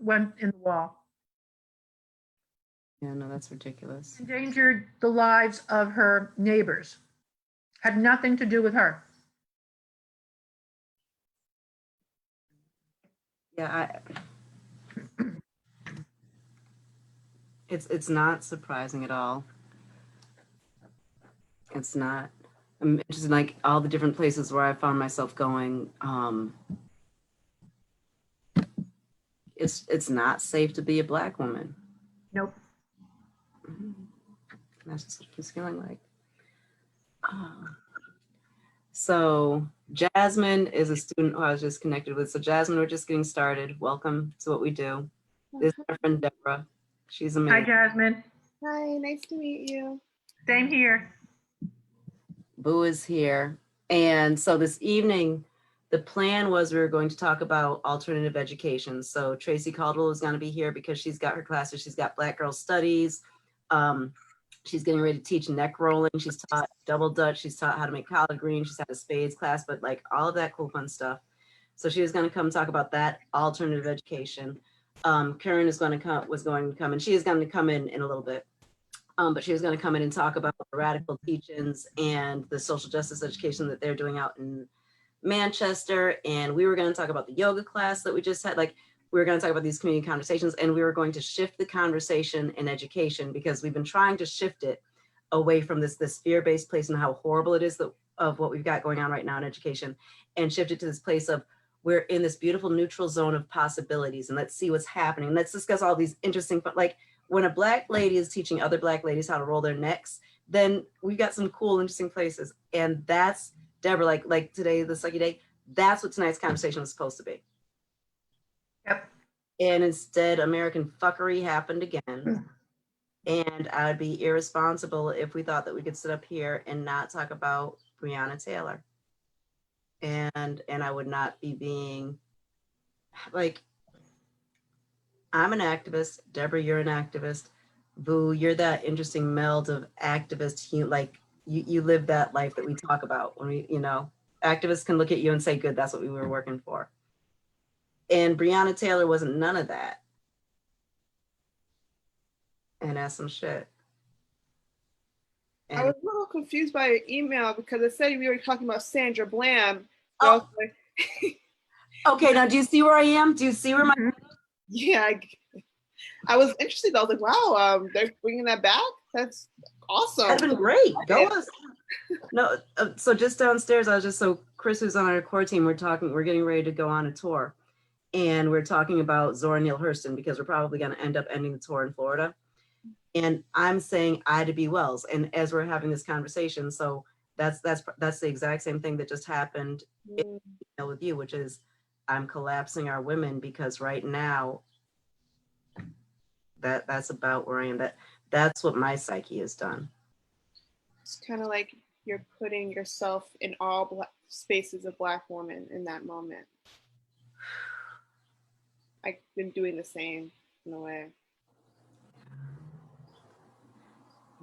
went in the wall. Yeah, no, that's ridiculous. Endangered the lives of her neighbors. Had nothing to do with her. Yeah, it's not surprising at all. It's not. I'm interested in like all the different places where I found myself going. It's not safe to be a Black woman. Nope. That's just what it's feeling like. So Jasmine is a student who I was just connected with. So Jasmine, we're just getting started. Welcome to what we do. This is our friend Deborah. She's amazing. Hi, Jasmine. Hi, nice to meet you. Same here. Boo is here. And so this evening, the plan was we were going to talk about alternative education. So Tracy Caldwell is going to be here because she's got her classes. She's got Black Girl Studies. She's getting ready to teach neck rolling. She's taught double Dutch. She's taught how to make collard greens. She's had a spades class, but like all of that cool fun stuff. So she was going to come talk about that alternative education. Karen was going to come, and she is going to come in a little bit. But she was going to come in and talk about the radical teach-ins and the social justice education that they're doing out in Manchester. And we were going to talk about the yoga class that we just had. Like, we were going to talk about these community conversations, and we were going to shift the conversation in education because we've been trying to shift it away from this fear-based place and how horrible it is of what we've got going on right now in education, and shift it to this place of we're in this beautiful neutral zone of possibilities, and let's see what's happening. Let's discuss all these interesting, like when a Black lady is teaching other Black ladies how to roll their necks, then we've got some cool, interesting places. And that's, Deborah, like today, the Sucky Day, that's what tonight's conversation was supposed to be. Yep. And instead, American fuckery happened again. And I would be irresponsible if we thought that we could sit up here and not talk about Breonna Taylor. And I would not be being like, I'm an activist. Deborah, you're an activist. Boo, you're that interesting meld of activist. You live that life that we talk about when we, activists can look at you and say, good, that's what we were working for. And Breonna Taylor wasn't none of that. And that's some shit. And I was a little confused by your email because it said we were talking about Sandra Bland. So oh. Okay, now do you see where I am? Do you see where my... Yeah, I was interested. I was like, wow, they're bringing that back? That's awesome. That's been great. Go us. No, so just downstairs, Chris, who's on our core team, we're getting ready to go on a tour. And we're talking about Zora Neale Hurston because we're probably going to end up ending the tour in Florida. And I'm saying Ida B. Wells. And as we're having this conversation, so that's the exact same thing that just happened with you, which is I'm collapsing our women because right now that's about where I am. That's what my psyche has done. It's kind of like you're putting yourself in all spaces of Black women in that moment. I've been doing the same in a way.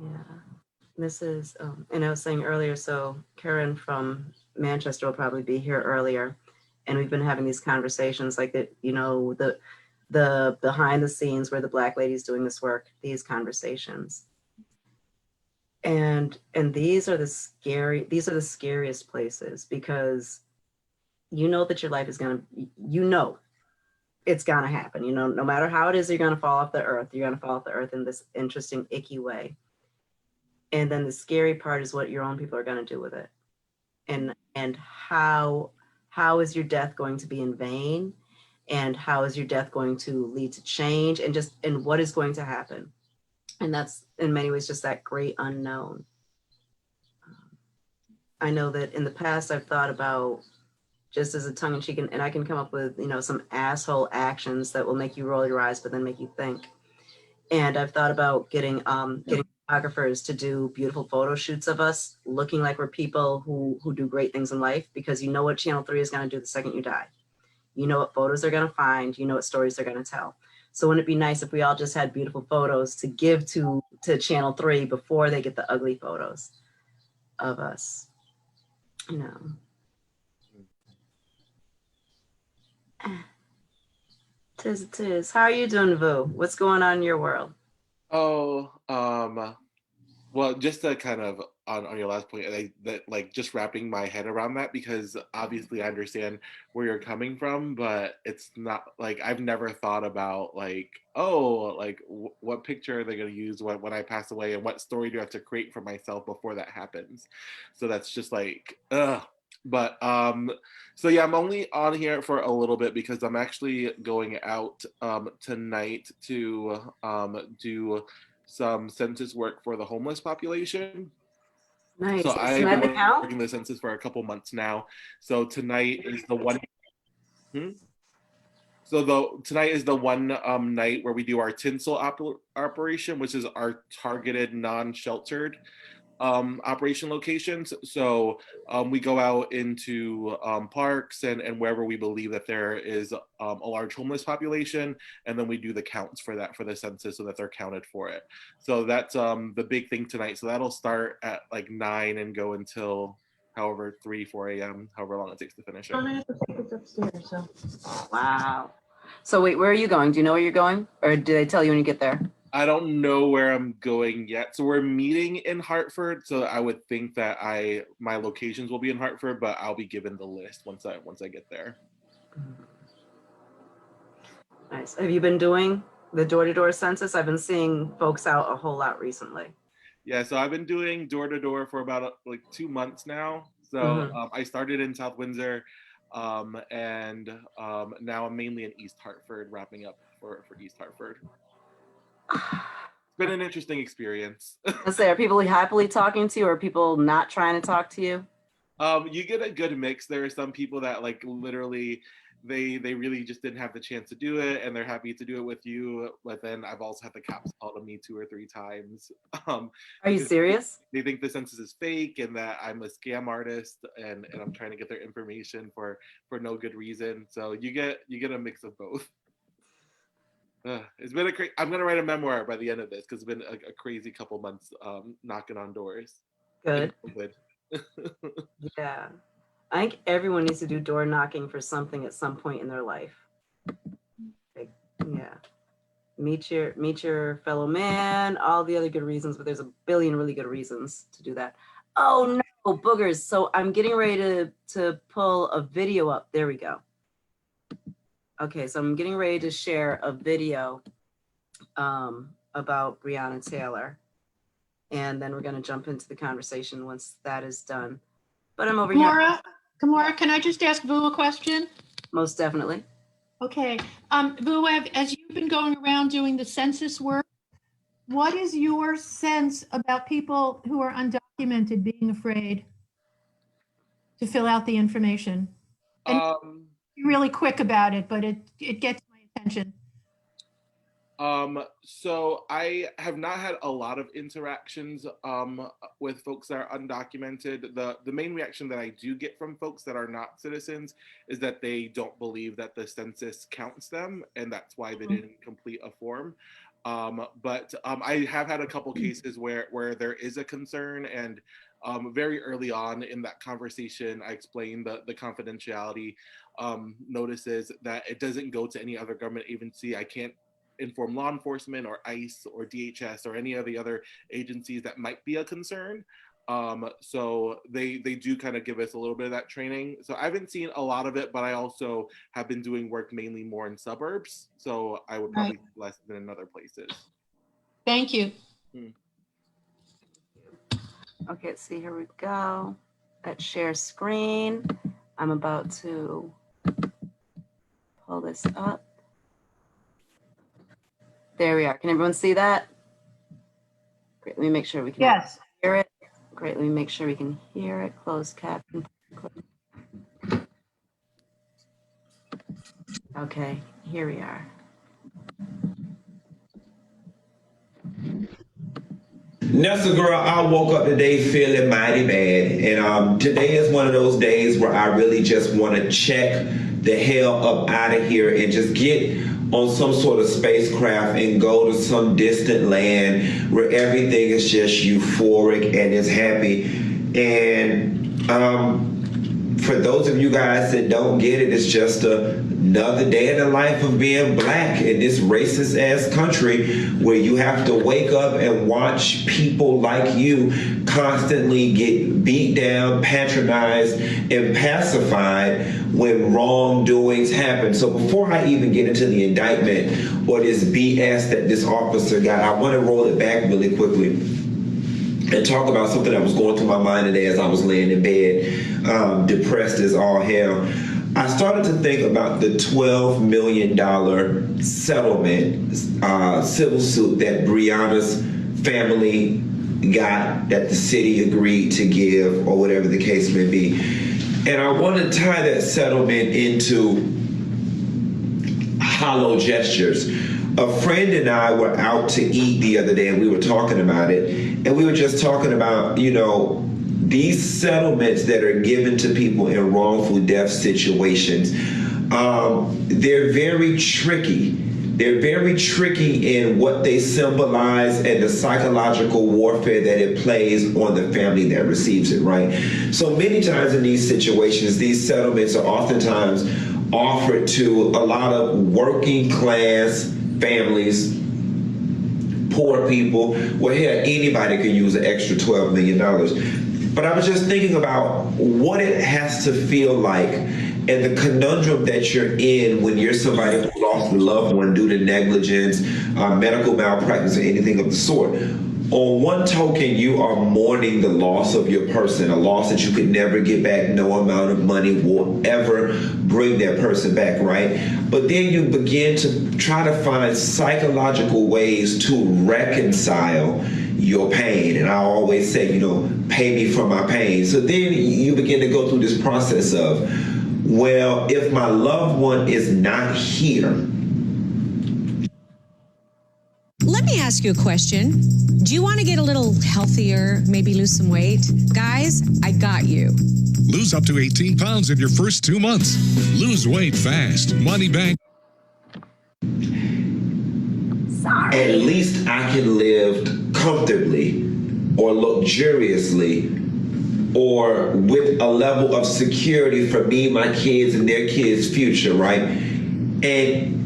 Yeah, this is, and I was saying earlier, so Karen from Manchester will probably be here earlier. And we've been having these conversations like that, the behind the scenes where the Black lady's doing this work, these conversations. And these are the scariest places because that your life is it's gonna happen, no matter how it is, you're gonna fall off the earth in this interesting, icky way. And then the scary part is what your own people are gonna do with it. And how is your death going to be in vain? And how is your death going to lead to change? And what is going to happen? And that's in many ways just that great unknown. I know that in the past I've thought about just as a tongue in cheek, and I can come up with, some asshole actions that will make you roll your eyes, but then make you think. And I've thought about getting photographers to do beautiful photo shoots of us looking like we're people who do great things in life, because you know what Channel 3 is going to do the second you die. You know what photos they're going to find, you know what stories they're going to tell. So wouldn't it be nice if we all just had beautiful photos to give to Channel 3 before they get the ugly photos of us, Tis it is. How are you doing, Vu? What's going on in your world? Oh, well, just to kind of on your last point, that like just wrapping my head around that because obviously I understand where you're coming from, but it's not like I've never thought about like, oh, like what picture are they going to use when I pass away, and what story do I have to create for myself before that happens? So that's just like, ugh. But so yeah, I'm only on here for a little bit because I'm actually going out tonight to do some census work for the homeless population. Nice. So Is I've tonight been the count? working the census for a couple months now. So tonight is the one. Hmm? So tonight is the one night where we do our tinsel operation, which is our targeted non-sheltered operation locations. So we go out into parks and wherever we believe that there is a large homeless population, and then we do the counts for that for the census so that they're counted for it. So that's the big thing tonight. So that'll start at like 9 and go until however 3-4 a.m. however long it takes to finish it. I have to take this upstairs, so. Wow. So wait, where are you going? Do you know where you're going? Or do they tell you when you get there? I don't know where I'm going yet. So we're meeting in Hartford. So I would think that my locations will be in Hartford, but I'll be given the list once I get there. Nice. Have you been doing the door-to-door census? I've been seeing folks out a whole lot recently. Yeah, so I've been doing door to door for about like 2 months now. So I started in South Windsor, and now I'm mainly in East Hartford, wrapping up for East Hartford. It's been an interesting experience. Let's say, are people happily talking to you, or are people not trying to talk to you? You get a good mix. There are some people that like literally they really just didn't have the chance to do it and they're happy to do it with you. But then I've also had the cops call to me 2 or 3 times. Are you serious? They think the census is fake and that I'm a scam artist and I'm trying to get their information for no good reason. So you get a mix of both. It's been I'm gonna write a memoir by the end of this because it's been a crazy couple months knocking on doors. Good. Yeah. I think everyone needs to do door knocking for something at some point in their life. Like, yeah. Meet your fellow man, all the other good reasons, but there's a billion really good reasons to do that. Oh no, boogers. So I'm getting ready to pull a video up. There we go. Okay, so I'm getting ready to share a video about Breonna Taylor. And then we're going to jump into the conversation once that is done. But I'm over here. Kamora, can I just ask Vu a question? Most definitely. Okay. Vu, as you've been going around doing the census work, what is your sense about people who are undocumented being afraid to fill out the information? And be really quick about it, but it gets my attention. So I have not had a lot of interactions with folks that are undocumented. The main reaction that I do get from folks that are not citizens is that they don't believe that the census counts them, and that's why they didn't complete a form. But I have had a couple cases where there is a concern, and very early on in that conversation, I explained the confidentiality notices that it doesn't go to any other government agency. I can't inform law enforcement or ICE or DHS or any of the other agencies that might be a concern. So they do kind of give us a little bit of that training. So I haven't seen a lot of it, but I also have been doing work mainly more in suburbs. So I would probably see less than in other places. Thank you. Okay, let's see, here we go. Let's share screen. I'm about to pull this up. There we are. Can everyone see that? Great. Let me make sure we can hear it. Great. Let me make sure we can hear it. Closed caption. Okay, here we are. Nessa girl, I woke up today feeling mighty bad. And today is one of those days where I really just want to check the hell up out of here and just get on some sort of spacecraft and go to some distant land where everything is just euphoric and is happy. And for those of you guys that don't get it, it's just a another day in the life of being black in this racist ass country where you have to wake up and watch people like you constantly get beat down, patronized, and pacified when wrongdoings happen. So before I even get into the indictment or this BS that this officer got, I want to roll it back really quickly and talk about something that was going through my mind today as I was laying in bed, depressed as all hell. I started to think about the $12 million settlement civil suit that Breonna's family got, that the city agreed to give, or whatever the case may be. And I want to tie that settlement into hollow gestures. A friend and I were out to eat the other day, and we were talking about it. And we were just talking about, these settlements that are given to people in wrongful death situations, they're very tricky. They're very tricky in what they symbolize and the psychological warfare that it plays on the family that receives it, right? So many times in these situations, these settlements are oftentimes offered to a lot of working class families, poor people. Well, here, anybody can use an extra $12 million. But I was just thinking about what it has to feel like and the conundrum that you're in when you're somebody who lost a loved one due to negligence, medical malpractice, or anything of the sort. On one token, you are mourning the loss of your person, a loss that you could never get back. No amount of money will ever bring that person back, right? But then you begin to try to find psychological ways to reconcile your pain. And I always say, pay me for my pain. So then you begin to go through this process of, well, if my loved one is not here. Let me ask you a question. Do you want to get a little healthier, maybe lose some weight? Guys, I got you. Lose up to 18 pounds in your first 2 months. Lose weight fast. Money back. At least I can live comfortably or luxuriously or with a level of security for me, my kids, and their kids' future, right? And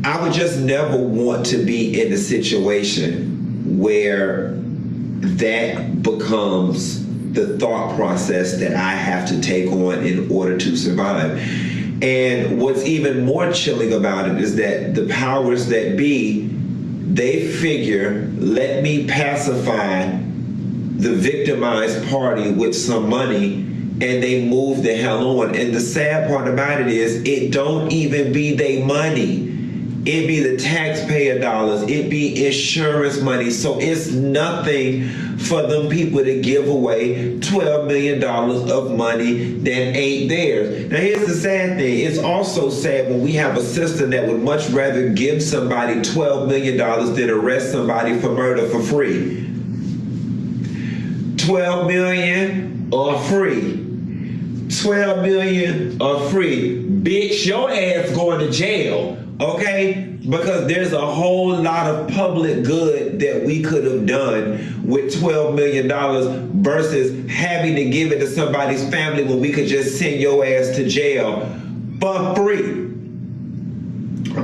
I would just never want to be in a situation where that becomes the thought process that I have to take on in order to survive. And what's even more chilling about it is that the powers that be, they figure, let me pacify the victimized party with some money, and they move the hell on. And the sad part about it is it don't even be they money. It be the taxpayer dollars. It be insurance money. So it's nothing for them people to give away $12 million of money that ain't theirs. Now here's the sad thing. It's also sad when we have a system that would much rather give somebody $12 million than arrest somebody for murder for free. 12 million or free. 12 million or free. Bitch, your ass going to jail. Okay? Because there's a whole lot of public good that we could have done with $12 million versus having to give it to somebody's family when we could just send your ass to jail for free.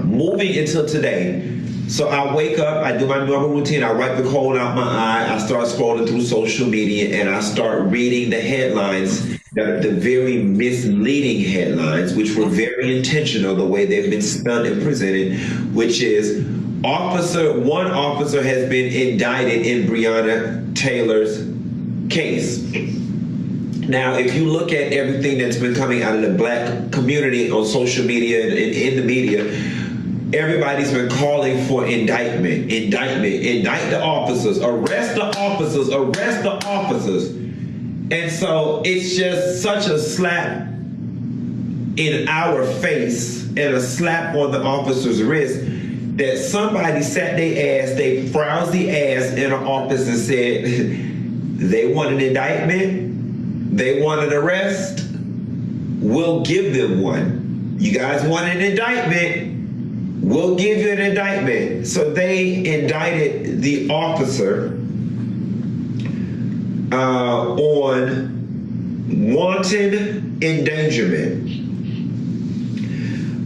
Moving into today. So I wake up, I do my normal routine, I wipe the cold out my eye, I start scrolling through social media, and I start reading the headlines, the very misleading headlines, which were very intentional the way they've been spun and presented, which is one officer has been indicted in Breonna Taylor's case. Now, if you look at everything that's been coming out of the black community on social media and in the media, everybody's been calling for indictment, indict the officers, arrest the officers, arrest the officers. And so it's just such a slap in our face and a slap on the officer's wrist that somebody sat their ass, they frowsy ass in an office and said, they want an indictment, they want an arrest, we'll give them one. You guys want an indictment? We'll give you an indictment. So they indicted the officer on wanton endangerment.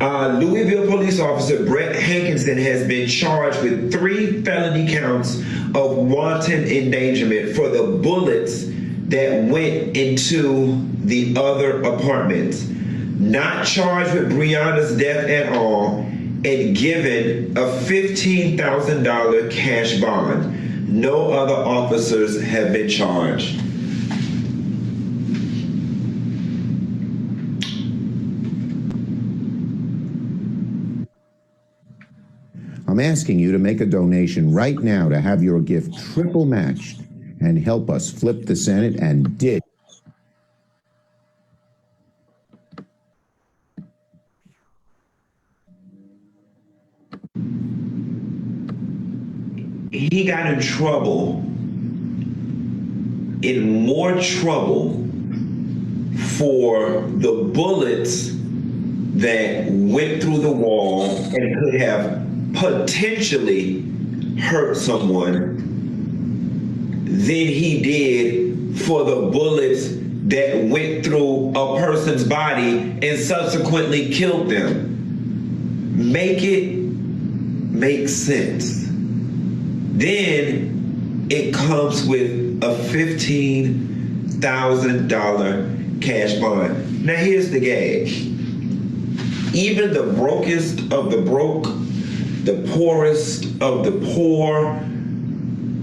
Louisville police officer Brett Hankinson has been charged with 3 felony counts of wanton endangerment for the bullets that went into the other apartments. Not charged with Breonna's death at all, and given a $15,000 cash bond. No other officers have been charged. I'm asking you to make a donation right now to have your gift triple matched and help us flip the Senate and ditch. He got in trouble, in more trouble, for the bullets that went through the wall and could have potentially hurt someone than he did for the bullets that went through a person's body and subsequently killed them. Make it make sense. Then it comes with a $15,000 cash bond. Now here's the gag. Even the brokest of the broke, the poorest of the poor,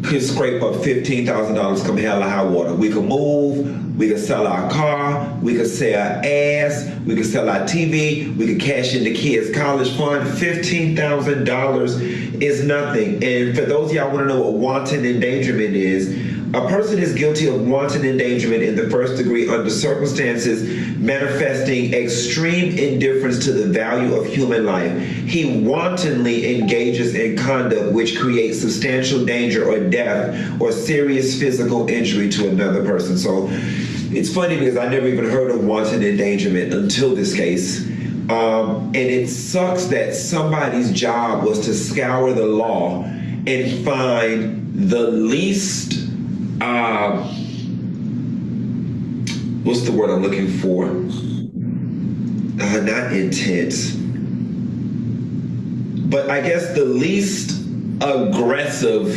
could scrape up $15,000 come hell or high water. We could move, we could sell our car, we could sell our ass, we could sell our TV, we could cash in the kids' college fund. $15,000 is nothing. And for those of y'all want to know what wanton endangerment is, a person is guilty of wanton endangerment in the first degree under circumstances manifesting extreme indifference to the value of human life. He wantonly engages in conduct which creates substantial danger or death or serious physical injury to another person. So it's funny because I never even heard of wanton endangerment until this case. And it sucks that somebody's job was to scour the law and find the least what's the word I'm looking for? Not intense, but I guess the least aggressive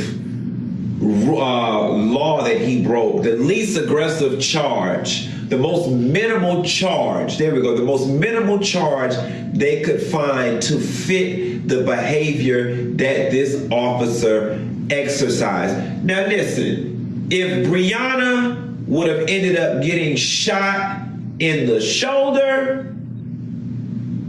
law that he broke, the least aggressive charge, the most minimal charge, there we go, the most minimal charge they could find to fit the behavior that this officer exercised. Now listen, if Breonna would have ended up getting shot in the shoulder,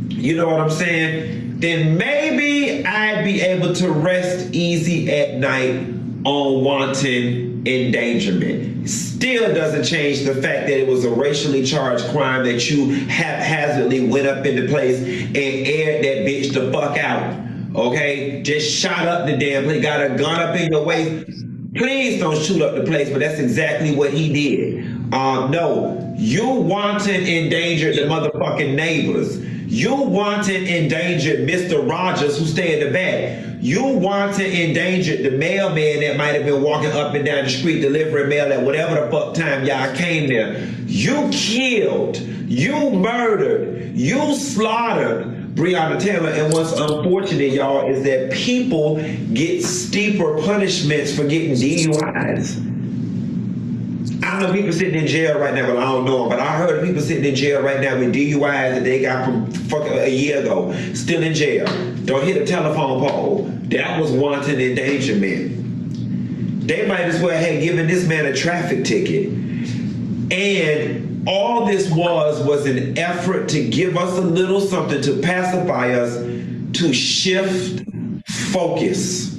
you know what I'm saying, then maybe I'd be able to rest easy at night on wanton endangerment. Still doesn't change the fact that it was a racially charged crime that you haphazardly went up into place and aired that bitch the fuck out, okay? Just shot up the damn place, got a gun up in your waist. Please don't shoot up the place, but that's exactly what he did. No, you wanton endangered the motherfucking neighbors. You wanton endangered Mr. Rogers who stay in the back. You wanton endangered the mailman that might have been walking up and down the street delivering mail at whatever the fuck time y'all came there. You killed, you murdered, you slaughtered Breonna Taylor. And what's unfortunate, y'all, is that people get steeper punishments for getting DUIs. I know people sitting in jail right now, but I don't know them. But I heard people sitting in jail right now with DUIs that they got from fucking a year ago, still in jail. Don't hit a telephone pole. That was wanton endangerment. They might as well have given this man a traffic ticket. And all this was an effort to give us a little something to pacify us, to shift focus,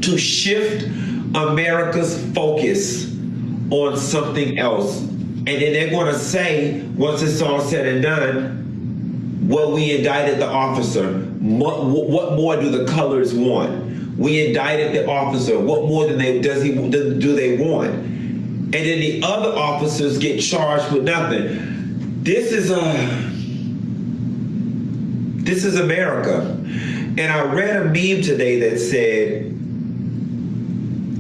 to shift America's focus on something else. And then they're going to say, once it's all said and done, well, we indicted the officer. What more do the colors want? We indicted the officer. What more do they want? And then the other officers get charged with nothing. This is America. And I read a meme today that said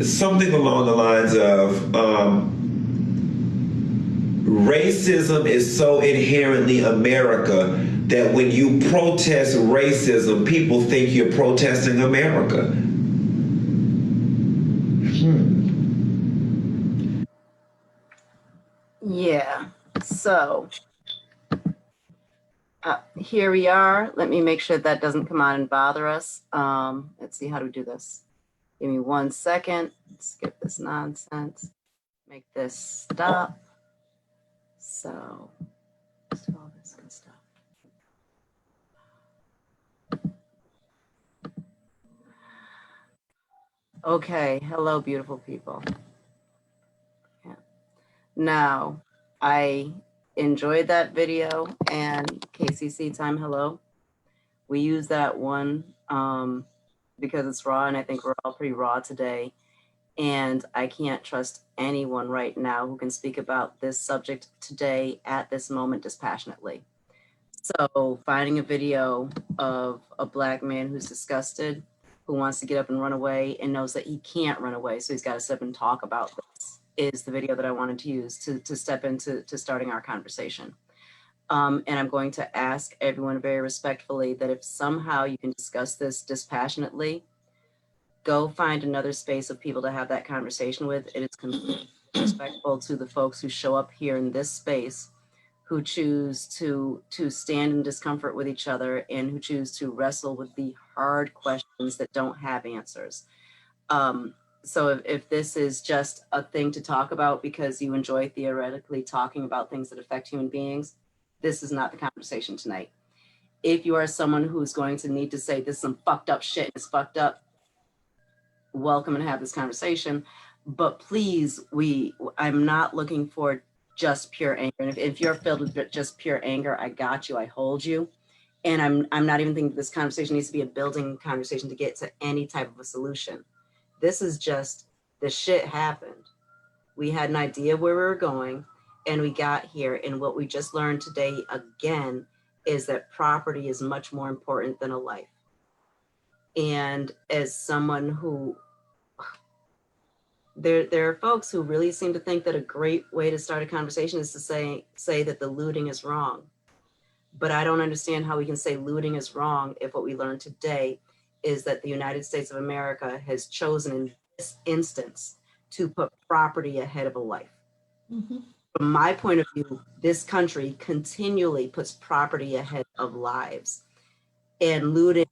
something along the lines of racism is so inherently America that when you protest racism, people think you're protesting America. Yeah. So here we are. Let me make sure that doesn't come on and bother us. Let's see, how do we do this? Give me 1 second. Skip this nonsense. Make this stop. So let's do all this good stuff. Okay. Hello, beautiful people. Yeah. Now, I enjoyed that video, and KCC time, hello. We use that one because it's raw, and I think we're all pretty raw today. And I can't trust anyone right now who can speak about this subject today at this moment dispassionately. So finding a video of a Black man who's disgusted, who wants to get up and run away and knows that he can't run away, so he's got to step and talk about this, is the video that I wanted to use to step into starting our conversation. And I'm going to ask everyone very respectfully that if somehow you can discuss this dispassionately, go find another space of people to have that conversation with. It is completely respectful to the folks who show up here in this space, who choose to stand in discomfort with each other and who choose to wrestle with the hard questions that don't have answers. So if this is just a thing to talk about because you enjoy theoretically talking about things that affect human beings, this is not the conversation tonight. If you are someone who's going to need to say this is some fucked up shit, it's fucked up, welcome and have this conversation. But please, I'm not looking for just pure anger. And if you're filled with just pure anger, I got you, I hold you. And I'm not even thinking this conversation needs to be a building conversation to get to any type of a solution. This is just, the shit happened. We had an idea where we were going and we got here. And what we just learned today again is that property is much more important than a life. And as someone who, there are folks who really seem to think that a great way to start a conversation is to say that the looting is wrong. But I don't understand how we can say looting is wrong if what we learned today is that the United States of America has chosen in this instance to put property ahead of a life. Mm-hmm. From my point of view, this country continually puts property ahead of lives. And looting,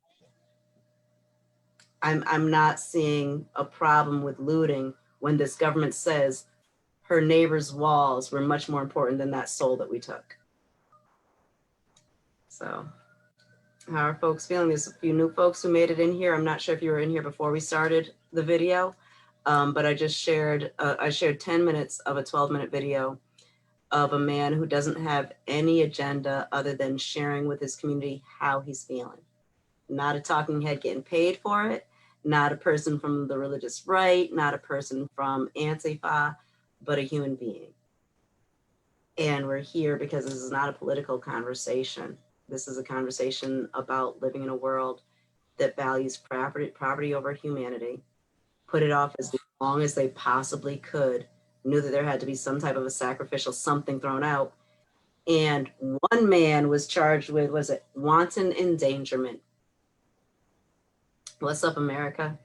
I'm not seeing a problem with looting when this government says her neighbor's walls were much more important than that soul that we took. So how are folks feeling? There's a few new folks who made it in here. I'm not sure if you were in here before we started the video, but I just shared, I shared 10 minutes of a 12-minute video of a man who doesn't have any agenda other than sharing with his community how he's feeling. Not a talking head getting paid for it, not a person from the religious right, not a person from Antifa, but a human being. And we're here because this is not a political conversation. This is a conversation about living in a world that values property over humanity, put it off as long as they possibly could, knew that there had to be some type of a sacrificial something thrown out. And one man was charged with, was it wanton endangerment? What's up, America?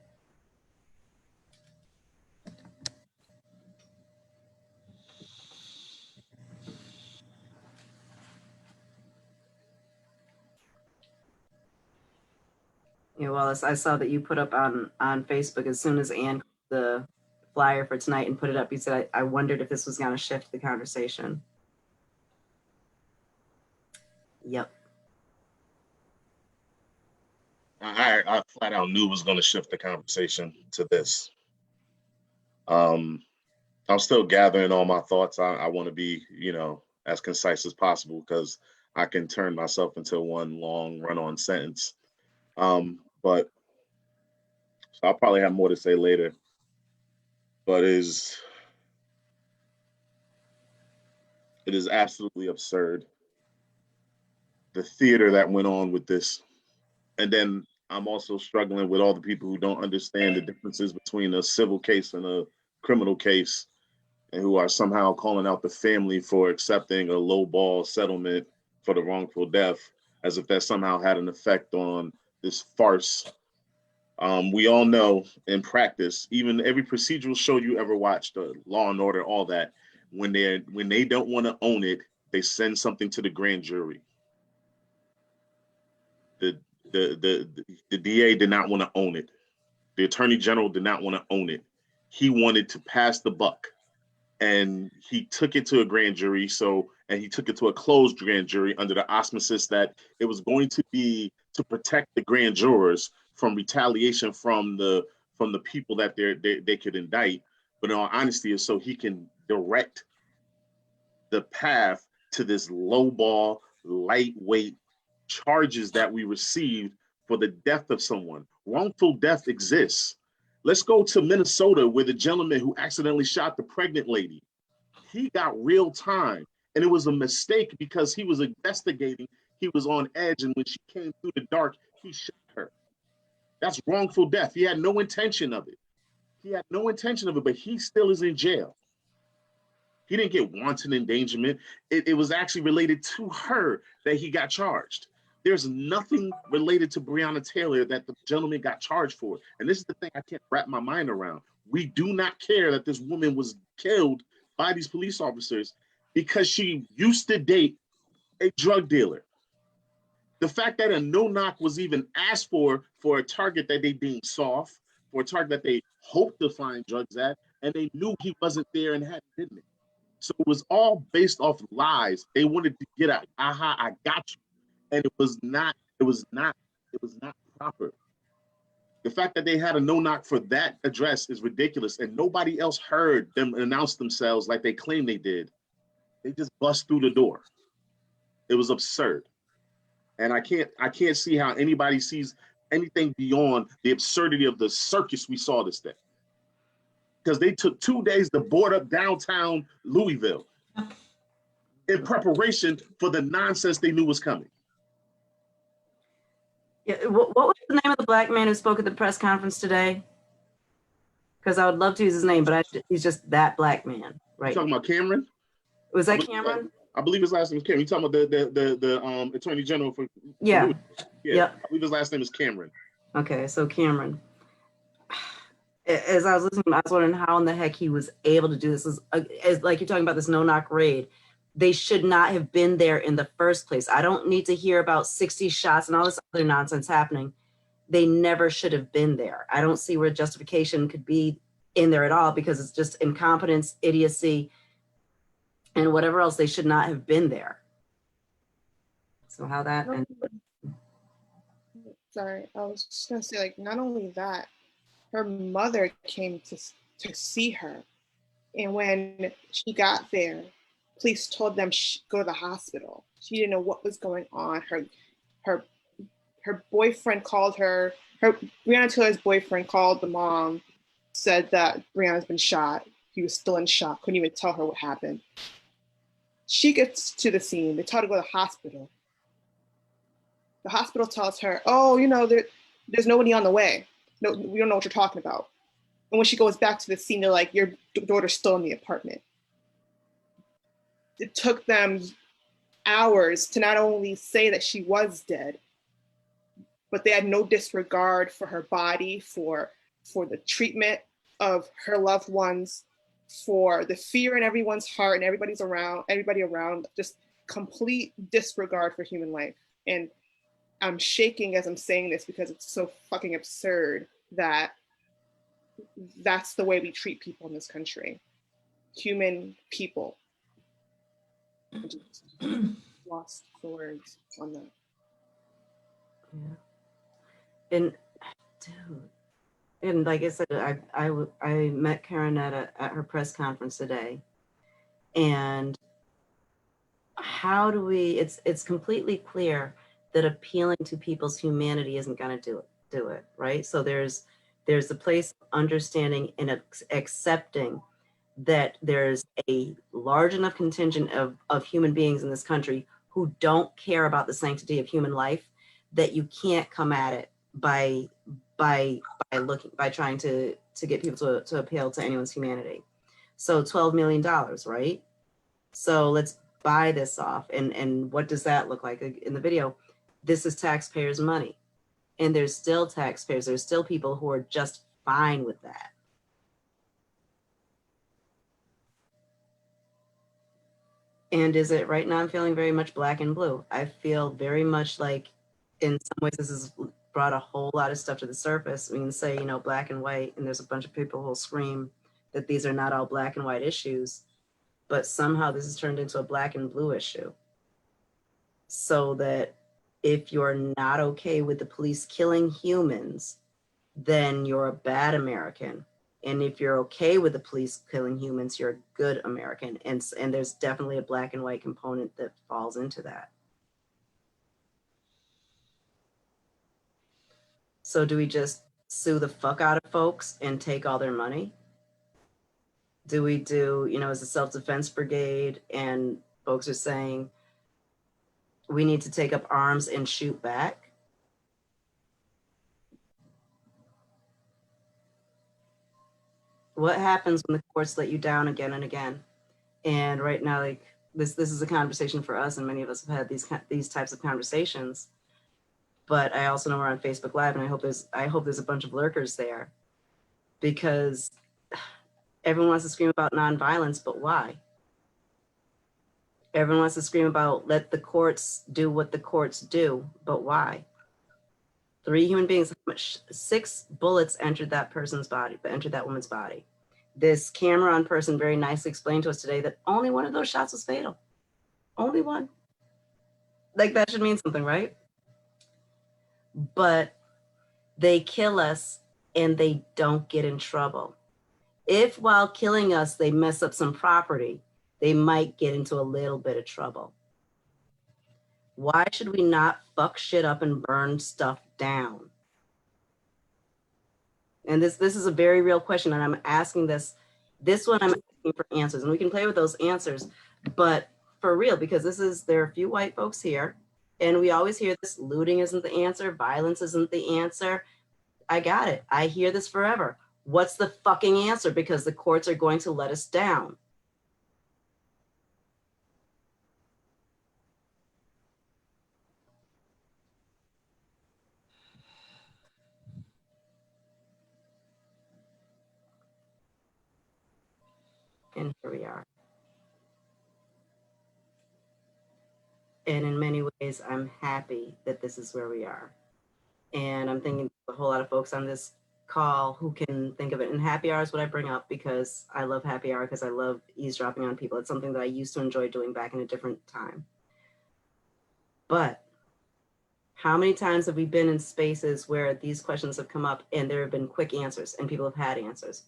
Yeah, Wallace, I saw that you put up on Facebook as soon as Ann the flyer for tonight and put it up. You said, I wondered if this was going to shift the conversation. Yep. I flat out knew it was going to shift the conversation to this. I'm still gathering all my thoughts. I want to be, as concise as possible because I can turn myself into one long run-on sentence. But so I'll probably have more to say later. But it is absolutely absurd, the theater that went on with this. And then I'm also struggling with all the people who don't understand the differences between a civil case and a criminal case, and who are somehow calling out the family for accepting a lowball settlement for the wrongful death, as if that somehow had an effect on this farce. We all know in practice, even every procedural show you ever watched, Law and Order, all that, when they don't want to own it, they send something to the grand jury. The DA did not want to own it. The Attorney General did not want to own it. He wanted to pass the buck, and he took it to a grand jury. And he took it to a closed grand jury under the auspices that it was going to be to protect the grand jurors from retaliation from the people that they could indict. But in all honesty, is so he can direct the path to this lowball, lightweight charges that we received for the death of someone. Wrongful death exists. Let's go to Minnesota, where the gentleman who accidentally shot the pregnant lady, he got real time. And it was a mistake because he was investigating. He was on edge. And when she came through the dark, he shot her. That's wrongful death. He had no intention of it. But he still is in jail. He didn't get wanton endangerment. It was actually related to her that he got charged. There's nothing related to Breonna Taylor that the gentleman got charged for. And this is the thing I can't wrap my mind around. We do not care that this woman was killed by these police officers because she used to date a drug dealer. The fact that a no-knock was even asked for a target that they deemed soft, for a target that they hoped to find drugs at, and they knew he wasn't there and hadn't been there. So it was all based off lies. They wanted to get out, aha, I got you. And it was not proper. The fact that they had a no-knock for that address is ridiculous, and nobody else heard them announce themselves like they claimed they did. They just bust through the door. It was absurd. And I can't see how anybody sees anything beyond the absurdity of the circus we saw this day. Because they took 2 days to board up downtown Louisville in preparation for the nonsense they knew was coming. Yeah, what was the name of the black man who spoke at the press conference today? Because I would love to use his name, but he's just that black man, right? You talking about Cameron? Was that Cameron? I believe his last name is Cameron. You talking about the Attorney General for Yeah. Louis? Yeah. Yep. I believe his last name is Cameron. Okay, so Cameron. As I was listening, I was wondering how in the heck he was able to do this. As like you're talking about this no-knock raid, they should not have been there in the first place. I don't need to hear about 60 shots and all this other nonsense happening. They never should have been there. I don't see where justification could be in there at all because it's just incompetence, idiocy, and whatever else. They should not have been there. So how that ended. Sorry, I was just gonna say, like, not only that, her mother came to see her, and when she got there, police told them go to the hospital. She didn't know what was going on. Her boyfriend called her. Breonna Taylor's boyfriend called the mom, said that Breonna's been shot. He was still in shock, couldn't even tell her what happened. She gets to the scene. They tell her to go to the hospital. The hospital tells her, oh, there's nobody on the way. No, we don't know what you're talking about. And when she goes back to the scene, they're like, your daughter's still in the apartment. It took them hours to not only say that she was dead, but they had no disregard for her body, for the treatment of her loved ones, for the fear in everyone's heart and everybody around, just complete disregard for human life. And I'm shaking as I'm saying this because it's so fucking absurd that that's the way we treat people in this country. Human people. I just lost the words on that. Yeah. And like I said, I met Karen at her press conference today, and how do we? It's completely clear that appealing to people's humanity isn't going to do it, right? So there's a place of understanding and accepting that there's a large enough contingent of human beings in this country who don't care about the sanctity of human life, that you can't come at it by trying to get people to appeal to anyone's humanity. So $12 million, right? So let's buy this off. And what does that look like in the video? this is taxpayers' money. And there's still taxpayers, there's still people who are just fine with that. And is it right now? I'm feeling very much black and blue. I feel very much like, in some ways, this has brought a whole lot of stuff to the surface. We can say, you know, black and white, and there's a bunch of people who'll scream that these are not all black and white issues, but somehow this has turned into a black and blue issue. So that if you're not okay with the police killing humans, then you're a bad American. And if you're okay with the police killing humans, you're a good American. And there's definitely a black and white component that falls into that. So do we just sue the fuck out of folks and take all their money? Do we do, you know, as a self-defense brigade, and folks are saying we need to take up arms and shoot back? What happens when the courts let you down again and again? And right now, like this is a conversation for us, and many of us have had these types of conversations. But I also know we're on Facebook Live, and I hope there's a bunch of lurkers there, because everyone wants to scream about nonviolence, but why? Everyone wants to scream about let the courts do what the courts do, but why? 3 human beings, 6 bullets entered that woman's body. This Cameron person very nicely explained to us today that only one of those shots was fatal. Only one. Like, that should mean something, right? But they kill us and they don't get in trouble. If while killing us, they mess up some property, they might get into a little bit of trouble. Why should we not fuck shit up and burn stuff down? And this is a very real question, and I'm asking this one I'm asking for answers, and we can play with those answers, but for real, because there are a few white folks here, and we always hear this: looting isn't the answer, violence isn't the answer. I got it. I hear this forever. What's the fucking answer? Because the courts are going to let us down. And here we are. And in many ways, I'm happy that this is where we are. And I'm thinking a whole lot of folks on this call who can think of it. And happy hour is what I bring up because I love happy hour, because I love eavesdropping on people. It's something that I used to enjoy doing back in a different time. But how many times have we been in spaces where these questions have come up and there have been quick answers and people have had answers?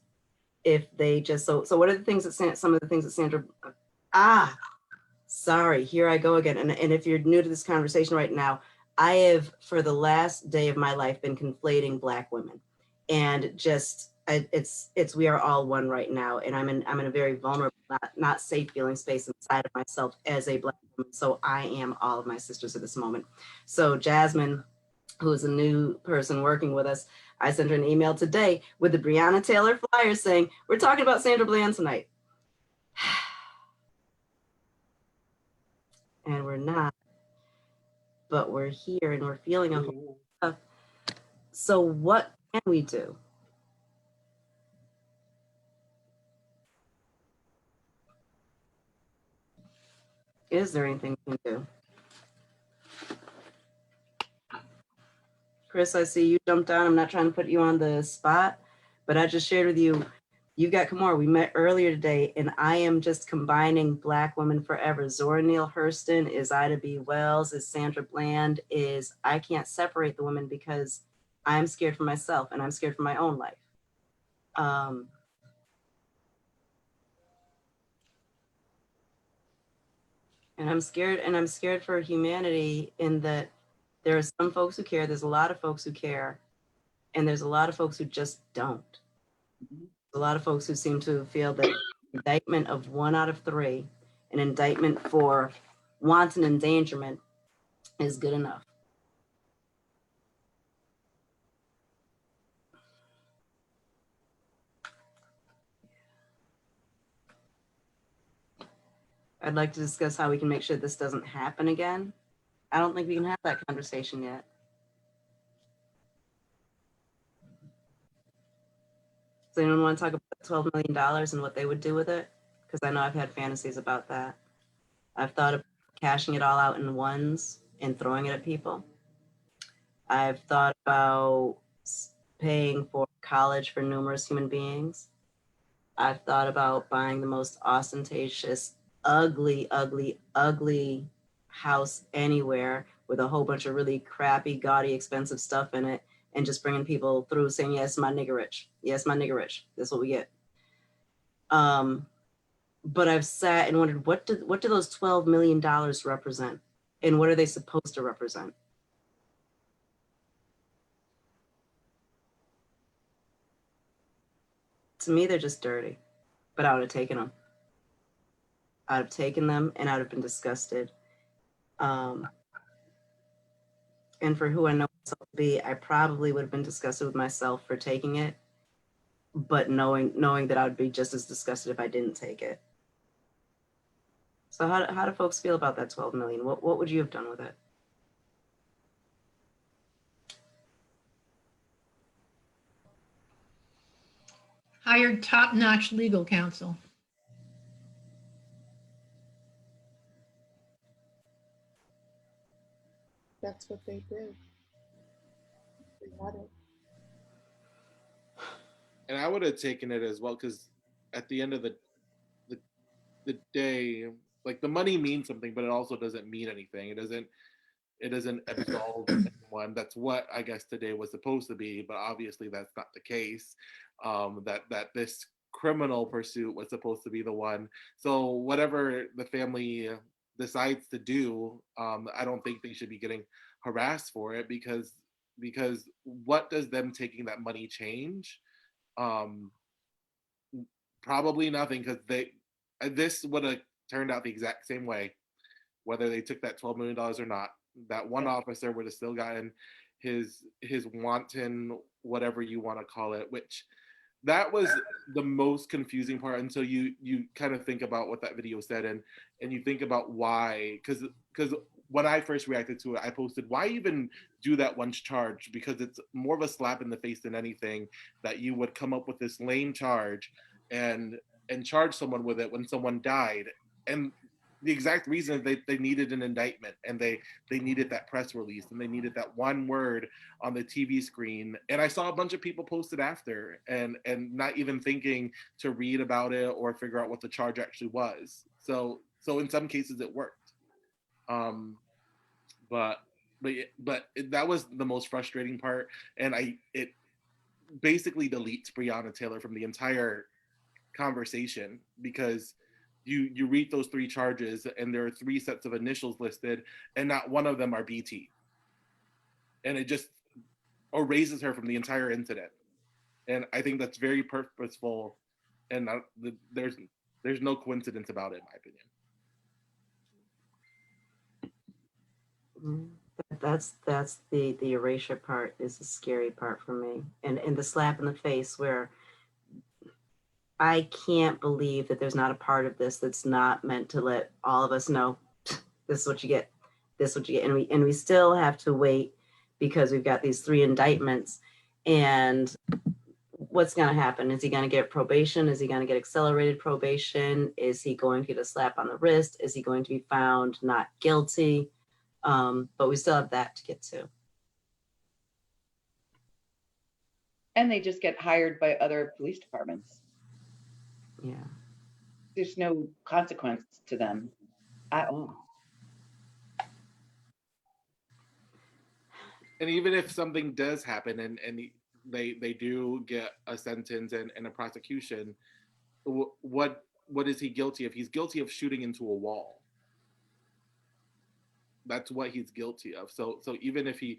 If they just, so what are the things that some of the things that Sandra, sorry, here I go again. And if you're new to this conversation right now, I have, for the last day of my life, been conflating Black women, and just it's we are all one right now, and I'm in a very vulnerable, not safe feeling space inside of myself as a Black woman. So I am all of my sisters at this moment. So Jasmine, who is a new person working with us, I sent her an email today with the Breonna Taylor flyer saying we're talking about Sandra Bland tonight, and we're not. But we're here and we're feeling a whole stuff. So what can we do? Is there anything we can do? Chris, I see you jumped on. I'm not trying to put you on the spot, but I just shared with you, you've got Kamora. We met earlier today, and I am just combining Black women forever. Zora Neale Hurston is Ida B. Wells, is Sandra Bland, is I can't separate the women because I'm scared for myself and I'm scared for my own life. And I'm scared for humanity, in that there are some folks who care, there's a lot of folks who care, and there's a lot of folks who just don't. A lot of folks who seem to feel that indictment of 1 out of 3, an indictment for wanton endangerment, is good enough. I'd like to discuss how we can make sure this doesn't happen again. I don't think we can have that conversation yet. Does anyone want to talk about $12 million and what they would do with it? Because I know I've had fantasies about that. I've thought of cashing it all out in ones and throwing it at people. I've thought about paying for college for numerous human beings. I've thought about buying the most ostentatious, ugly, ugly, ugly house anywhere with a whole bunch of really crappy, gaudy, expensive stuff in it, and just bringing people through saying, yes, my nigger rich. Yes, my nigger rich. That's what we get. But I've sat and wondered, what do those $12 million represent? And what are they supposed to represent? To me, they're just dirty, but I would have taken them. I'd have taken them and I'd have been disgusted. And for who I know myself to be, I probably would have been disgusted with myself for taking it, but knowing that I would be just as disgusted if I didn't take it. So how do folks feel about that 12 million? What would you have done with it? Hired top-notch legal counsel. That's what they did. They got it. And I would have taken it as well, because at the end of the day, like, the money means something, but it also doesn't mean anything. It doesn't absolve anyone. That's what I guess today was supposed to be, but obviously that's not the case. That this criminal pursuit was supposed to be the one. So whatever the family decides to do, I don't think they should be getting harassed for it, because what does them taking that money change? Probably nothing, because this would have turned out the exact same way, whether they took that $12 million or not. That one officer would have still gotten his wanton, whatever you want to call it, which that was the most confusing part until you kind of think about what that video said, and you think about why, because when I first reacted to it, I posted, why even do that one charge? Because it's more of a slap in the face than anything that you would come up with this lame charge and charge someone with it when someone died. And the exact reason they needed an indictment, and they needed that press release, and they needed that one word on the TV screen. And I saw a bunch of people post it after, and not even thinking to read about it or figure out what the charge actually was. So in some cases it worked. But that was the most frustrating part, and it basically deletes Breonna Taylor from the entire conversation, because you read those three charges and there are three sets of initials listed, and not one of them are BT, and it just erases her from the entire incident. And I think that's very purposeful, and there's no coincidence about it, in my opinion. That's the erasure part is the scary part for me, and the slap in the face, where I can't believe that there's not a part of this that's not meant to let all of us know, this is what you get, this is what you get, and we still have to wait, because we've got these 3 indictments. And what's going to happen? Is he going to get probation? Is he going to get accelerated probation? Is he going to get a slap on the wrist? Is he going to be found not guilty? But we still have that to get to. And they just get hired by other police departments. Yeah. There's no consequence to them at all. And even if something does happen and they do get a sentence and a prosecution, what is he guilty of? He's guilty of shooting into a wall. That's what he's guilty of. So even if he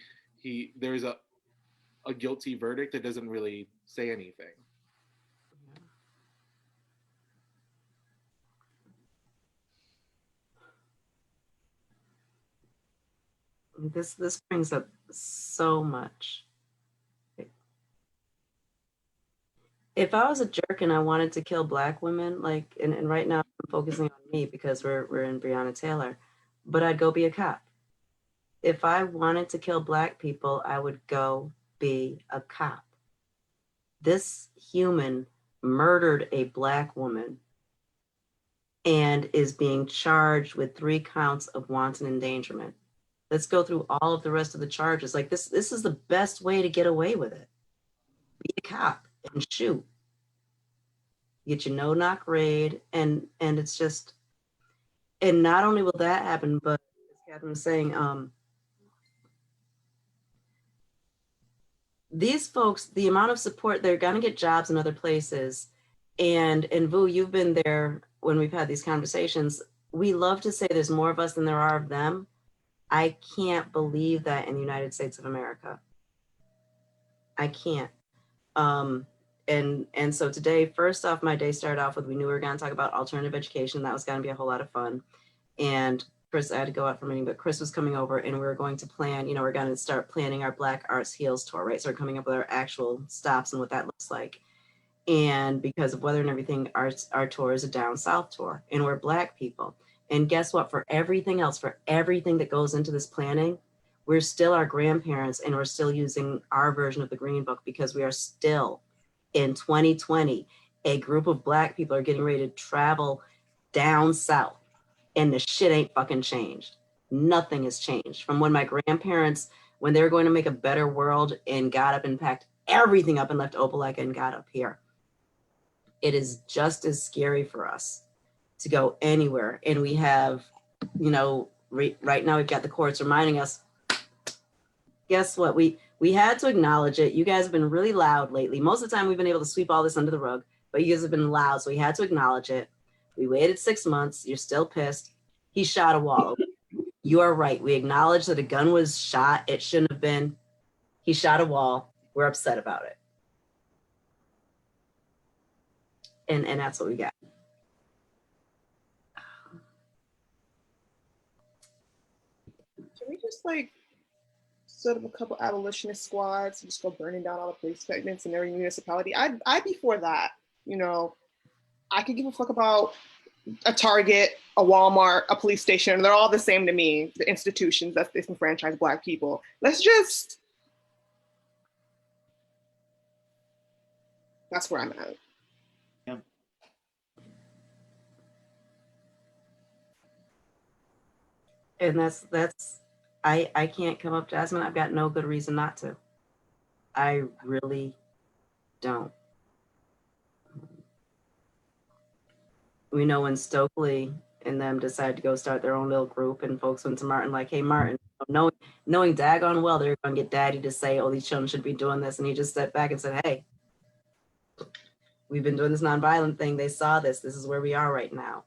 there's a guilty verdict, it doesn't really say anything. This brings up so much. If I was a jerk and I wanted to kill Black women, like, and right now I'm focusing on me because we're in Breonna Taylor, but I'd go be a cop. if I wanted to kill Black people, I would go be a cop. This human murdered a Black woman and is being charged with 3 counts of wanton endangerment. Let's go through all of the rest of the charges. Like this is the best way to get away with it. Be a cop and shoot. Get your no-knock raid, and it's just, and not only will that happen, but as Catherine was saying, these folks, the amount of support, they're gonna get jobs in other places. And Vu, you've been there when we've had these conversations. We love to say there's more of us than there are of them. I can't believe that in the United States of America. I can't. And so today, first off, my day started off with, we knew we were gonna talk about alternative education. That was gonna be a whole lot of fun. And Chris, I had to go out for a meeting, but Chris was coming over and we were going to plan, we're gonna start planning our Black Arts Heals tour, right? So we're coming up with our actual stops and what that looks like. And because of weather and everything, our tour is a down south tour, and we're Black people. And guess what? For everything else, for everything that goes into this planning, we're still our grandparents, and we're still using our version of the Green Book, because we are still in 2020, a group of Black people are getting ready to travel down south, and the shit ain't fucking changed. Nothing has changed from when my grandparents, when they were going to make a better world and got up and packed everything up and left Opelika and got up here. It is just as scary for us to go anywhere. And we have, right now we've got the courts reminding us, guess what? We had to acknowledge it. You guys have been really loud lately. Most of the time we've been able to sweep all this under the rug, but you guys have been loud. So we had to acknowledge it. We waited 6 months. You're still pissed. He shot a wall. You are right. We acknowledge that a gun was shot. It shouldn't have been. He shot a wall. We're upset about it. And that's what we got. Can we just set up a couple abolitionist squads and just go burning down all the police segments in every municipality? I'd be for that. I could give a fuck about a Target, a Walmart, a police station. They're all the same to me. The institutions that disenfranchise Black people. Let's just. That's where I'm at. Yeah. And that's I can't come up, Jasmine. I've got no good reason not to. I really don't. We know when Stokely and them decided to go start their own little group, and folks went to Martin like, hey, Martin, knowing daggone well they're going to get daddy to say, oh, these children should be doing this. And he just stepped back and said, hey, we've been doing this nonviolent thing. They saw this. This is where we are right now.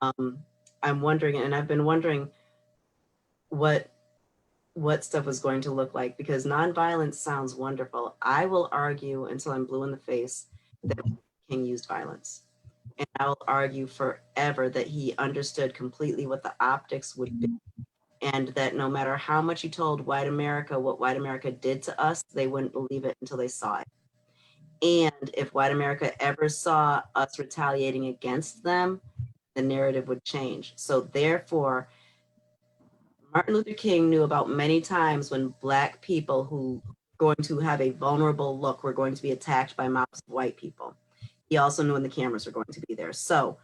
I'm wondering, and I've been wondering what stuff was going to look like, because nonviolence sounds wonderful. I will argue until I'm blue in the face that King used violence. And I will argue forever that he understood completely what the optics would be, and that no matter how much you told white America what white America did to us, they wouldn't believe it until they saw it. And if white America ever saw us retaliating against them, the narrative would change. So therefore, Martin Luther King knew about many times when Black people who were going to have a vulnerable look were going to be attacked by mobs of white people. He also knew when the cameras were going to be there. So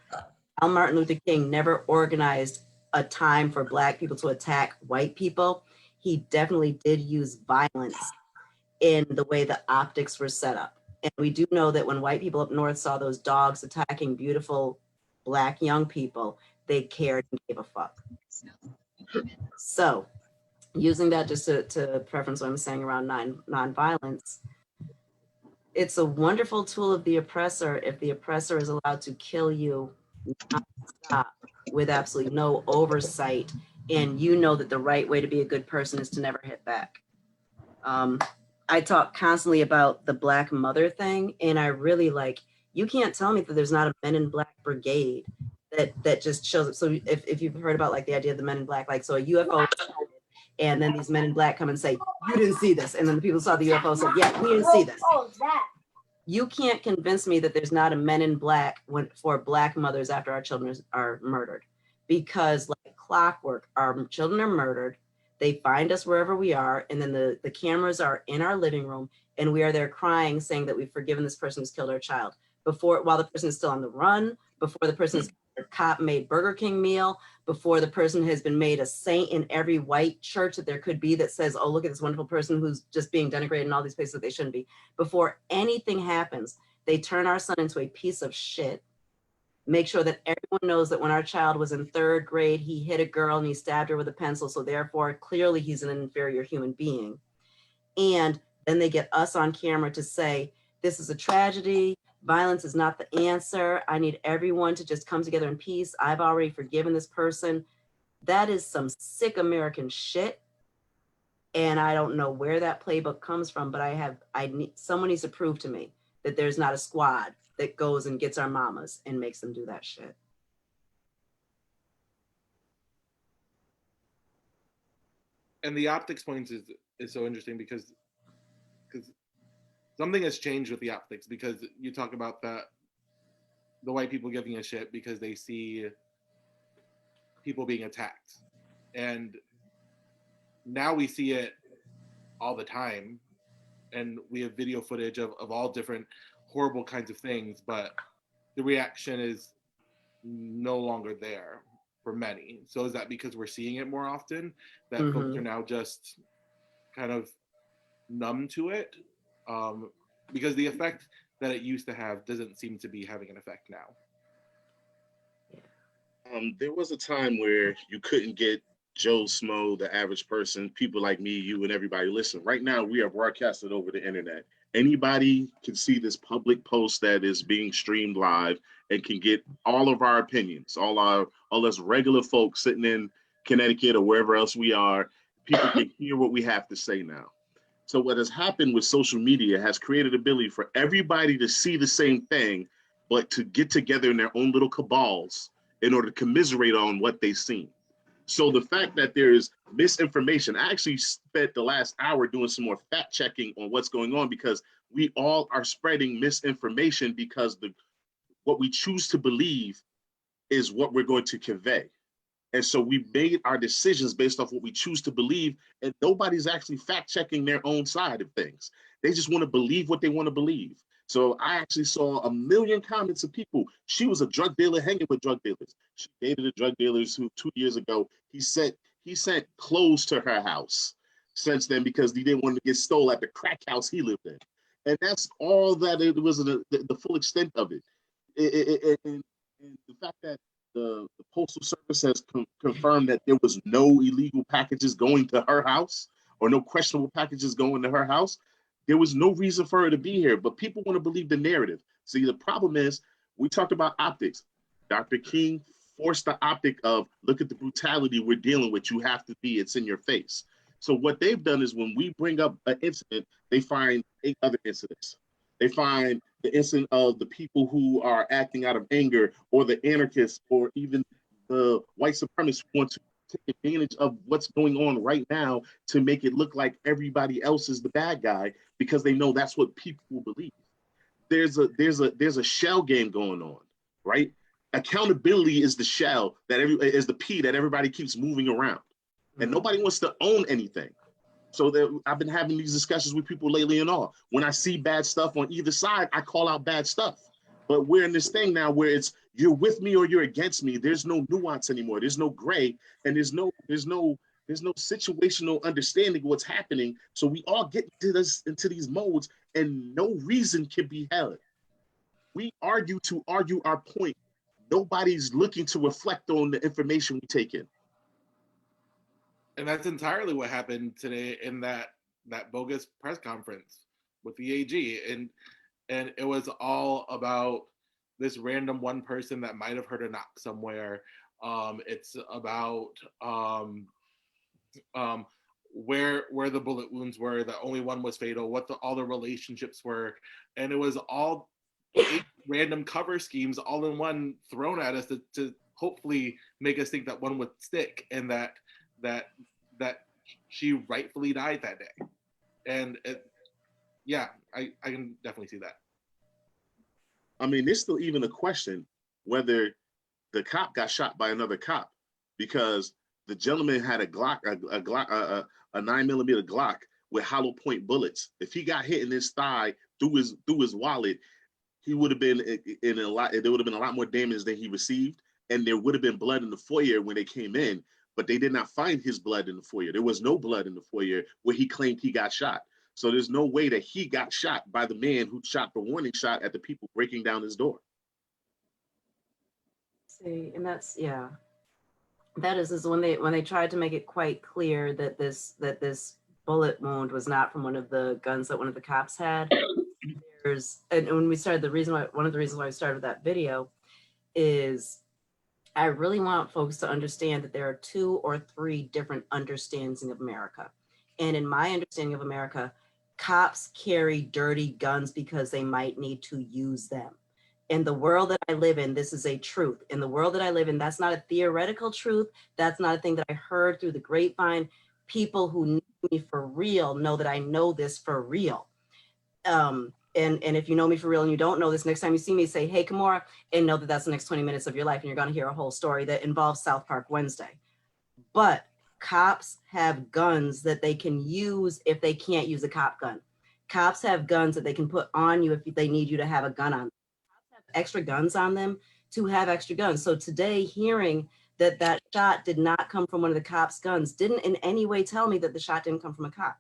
while Martin Luther King never organized a time for Black people to attack white people, he definitely did use violence in the way the optics were set up. And we do know that when white people up north saw those dogs attacking beautiful Black young people, they cared and gave a fuck. So using that just to preference what I'm saying around nonviolence, it's a wonderful tool of the oppressor if the oppressor is allowed to kill you nonstop with absolutely no oversight, and you know that the right way to be a good person is to never hit back. I talk constantly about the Black mother thing, and I really you can't tell me that there's not a Men in Black brigade that just shows up. So if you've heard about the idea of the Men in Black, so a UFO, and then these Men in Black come and say, you didn't see this. And then the people saw the UFO said, yeah, we didn't see this. You can't convince me that there's not a Men in Black for Black mothers after our children are murdered, because like clockwork, our children are murdered. They find us wherever we are, and then the cameras are in our living room, and we are there crying, saying that we've forgiven this person who's killed our child. While the person is still on the run, before the person is a cop-made Burger King meal, before the person has been made a saint in every white church that there could be that says, oh, look at this wonderful person who's just being denigrated in all these places that they shouldn't be. Before anything happens, they turn our son into a piece of shit. Make sure that everyone knows that when our child was in 3rd grade, he hit a girl and he stabbed her with a pencil. So therefore, clearly he's an inferior human being. And then they get us on camera to say, this is a tragedy. Violence is not the answer. I need everyone to just come together in peace. I've already forgiven this person. That is some sick American shit. And I don't know where that playbook comes from, but someone needs to prove to me that there's not a squad that goes and gets our mamas and makes them do that shit. And the optics points is so interesting because something has changed with the optics, because you talk about the white people giving a shit because they see people being attacked. And now we see it all the time. And we have video footage of all different horrible kinds of things, but the reaction is no longer there for many. So is that because we're seeing it more often, that folks are now just kind of numb to it? Because the effect that it used to have doesn't seem to be having an effect now. There was a time where you couldn't get Joe Smo, the average person, people like me, you, and everybody. Listen, right now we are broadcasted over the internet. Anybody can see this public post that is being streamed live and can get all of our opinions, all us regular folks sitting in Connecticut or wherever else we are. People can hear what we have to say now. So what has happened with social media has created ability for everybody to see the same thing, but to get together in their own little cabals in order to commiserate on what they've seen. So the fact that there is misinformation, I actually spent the last hour doing some more fact checking on what's going on, because we all are spreading misinformation because what we choose to believe is what we're going to convey. And so we made our decisions based off what we choose to believe, and nobody's actually fact checking their own side of things. They just want to believe what they want to believe. So I actually saw a million comments of people. She was a drug dealer hanging with drug dealers. She dated a drug dealer who 2 years ago, he sent clothes to her house since then because he didn't want to get stole at the crack house he lived in. And that's all that it was, the full extent of it. And the fact that the Postal Service has confirmed that there was no illegal packages going to her house or no questionable packages going to her house. There was no reason for her to be here, but people want to believe the narrative. See, the problem is, we talked about optics. Dr. King forced the optic of, look at the brutality we're dealing with. You have to be, it's in your face. So what they've done is when we bring up an incident, they find 8 other incidents. They find the incident of the people who are acting out of anger, or the anarchists, or even the white supremacists who want to take advantage of what's going on right now to make it look like everybody else is the bad guy, because they know that's what people will believe. There's a shell game going on, right? Accountability is the shell is the P that everybody keeps moving around, and nobody wants to own anything. So I've been having these discussions with people lately and all. When I see bad stuff on either side, I call out bad stuff. But we're in this thing now where it's you're with me or you're against me. There's no nuance anymore. There's no gray, and there's no situational understanding of what's happening. So we all get into these modes, and no reason can be held. We argue to argue our point. Nobody's looking to reflect on the information we take in. And that's entirely what happened today in that bogus press conference with the AG. And it was all about this random one person that might have heard a knock somewhere. It's about where the bullet wounds were, that only one was fatal, what all the relationships were. And it was all 8 random cover schemes all in one thrown at us to hopefully make us think that one would stick, and that she rightfully died that day. And I can definitely see that. I mean, there's still even a question whether the cop got shot by another cop, because The gentleman had a Glock, a 9mm Glock with hollow point bullets. If he got hit in his thigh through his wallet, he would have been in a lot. There would have been a lot more damage than he received, and there would have been blood in the foyer when they came in. But they did not find his blood in the foyer. There was no blood in the foyer where he claimed he got shot. So there's no way that he got shot by the man who shot the warning shot at the people breaking down his door. See, and that's, yeah. That is when they tried to make it quite clear that this bullet wound was not from one of the guns that one of the cops had. And when we started, one of the reasons why we started that video is I really want folks to understand that there are 2 or 3 different understandings of America. And in my understanding of America, cops carry dirty guns because they might need to use them. In the world that I live in, this is a truth. In the world that I live in, that's not a theoretical truth. That's not a thing that I heard through the grapevine. People who know me for real know that I know this for real. And if you know me for real and you don't know this, next time you see me, say, hey, Kimora, and know that that's the next 20 minutes of your life. And you're going to hear a whole story that involves South Park Wednesday. But cops have guns that they can use if they can't use a cop gun. Cops have guns that they can put on you if they need you to have a gun on them. Cops have extra guns on them to have extra guns. So today, hearing that shot did not come from one of the cops' guns didn't in any way tell me that the shot didn't come from a cop.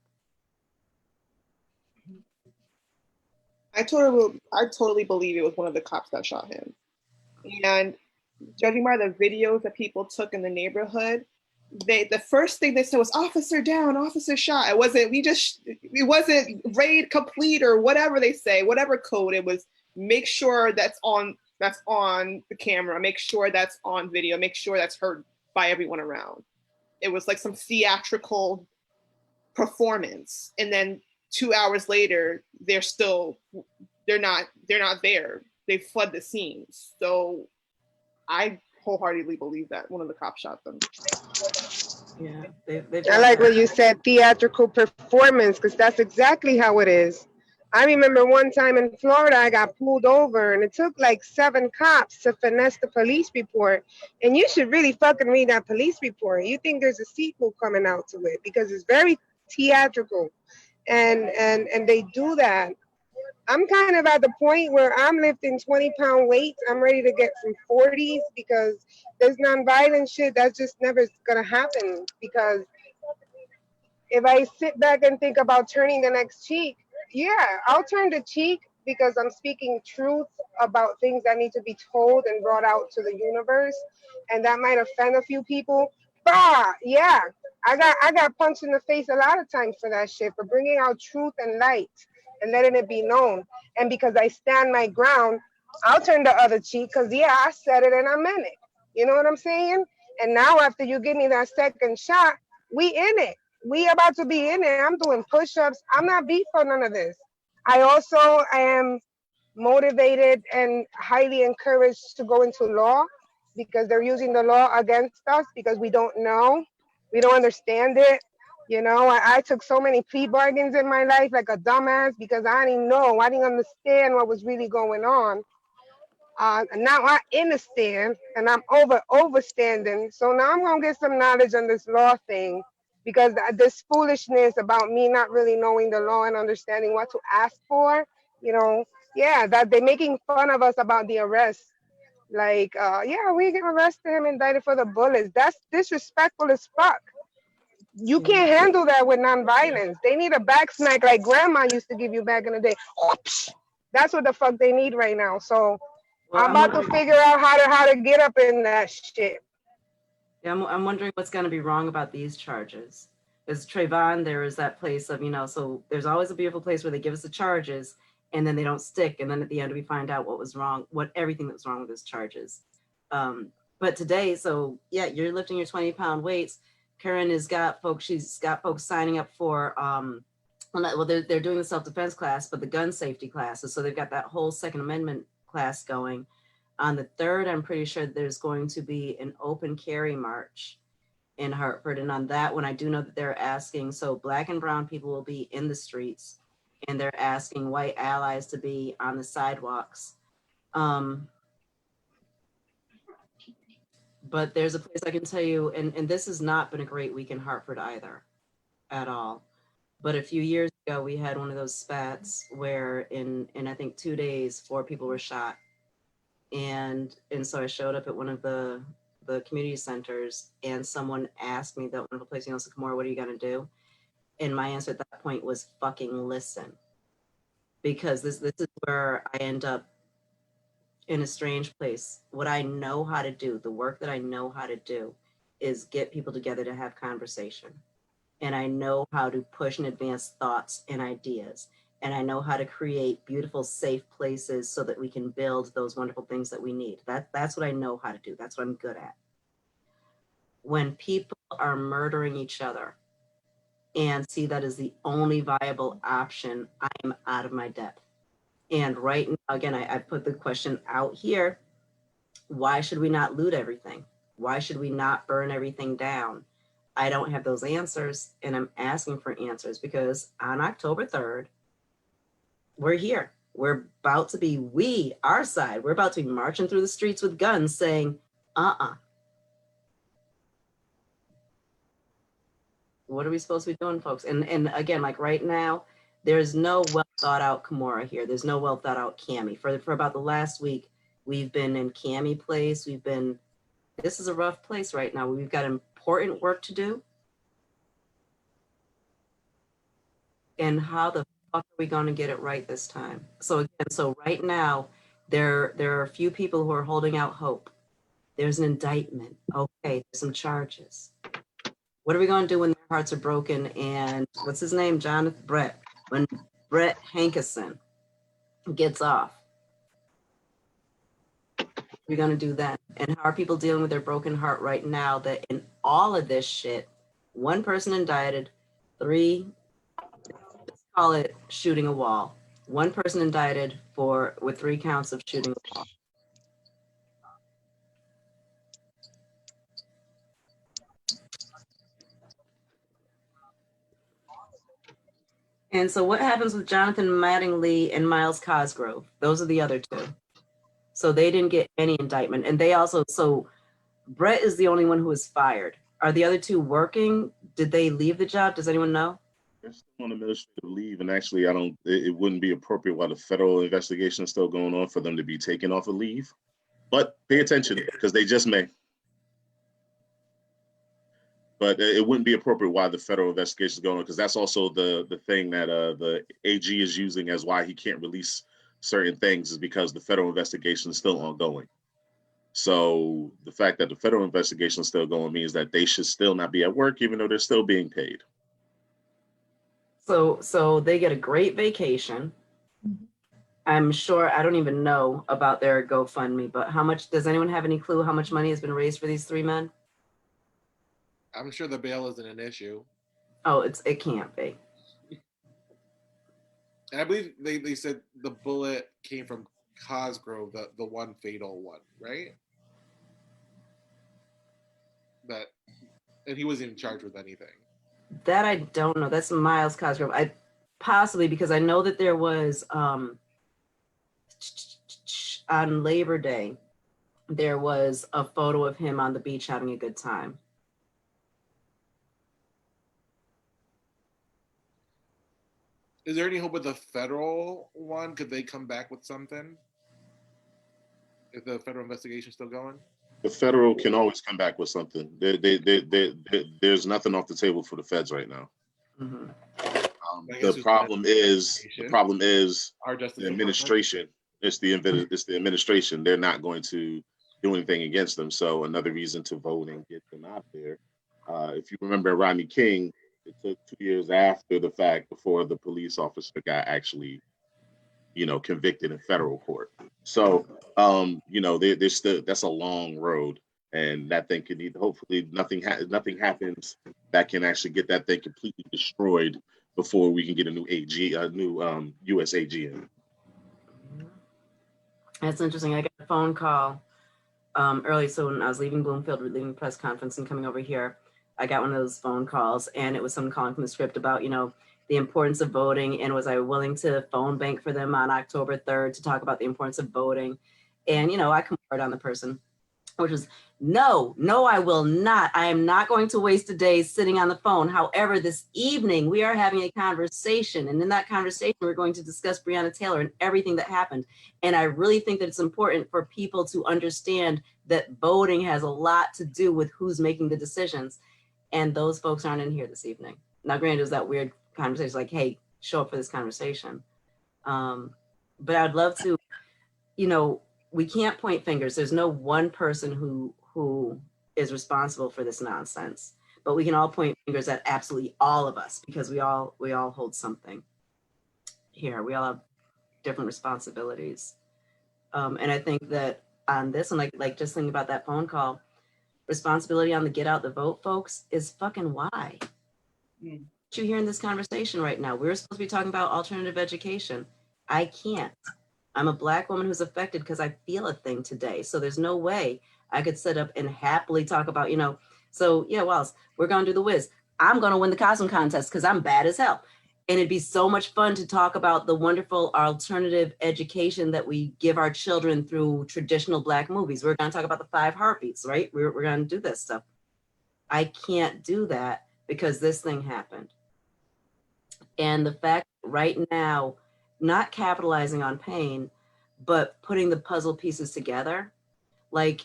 I totally believe it was one of the cops that shot him. And judging by the videos that people took in the neighborhood, the first thing they said was officer down, officer shot. It wasn't raid complete or whatever they say, whatever code. It was make sure that's on the camera, make sure that's on video, make sure that's heard by everyone around. It was like some theatrical performance. And then 2 hours later, they're not there. They fled the scene. So I wholeheartedly believe that one of the cops shot them. Yeah, I like what you said, theatrical performance, because that's exactly how it is. I remember one time in Florida, I got pulled over and it took like 7 cops to finesse the police report. And you should really fucking read that police report. You think there's a sequel coming out to it because it's very theatrical. And they do that. I'm kind of at the point where I'm lifting 20-pound weights. I'm ready to get some 40s because there's nonviolent shit that's just never gonna happen. Because if I sit back and think about turning the next cheek, yeah, I'll turn the cheek because I'm speaking truth about things that need to be told and brought out to the universe, and that might offend a few people. Bah, yeah, I got punched in the face a lot of times for that shit, for bringing out truth and light and letting it be known. And because I stand my ground, I'll turn the other cheek because, yeah, I said it and I meant it. You know what I'm saying? And now after you give me that second shot, we in it. We about to be in it. I'm doing push-ups. I'm not beat for none of this. I also am motivated and highly encouraged to go into law because they're using the law against us because we don't know. We don't understand it. You know, I took so many plea bargains in my life like a dumbass because I didn't know. I didn't understand what was really going on. Now I understand and I'm overstanding. So now I'm going to get some knowledge on this law thing because this foolishness about me not really knowing the law and understanding what to ask for, you know, yeah, that they're making fun of us about the arrest. Like, yeah, we can arrest him, indicted for the bullets. That's disrespectful as fuck. You can't handle that with nonviolence. They need a back smack like grandma used to give you back in the day. That's what the fuck they need right now. So well, I'm about to figure out how to get up in that shit. Yeah, I'm wondering what's going to be wrong about these charges. Because Trayvon, there is that place of, you know, so there's always a beautiful place where they give us the charges and then they don't stick. And then at the end, we find out what was wrong, everything that was wrong with his charges. But today, so yeah, you're lifting your 20-pound weights. Karen she's got folks signing up for, well, they're doing the self-defense class, but the gun safety classes. So they've got that whole Second Amendment class going. On the 3rd, I'm pretty sure there's going to be an open carry march in Hartford. And on that one, I do know that they're asking, so Black and brown people will be in the streets and they're asking white allies to be on the sidewalks. But there's a place I can tell you, and this has not been a great week in Hartford either, at all. But a few years ago, we had one of those spats where in I think 2 days, 4 people were shot. And so I showed up at one of the community centers, and someone asked me, that wonderful place, Sycamore, what are you gonna do? And my answer at that point was fucking listen. Because this is where I end up in a strange place. What I know how to do, the work that I know how to do, is get people together to have conversation. And I know how to push and advance thoughts and ideas. And I know how to create beautiful, safe places so that we can build those wonderful things that we need. That's what I know how to do. That's what I'm good at. When people are murdering each other and see that as the only viable option, I am out of my depth. And right now, again, I put the question out here. Why should we not loot everything? Why should we not burn everything down? I don't have those answers, and I'm asking for answers because on October 3rd, we're here. We're about to be, our side, we're about to be marching through the streets with guns saying, What are we supposed to be doing, folks? And again, like right now, there's no well thought out Kimura here. There's no well thought out Cami. For about the last week, we've been in Cami place. This is a rough place right now. We've got important work to do. And how the fuck are we going to get it right this time? So again, so right now, there are a few people who are holding out hope. There's an indictment. Okay, there's some charges. What are we going to do when their hearts are broken? And what's his name? Brett. When Brett Hankison gets off, we're going to do that. And how are people dealing with their broken heart right now that in all of this shit, 1 person indicted, 3, let's call it shooting a wall. 1 person indicted with 3 counts of shooting a wall. And so what happens with Jonathan Mattingly and Miles Cosgrove? Those are the other 2. So they didn't get any indictment. And they also, so Brett is the only one who was fired. Are the other 2 working? Did they leave the job? Does anyone know? They're still on administrative leave, and actually, it wouldn't be appropriate while the federal investigation is still going on for them to be taken off of leave. But pay attention, because they just may. But it wouldn't be appropriate while the federal investigation is going on, because that's also the thing that the AG is using as why he can't release certain things, is because the federal investigation is still ongoing. So the fact that the federal investigation is still going means that they should still not be at work, even though they're still being paid. So they get a great vacation. I'm sure, I don't even know about their GoFundMe, but how much, does anyone have any clue how much money has been raised for these 3 men? I'm sure the bail isn't an issue. Oh, it can't be. And I believe they said the bullet came from Cosgrove, the one fatal one, right? And he wasn't even charged with anything. That I don't know. That's Miles Cosgrove. Possibly because I know that there was on Labor Day, there was a photo of him on the beach having a good time. Is there any hope with the federal one? Could they come back with something? Is the federal investigation still going? The federal can always come back with something. There's nothing off the table for the feds right now. Mm-hmm. The problem is the administration. It's the administration. They're not going to do anything against them. So another reason to vote and get them out there. If you remember Rodney King, it took 2 years after the fact before the police officer got actually, convicted in federal court. So, there's still, that's a long road, and that thing could need, hopefully nothing happens that can actually get that thing completely destroyed before we can get a new U.S. AG in. That's interesting. I got a phone call early. So when I was leaving Bloomfield, leaving press conference and coming over here, I got one of those phone calls, and it was someone calling from the script about, the importance of voting, and was I willing to phone bank for them on October 3rd to talk about the importance of voting. And, I compared on the person. which was, no, I will not. I am not going to waste a day sitting on the phone. However, this evening we are having a conversation, and in that conversation, we're going to discuss Breonna Taylor and everything that happened. And I really think that it's important for people to understand that voting has a lot to do with who's making the decisions. And those folks aren't in here this evening. Now, granted, it was that weird conversation, like, hey, show up for this conversation. But I'd love to, we can't point fingers. There's no one person who is responsible for this nonsense, but we can all point fingers at absolutely all of us, because we all hold something here. We all have different responsibilities. And I think that on this one, like just thinking about that phone call, responsibility on the get out the vote folks is fucking why. You hear in this conversation right now, we're supposed to be talking about alternative education. I can't. I'm a Black woman who's affected because I feel a thing today. So there's no way I could sit up and happily talk about, so yeah, Wallace, we're going to do the whiz. I'm going to win the costume contest because I'm bad as hell. And it'd be so much fun to talk about the wonderful alternative education that we give our children through traditional Black movies. We're going to talk about the 5 heartbeats, right? We're going to do this stuff. I can't do that because this thing happened. And the fact right now, not capitalizing on pain, but putting the puzzle pieces together. Like,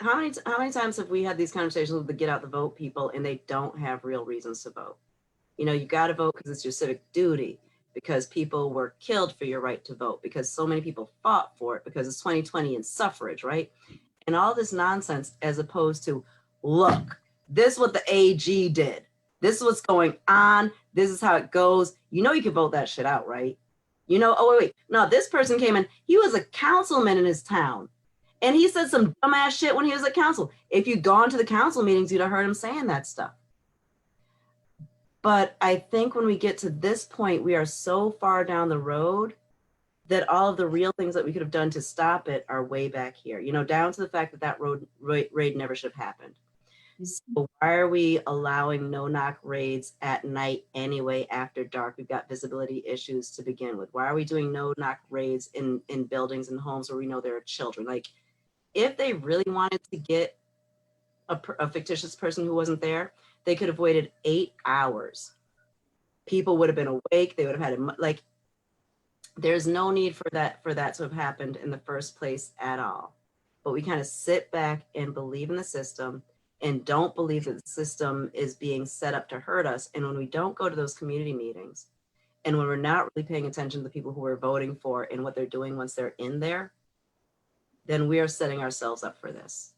how many times have we had these conversations with the get out the vote people and they don't have real reasons to vote? You got to vote because it's your civic duty, because people were killed for your right to vote, because so many people fought for it, because it's 2020 and suffrage, right? And all this nonsense, as opposed to, look, this is what the AG did. This is what's going on. This is how it goes. You can vote that shit out, right? Oh, wait. No, this person came in. He was a councilman in his town. And he said some dumbass shit when he was at council. If you'd gone to the council meetings, you'd have heard him saying that stuff. But I think when we get to this point, we are so far down the road that all of the real things that we could have done to stop it are way back here, down to the fact that raid never should have happened. So why are we allowing no-knock raids at night anyway after dark? We've got visibility issues to begin with. Why are we doing no-knock raids in buildings and homes where we know there are children? Like, if they really wanted to get a fictitious person who wasn't there, they could have waited 8 hours. People would have been awake. They would have had it. Like, there's no need for that to have happened in the first place at all. But we kind of sit back and believe in the system and don't believe that the system is being set up to hurt us. And when we don't go to those community meetings, and when we're not really paying attention to the people who we're voting for and what they're doing once they're in there, then we are setting ourselves up for this.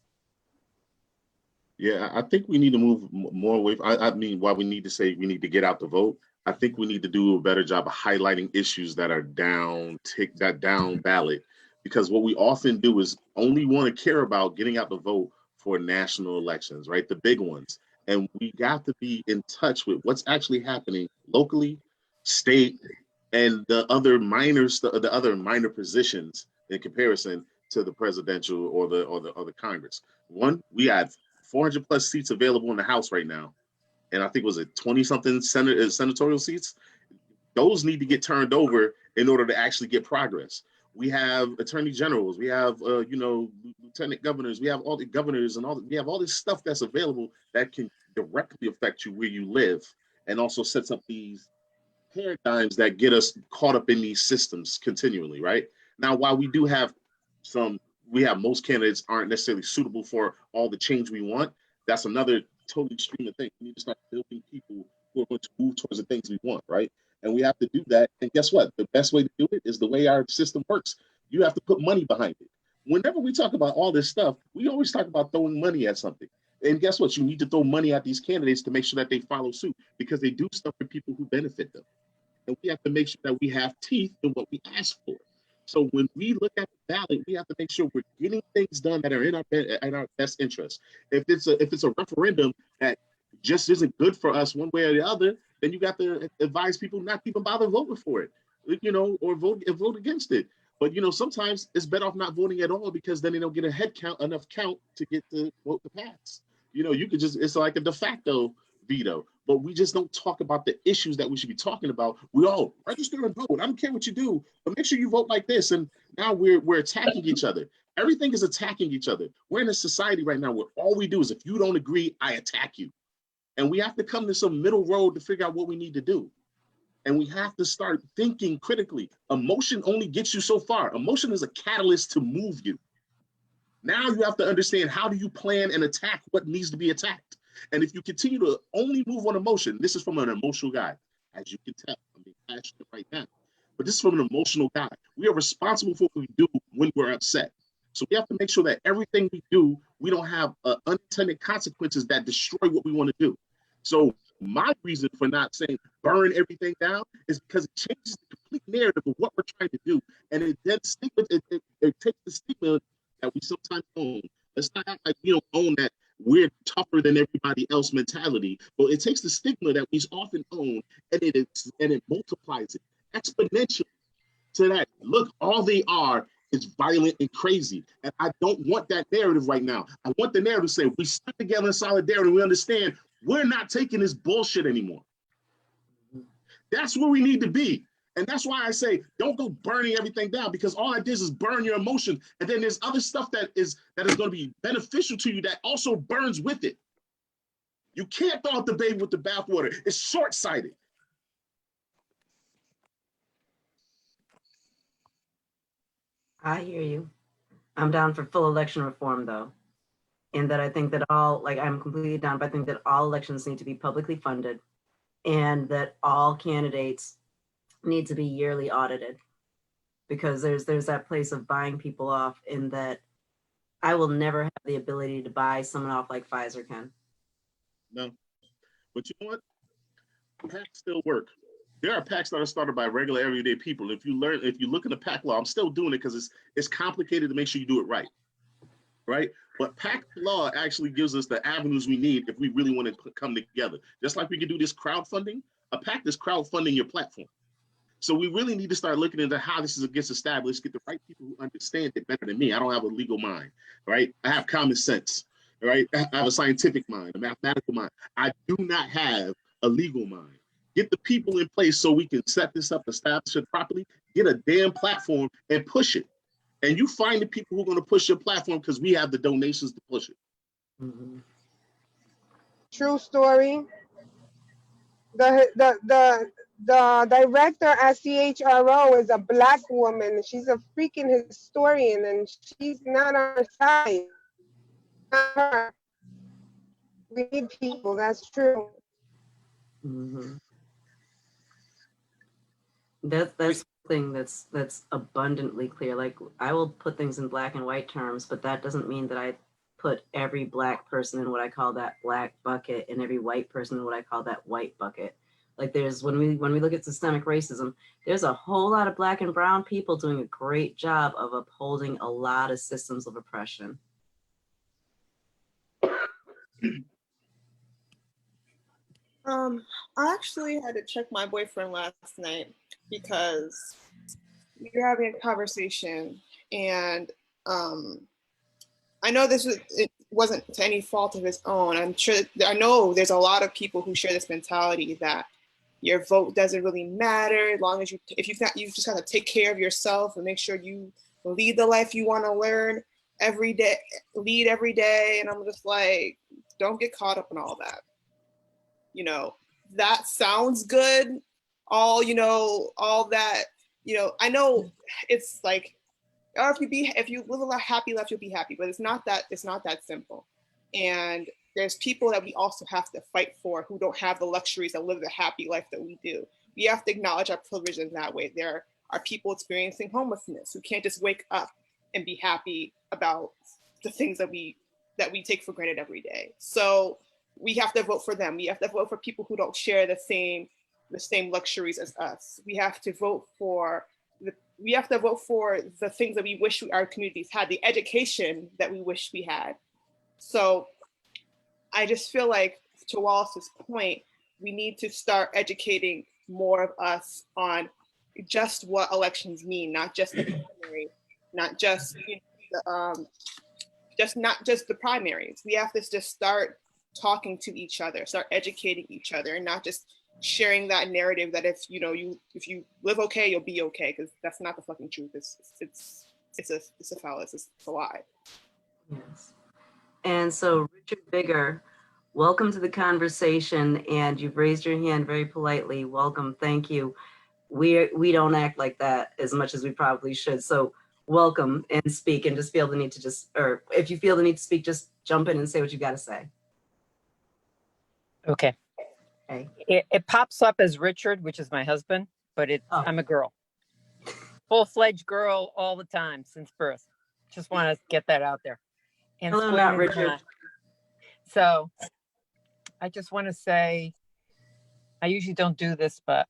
Yeah, I think we need to move more away. I mean, while we need to say we need to get out the vote, I think we need to do a better job of highlighting issues that are down ballot, because what we often do is only want to care about getting out the vote for national elections, right? The big ones. And we got to be in touch with what's actually happening locally, state, and the other minor positions in comparison to the presidential or the Congress. One, we have 400 plus seats available in the House right now. And I think was it 20 something senatorial seats. Those need to get turned over in order to actually get progress. We have attorney generals, we have lieutenant governors, we have all the governors and we have all this stuff that's available that can directly affect you where you live, and also sets up these paradigms that get us caught up in these systems continually, right? Now, while we do have most candidates aren't necessarily suitable for all the change we want, that's another totally extreme thing. We need to start building people who are going to move towards the things we want, right? And we have to do that. And guess what? The best way to do it is the way our system works. You have to put money behind it. Whenever we talk about all this stuff, we always talk about throwing money at something. And guess what? You need to throw money at these candidates to make sure that they follow suit, because they do stuff for people who benefit them. And we have to make sure that we have teeth in what we ask for. So when we look at the ballot, we have to make sure we're getting things done that are in our best interest. If it's a referendum that just isn't good for us one way or the other, then you got to advise people not to even bother voting for it, or vote against it. But sometimes it's better off not voting at all, because then they don't get enough count to get the vote to pass. You could it's like a de facto veto, but we just don't talk about the issues that we should be talking about. We all register and vote. I don't care what you do, but make sure you vote like this. And now we're attacking each other. Everything is attacking each other. We're in a society right now where all we do is, if you don't agree, I attack you. And we have to come to some middle road to figure out what we need to do. And we have to start thinking critically. Emotion only gets you so far. Emotion is a catalyst to move you. Now you have to understand, how do you plan and attack what needs to be attacked? And if you continue to only move on emotion, this is from an emotional guy. As you can tell, I'm being passionate right now. But this is from an emotional guy. We are responsible for what we do when we're upset. So we have to make sure that everything we do, we don't have unintended consequences that destroy what we want to do. So my reason for not saying burn everything down is because it changes the complete narrative of what we're trying to do. And it then it takes the stigma that we sometimes own. Let's not act like we don't own that we're tougher than everybody else mentality, but it takes the stigma that we often own and it multiplies it exponentially to that. Look, all they are is violent and crazy. And I don't want that narrative right now. I want the narrative to say we stick together in solidarity and we understand we're not taking this bullshit anymore. That's where we need to be. And that's why I say, don't go burning everything down, because all that does is burn your emotion. And then there's other stuff that is going to be beneficial to you that also burns with it. You can't throw out the baby with the bathwater. It's short-sighted. I hear you. I'm down for full election reform, though. And that I think that I'm completely down, but I think that all elections need to be publicly funded and that all candidates need to be yearly audited, because there's that place of buying people off, in that I will never have the ability to buy someone off like Pfizer can. No. But you know what? PACs still work. There are PACs that are started by regular everyday people. If you look at the PAC law, I'm still doing it because it's complicated to make sure you do it right. Right? But PAC law actually gives us the avenues we need if we really want to come together. Just like we can do this crowdfunding, a PAC is crowdfunding your platform. So we really need to start looking into how this gets established, get the right people who understand it better than me. I don't have a legal mind, right? I have common sense, right? I have a scientific mind, a mathematical mind. I do not have a legal mind. Get the people in place so we can set this up, establish it properly, get a damn platform and push it. And you find the people who are going to push your platform, because we have the donations to push it. Mm-hmm. True story. The director at CHRO is a Black woman. She's a freaking historian, and she's not on our side. Not her. We need people. That's true. Mm-hmm. That's the thing that's abundantly clear. Like, I will put things in black and white terms, but that doesn't mean that I put every Black person in what I call that black bucket and every white person in what I call that white bucket. Like, there's, when we look at systemic racism, there's a whole lot of Black and brown people doing a great job of upholding a lot of systems of oppression. I actually had to check my boyfriend last night because we were having a conversation, and I know it wasn't to any fault of his own. I know there's a lot of people who share this mentality that your vote doesn't really matter as long as you just got to take care of yourself and make sure you lead the life you want to lead every day. And I'm just like, don't get caught up in all that. That sounds good. All that, I know it's like, or if you live a happy life, you'll be happy, but it's not that simple. And there's people that we also have to fight for who don't have the luxuries that live the happy life that we do. We have to acknowledge our privilege in that way. There are people experiencing homelessness who can't just wake up and be happy about the things that we take for granted every day. So we have to vote for them. We have to vote for people who don't share the same luxuries as us. We have to vote for the things that we wish our communities had, the education that we wish we had. So I just feel like, to Wallace's point, we need to start educating more of us on just what elections mean, not just the primary, not just not just the primaries. We have to just start talking to each other, start educating each other, and not just sharing that narrative that if you live okay, you'll be okay, because that's not the fucking truth. It's it's a fallacy. It's a lie. Yes. And so, Richard Bigger, welcome to the conversation, and you've raised your hand very politely. Welcome, thank you. We don't act like that as much as we probably should. So welcome and speak, and just feel the need to or if you feel the need to speak, just jump in and say what you got to say. Okay. Okay. It pops up as Richard, which is my husband, but I'm a girl. Full-fledged girl all the time since birth. Just want to get that out there. And hello, not Richard. So I just want to say, I usually don't do this, but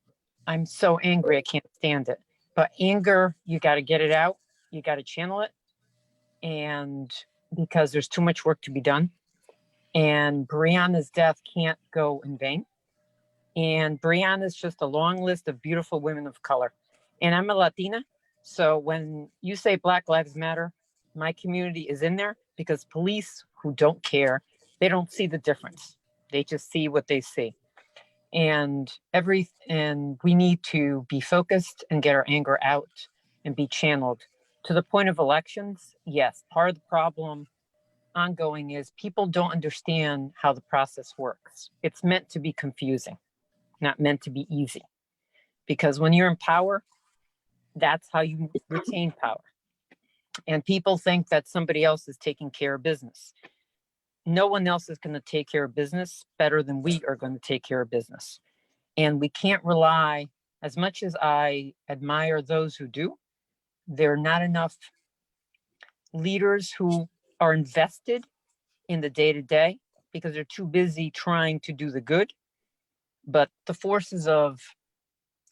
I'm so angry I can't stand it. But anger, you got to get it out. You got to channel it. And because there's too much work to be done. And Brianna's death can't go in vain. And Brianna's just a long list of beautiful women of color. And I'm a Latina. So when you say Black Lives Matter, my community is in there, because police who don't care, they don't see the difference. They just see what they see. And we need to be focused and get our anger out and be channeled. To the point of elections, yes, part of the problem ongoing is people don't understand how the process works. It's meant to be confusing, not meant to be easy. Because when you're in power, that's how you retain power. And people think that somebody else is taking care of business. No one else is going to take care of business better than we are going to take care of business. And we can't rely, as much as I admire those who do, there are not enough leaders who are invested in the day-to-day because they're too busy trying to do the good. But the forces of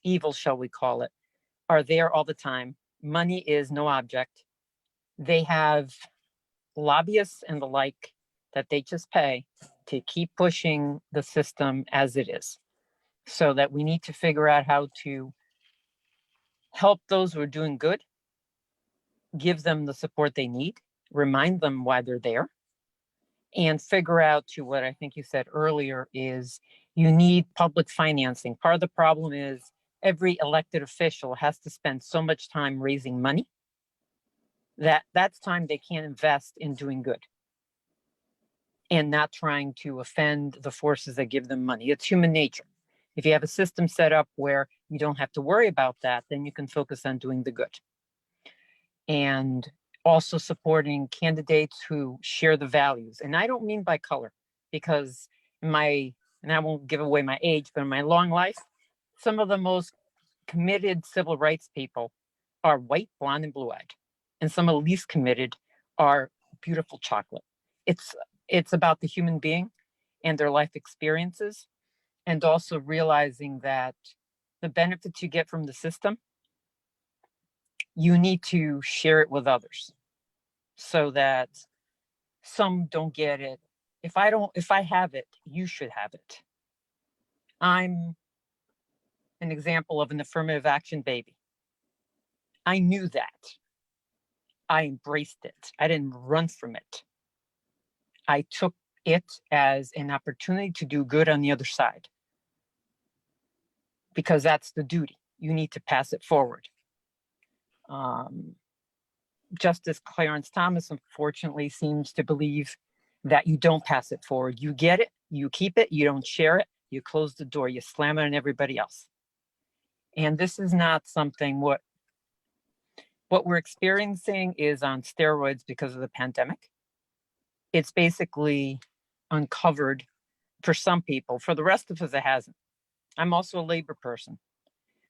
evil, shall we call it, are there all the time. Money is no object. They have lobbyists and the like that they just pay to keep pushing the system as it is. So that we need to figure out how to help those who are doing good, give them the support they need, remind them why they're there, and figure out, to what I think you said earlier, is you need public financing. Part of the problem is every elected official has to spend so much time raising money that's time they can't invest in doing good and not trying to offend the forces that give them money. It's human nature. If you have a system set up where you don't have to worry about that, then you can focus on doing the good. And also supporting candidates who share the values. And I don't mean by color, because and I won't give away my age, but in my long life, some of the most committed civil rights people are white, blonde, and blue-eyed. And some of the least committed are beautiful chocolate. It's about the human being and their life experiences, and also realizing that the benefits you get from the system, you need to share it with others so that some don't get it. If I have it, you should have it. I'm an example of an affirmative action baby. I knew that. I embraced it. I didn't run from it. I took it as an opportunity to do good on the other side, because that's the duty. You need to pass it forward. Justice Clarence Thomas, unfortunately, seems to believe that you don't pass it forward. You get it, you keep it, you don't share it, you close the door, you slam it on everybody else. And this is not something, what we're experiencing is on steroids because of the pandemic. It's basically uncovered for some people. For the rest of us, it hasn't. I'm also a labor person.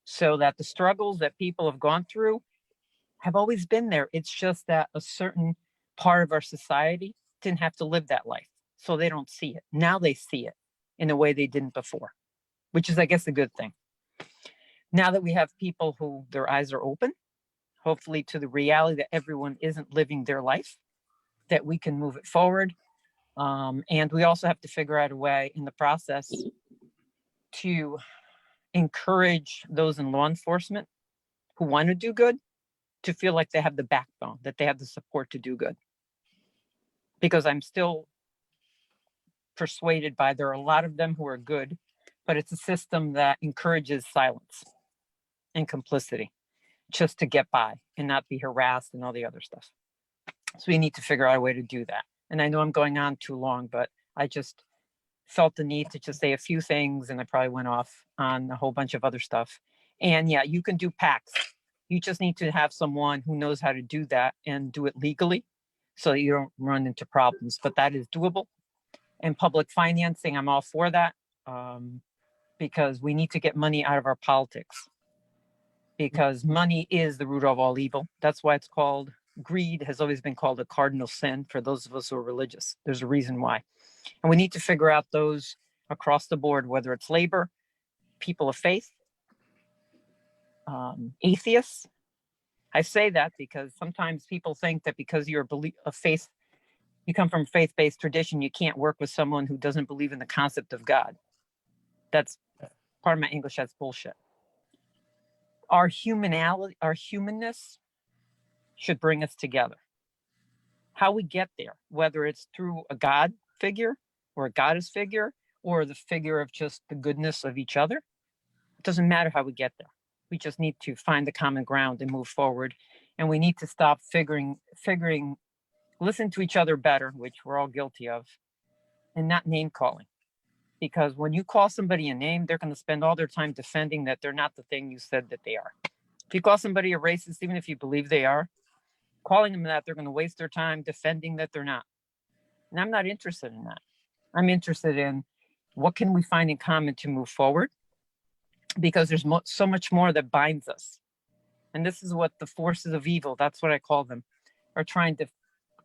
So that the struggles that people have gone through have always been there. It's just that a certain part of our society didn't have to live that life. So they don't see it. Now they see it in a way they didn't before, which is, I guess, a good thing. Now that we have people who their eyes are open, hopefully to the reality that everyone isn't living their life, that we can move it forward. And we also have to figure out a way in the process to encourage those in law enforcement who want to do good to feel like they have the backbone, that they have the support to do good. Because I'm still persuaded by there are a lot of them who are good, but it's a system that encourages silence and complicity. just to get by and not be harassed and all the other stuff. So we need to figure out a way to do that. And I know I'm going on too long, but I just felt the need to just say a few things, and I probably went off on a whole bunch of other stuff. And yeah, you can do PACs. You just need to have someone who knows how to do that and do it legally so that you don't run into problems, but that is doable. And public financing, I'm all for that, because we need to get money out of our politics, because money is the root of all evil. That's why it's called, greed has always been called a cardinal sin for those of us who are religious. There's a reason why. And we need to figure out those across the board, whether it's labor, people of faith, atheists. I say that because sometimes people think that because you're a faith, you come from a faith-based tradition, you can't work with someone who doesn't believe in the concept of God. That's part of my English, that's bullshit. Our humanality, our humanness should bring us together. How we get there, whether it's through a God figure or a goddess figure or the figure of just the goodness of each other, it doesn't matter how we get there. We just need to find the common ground and move forward. And we need to stop listen to each other better, which we're all guilty of, and not name calling. Because when you call somebody a name, they're going to spend all their time defending that they're not the thing you said that they are. If you call somebody a racist, even if you believe they are, calling them that, they're going to waste their time defending that they're not. And I'm not interested in that. I'm interested in what can we find in common to move forward, because there's so much more that binds us. And this is what the forces of evil, that's what I call them, are trying to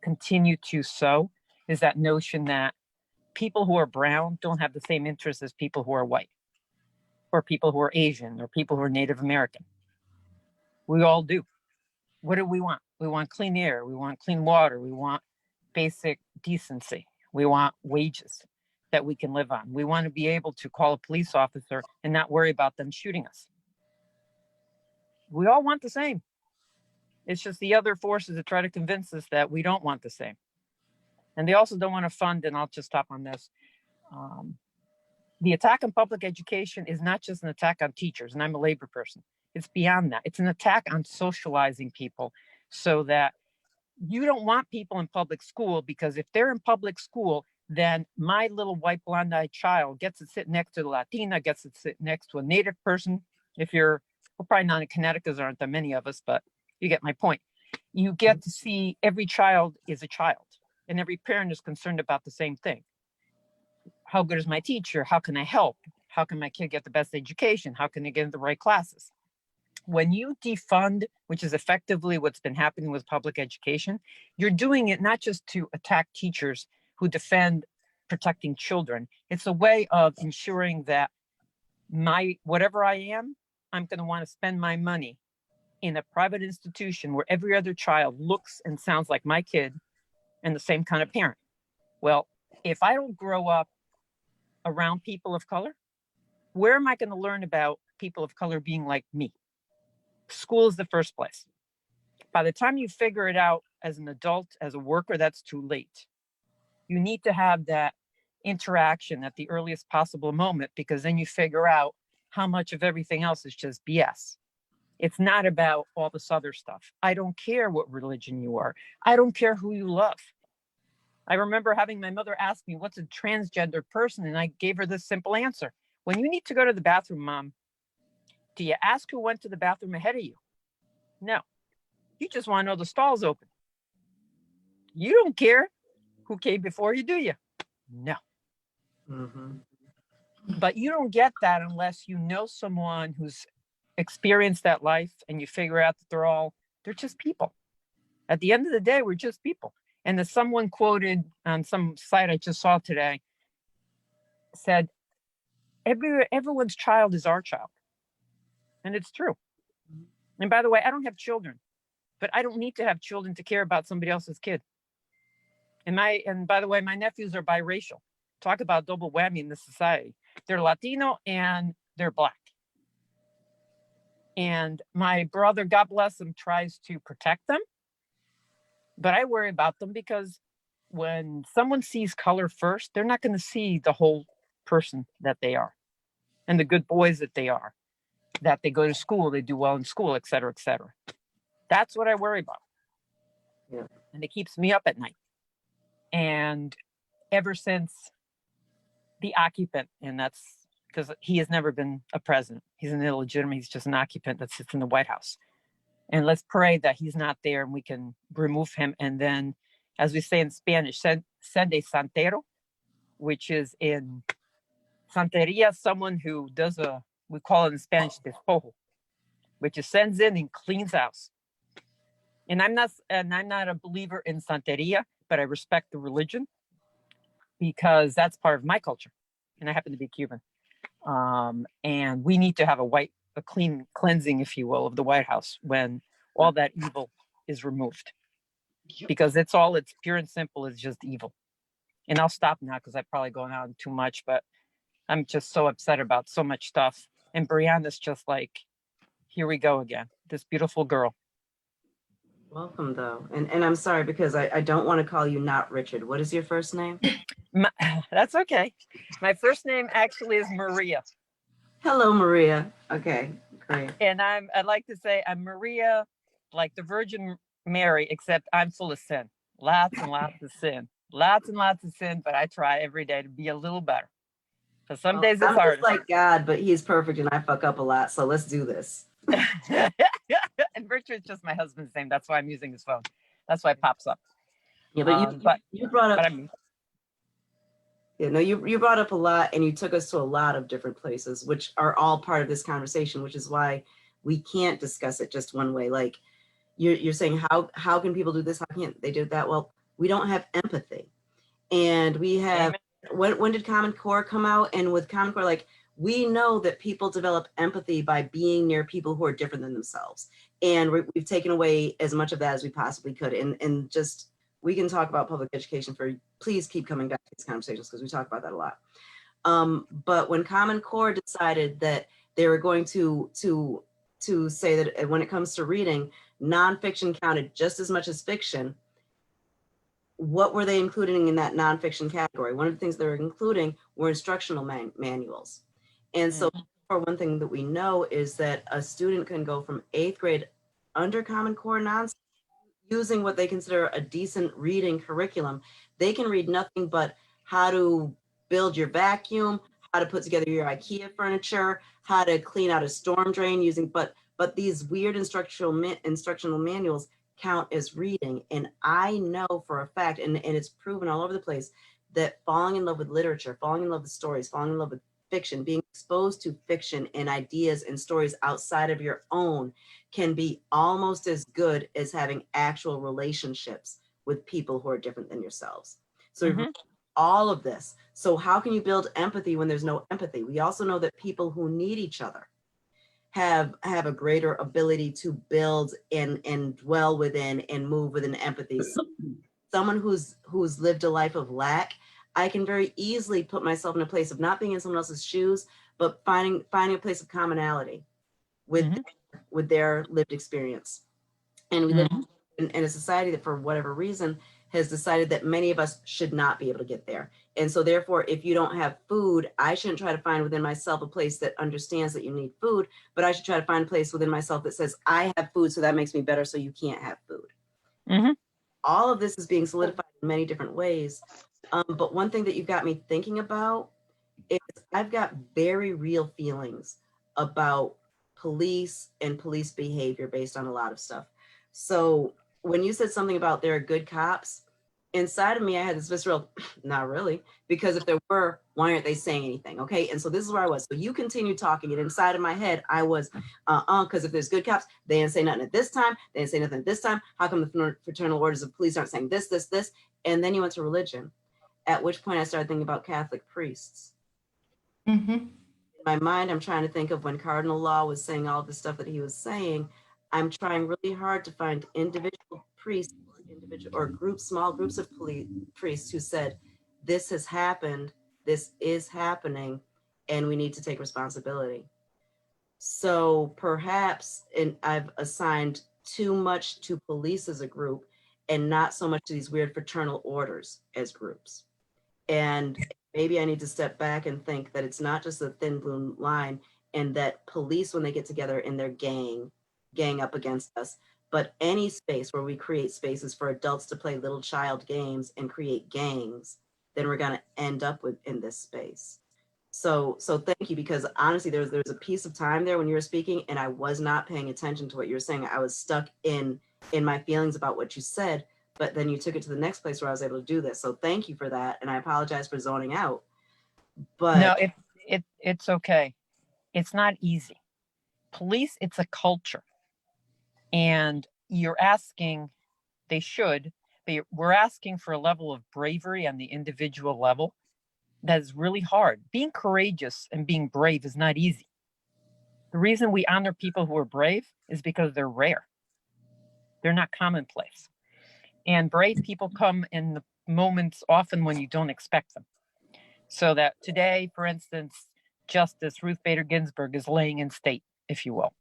continue to sow, is that notion that people who are brown don't have the same interests as people who are white, or people who are Asian, or people who are Native American. We all do. What do we want? We want clean air. We want clean water. We want basic decency. We want wages that we can live on. We want to be able to call a police officer and not worry about them shooting us. We all want the same. It's just the other forces that try to convince us that we don't want the same. And they also don't want to fund, and I'll just stop on this. The attack on public education is not just an attack on teachers, and I'm a labor person. It's beyond that. It's an attack on socializing people, so that you don't want people in public school, because if they're in public school, then my little white blonde-eyed child gets to sit next to the Latina, gets to sit next to a Native person. If you're, well, probably not in Connecticut, because there aren't that many of us, but you get my point. You get to see every child is a child, and every parent is concerned about the same thing. How good is my teacher? How can I help? How can my kid get the best education? How can they get in the right classes? When you defund, which is effectively what's been happening with public education, you're doing it not just to attack teachers who defend protecting children. It's a way of ensuring that whatever I am, I'm going to want to spend my money in a private institution where every other child looks and sounds like my kid and the same kind of parent. Well, if I don't grow up around people of color, where am I going to learn about people of color being like me? School is the first place. By the time you figure it out as an adult, as a worker, that's too late. You need to have that interaction at the earliest possible moment, because then you figure out how much of everything else is just BS. It's not about all this other stuff. I don't care what religion you are. I don't care who you love. I remember having my mother ask me, what's a transgender person? And I gave her this simple answer. When you need to go to the bathroom, Mom, do you ask who went to the bathroom ahead of you? No. You just want to know the stall's open. You don't care who came before you, do you? No. Mm-hmm. But you don't get that unless you know someone who's experienced that life, and you figure out that they're just people. At the end of the day, we're just people. And as someone quoted on some site I just saw today, said, everyone's child is our child. And it's true. And by the way, I don't have children, but I don't need to have children to care about somebody else's kid. And by the way, my nephews are biracial. Talk about double whammy in this society. They're Latino and they're Black. And my brother, God bless him, tries to protect them. But I worry about them, because when someone sees color first, they're not going to see the whole person that they are and the good boys that they are. that they go to school, they do well in school, et cetera, et cetera. That's what I worry about. Yeah. And it keeps me up at night. And ever since the occupant, and that's because he has never been a president. He's an illegitimate, he's just an occupant that sits in the White House. And let's pray that he's not there and we can remove him. And then, as we say in Spanish, send a santero, which is in Santeria, someone who does we call it in Spanish, despojo, which is sends in and cleans house. And I'm not a believer in Santeria, but I respect the religion because that's part of my culture. And I happen to be Cuban. And we need to have a clean cleansing, if you will, of the White House when all that evil is removed. Because it's pure and simple, it's just evil. And I'll stop now because I've probably gone on too much, but I'm just so upset about so much stuff. And Brianna's just like, here we go again, this beautiful girl. Welcome, though. And I'm sorry because I don't want to call you not Richard. What is your first name? That's okay. My first name actually is Maria. Hello, Maria. Okay, great. And I'd like to say I'm Maria, like the Virgin Mary, except I'm full of sin. Lots and lots of sin. Lots and lots of sin, but I try every day to be a little better. Because some days it's hard. I'm just like God, but he's perfect and I fuck up a lot, so let's do this. And Richard's just my husband's name. That's why I'm using his phone. That's why it pops up. Yeah, but you brought up. You brought up a lot, and you took us to a lot of different places, which are all part of this conversation, which is why we can't discuss it just one way. Like you're saying, how can people do this? How can't they do that? Well, we don't have empathy, and we have. When did Common Core come out? And with Common Core, like we know that people develop empathy by being near people who are different than themselves, and we've taken away as much of that as we possibly could, and just. We can talk about public education please keep coming back to these conversations because we talk about that a lot. But when Common Core decided that they were going to say that when it comes to reading, nonfiction counted just as much as fiction, what were they including in that nonfiction category? One of the things they were including were instructional manuals. And so for one thing that we know is that a student can go from 8th grade under Common Core using what they consider a decent reading curriculum. They can read nothing but how to build your vacuum, how to put together your IKEA furniture, how to clean out a storm drain but these weird instructional manuals count as reading. And I know for a fact, and it's proven all over the place, that falling in love with literature, falling in love with stories, falling in love with fiction, being exposed to fiction and ideas and stories outside of your own can be almost as good as having actual relationships with people who are different than yourselves. So all of this. So how can you build empathy when there's no empathy? We also know that people who need each other have a greater ability to build and dwell within and move within empathy. So someone who's lived a life of lack, I can very easily put myself in a place of not being in someone else's shoes, but finding a place of commonality with their lived experience. And we live in a society that, for whatever reason, has decided that many of us should not be able to get there. And so therefore, if you don't have food, I shouldn't try to find within myself a place that understands that you need food, but I should try to find a place within myself that says, I have food, so that makes me better, so you can't have food. All of this is being solidified in many different ways. But one thing that you've got me thinking about is I've got very real feelings about police and police behavior based on a lot of stuff. So when you said something about there are good cops, inside of me, I had this visceral, not really, because if there were, why aren't they saying anything? Okay. And so this is where I was. So you continue talking, and inside of my head, I was, because if there's good cops, they didn't say nothing at this time. They didn't say nothing at this time. How come the fraternal orders of police aren't saying this? And then you went to religion, at which point I started thinking about Catholic priests. In my mind, I'm trying to think of when Cardinal Law was saying all the stuff that he was saying. I'm trying really hard to find individual priests or small groups of priests who said, this has happened, this is happening, and we need to take responsibility. So perhaps I've assigned too much to police as a group and not so much to these weird fraternal orders as groups. And maybe I need to step back and think that it's not just a thin blue line, and that police, when they get together in their gang up against us, but any space where we create spaces for adults to play little child games and create gangs, then we're going to end up in this space. So thank you, because honestly, there's a piece of time there when you were speaking and I was not paying attention to what you were saying. I was stuck in my feelings about what you said, but then you took it to the next place where I was able to do this. So thank you for that. And I apologize for zoning out. But No, it's okay. It's not easy. Police, it's a culture. And you're asking, they should, we're asking for a level of bravery on the individual level that is really hard. Being courageous and being brave is not easy. The reason we honor people who are brave is because they're rare. They're not commonplace. And brave people come in the moments often when you don't expect them. So that today, for instance, Justice Ruth Bader Ginsburg is laying in state, if you will.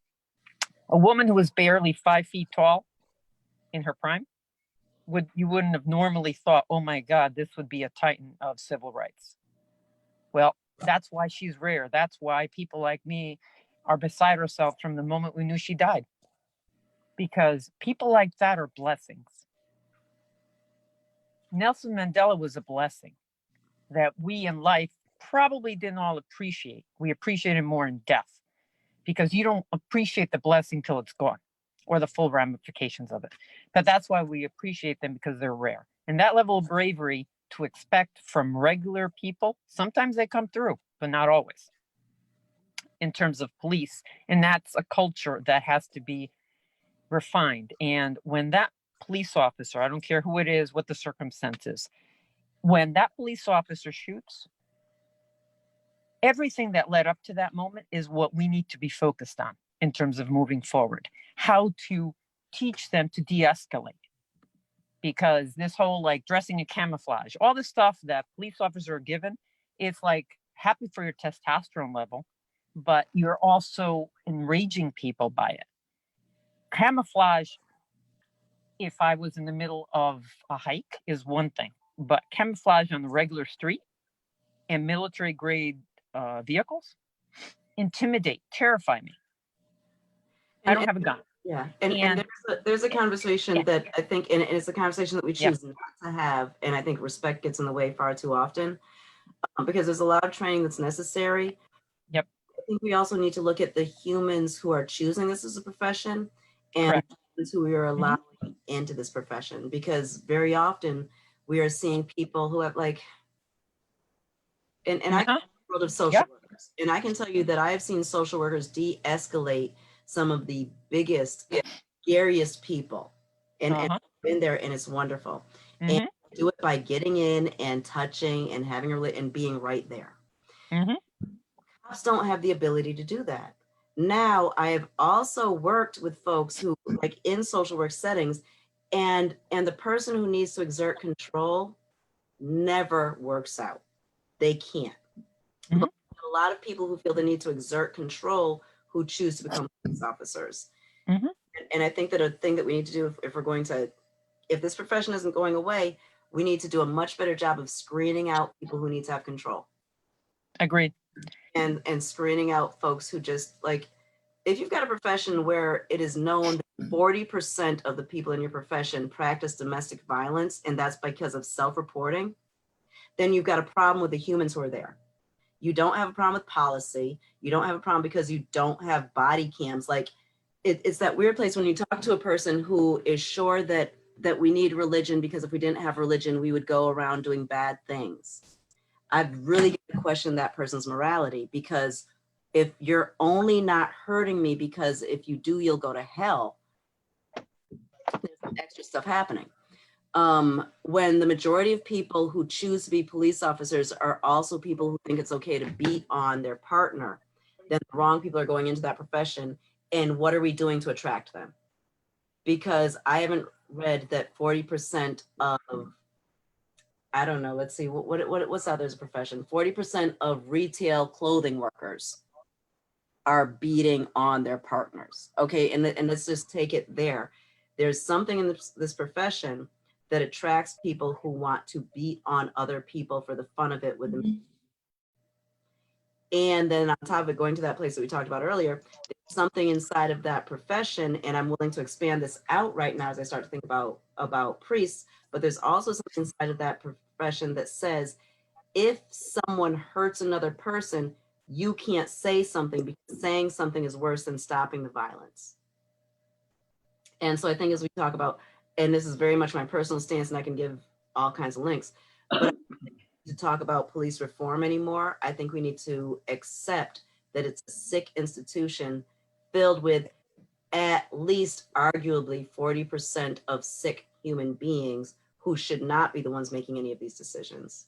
A woman who was barely 5 feet tall in her prime, you wouldn't have normally thought, oh my God, this would be a titan of civil rights. Well, that's why she's rare. That's why people like me are beside ourselves from the moment we knew she died. Because people like that are blessings. Nelson Mandela was a blessing that we in life probably didn't all appreciate. We appreciate it more in death, because you don't appreciate the blessing till it's gone, or the full ramifications of it. But that's why we appreciate them, because they're rare. And that level of bravery to expect from regular people, sometimes they come through, but not always, in terms of police. And that's a culture that has to be refined. And when that police officer, I don't care who it is, what the circumstances, when that police officer shoots, everything that led up to that moment is what we need to be focused on in terms of moving forward. How to teach them to de-escalate. Because this whole like dressing in camouflage, all the stuff that police officers are given, it's like happy for your testosterone level, but you're also enraging people by it. Camouflage, if I was in the middle of a hike, is one thing, but camouflage on the regular street and military grade vehicles intimidate, terrify me. I don't have a gun. Yeah, and there's a conversation that I think, and it's a conversation that we choose not to have, and I think respect gets in the way far too often, because there's a lot of training that's necessary. Yep. I think we also need to look at the humans who are choosing this as a profession, and who we are allowing into this profession, because very often we are seeing people who have like, and I come from the world of social workers, and I can tell you that I have seen social workers de-escalate some of the biggest, scariest people, and I've been there, and it's wonderful. And do it by getting in and touching and having and being right there. Cops don't have the ability to do that. Now, I have also worked with folks who, like in social work settings, and the person who needs to exert control never works out. They can't. But a lot of people who feel the need to exert control who choose to become police officers. And I think that a thing that we need to do if we're going to, if this profession isn't going away, we need to do a much better job of screening out people who need to have control. Agreed. And screening out folks who just like, if you've got a profession where it is known that 40% of the people in your profession practice domestic violence, and that's because of self-reporting, then you've got a problem with the humans who are there. You don't have a problem with policy. You don't have a problem because you don't have body cams. Like it's that weird place when you talk to a person who is sure that we need religion, because if we didn't have religion, we would go around doing bad things. I've really got to question that person's morality, because if you're only not hurting me because if you do, you'll go to hell, there's some extra stuff happening. When the majority of people who choose to be police officers are also people who think it's okay to beat on their partner, then the wrong people are going into that profession. And what are we doing to attract them? Because I haven't read that 40% of, I don't know, let's see, what's out there as a profession? 40% of retail clothing workers are beating on their partners. Okay, and let's just take it there. There's something in this profession that attracts people who want to beat on other people for the fun of it with them. And then on top of it, going to that place that we talked about earlier, there's something inside of that profession, and I'm willing to expand this out right now as I start to think about priests, but there's also something inside of that profession that says, if someone hurts another person, you can't say something because saying something is worse than stopping the violence. And so I think as we talk about, and this is very much my personal stance, and I can give all kinds of links, but to talk about police reform anymore. I think we need to accept that it's a sick institution filled with at least arguably 40% of sick human beings who should not be the ones making any of these decisions.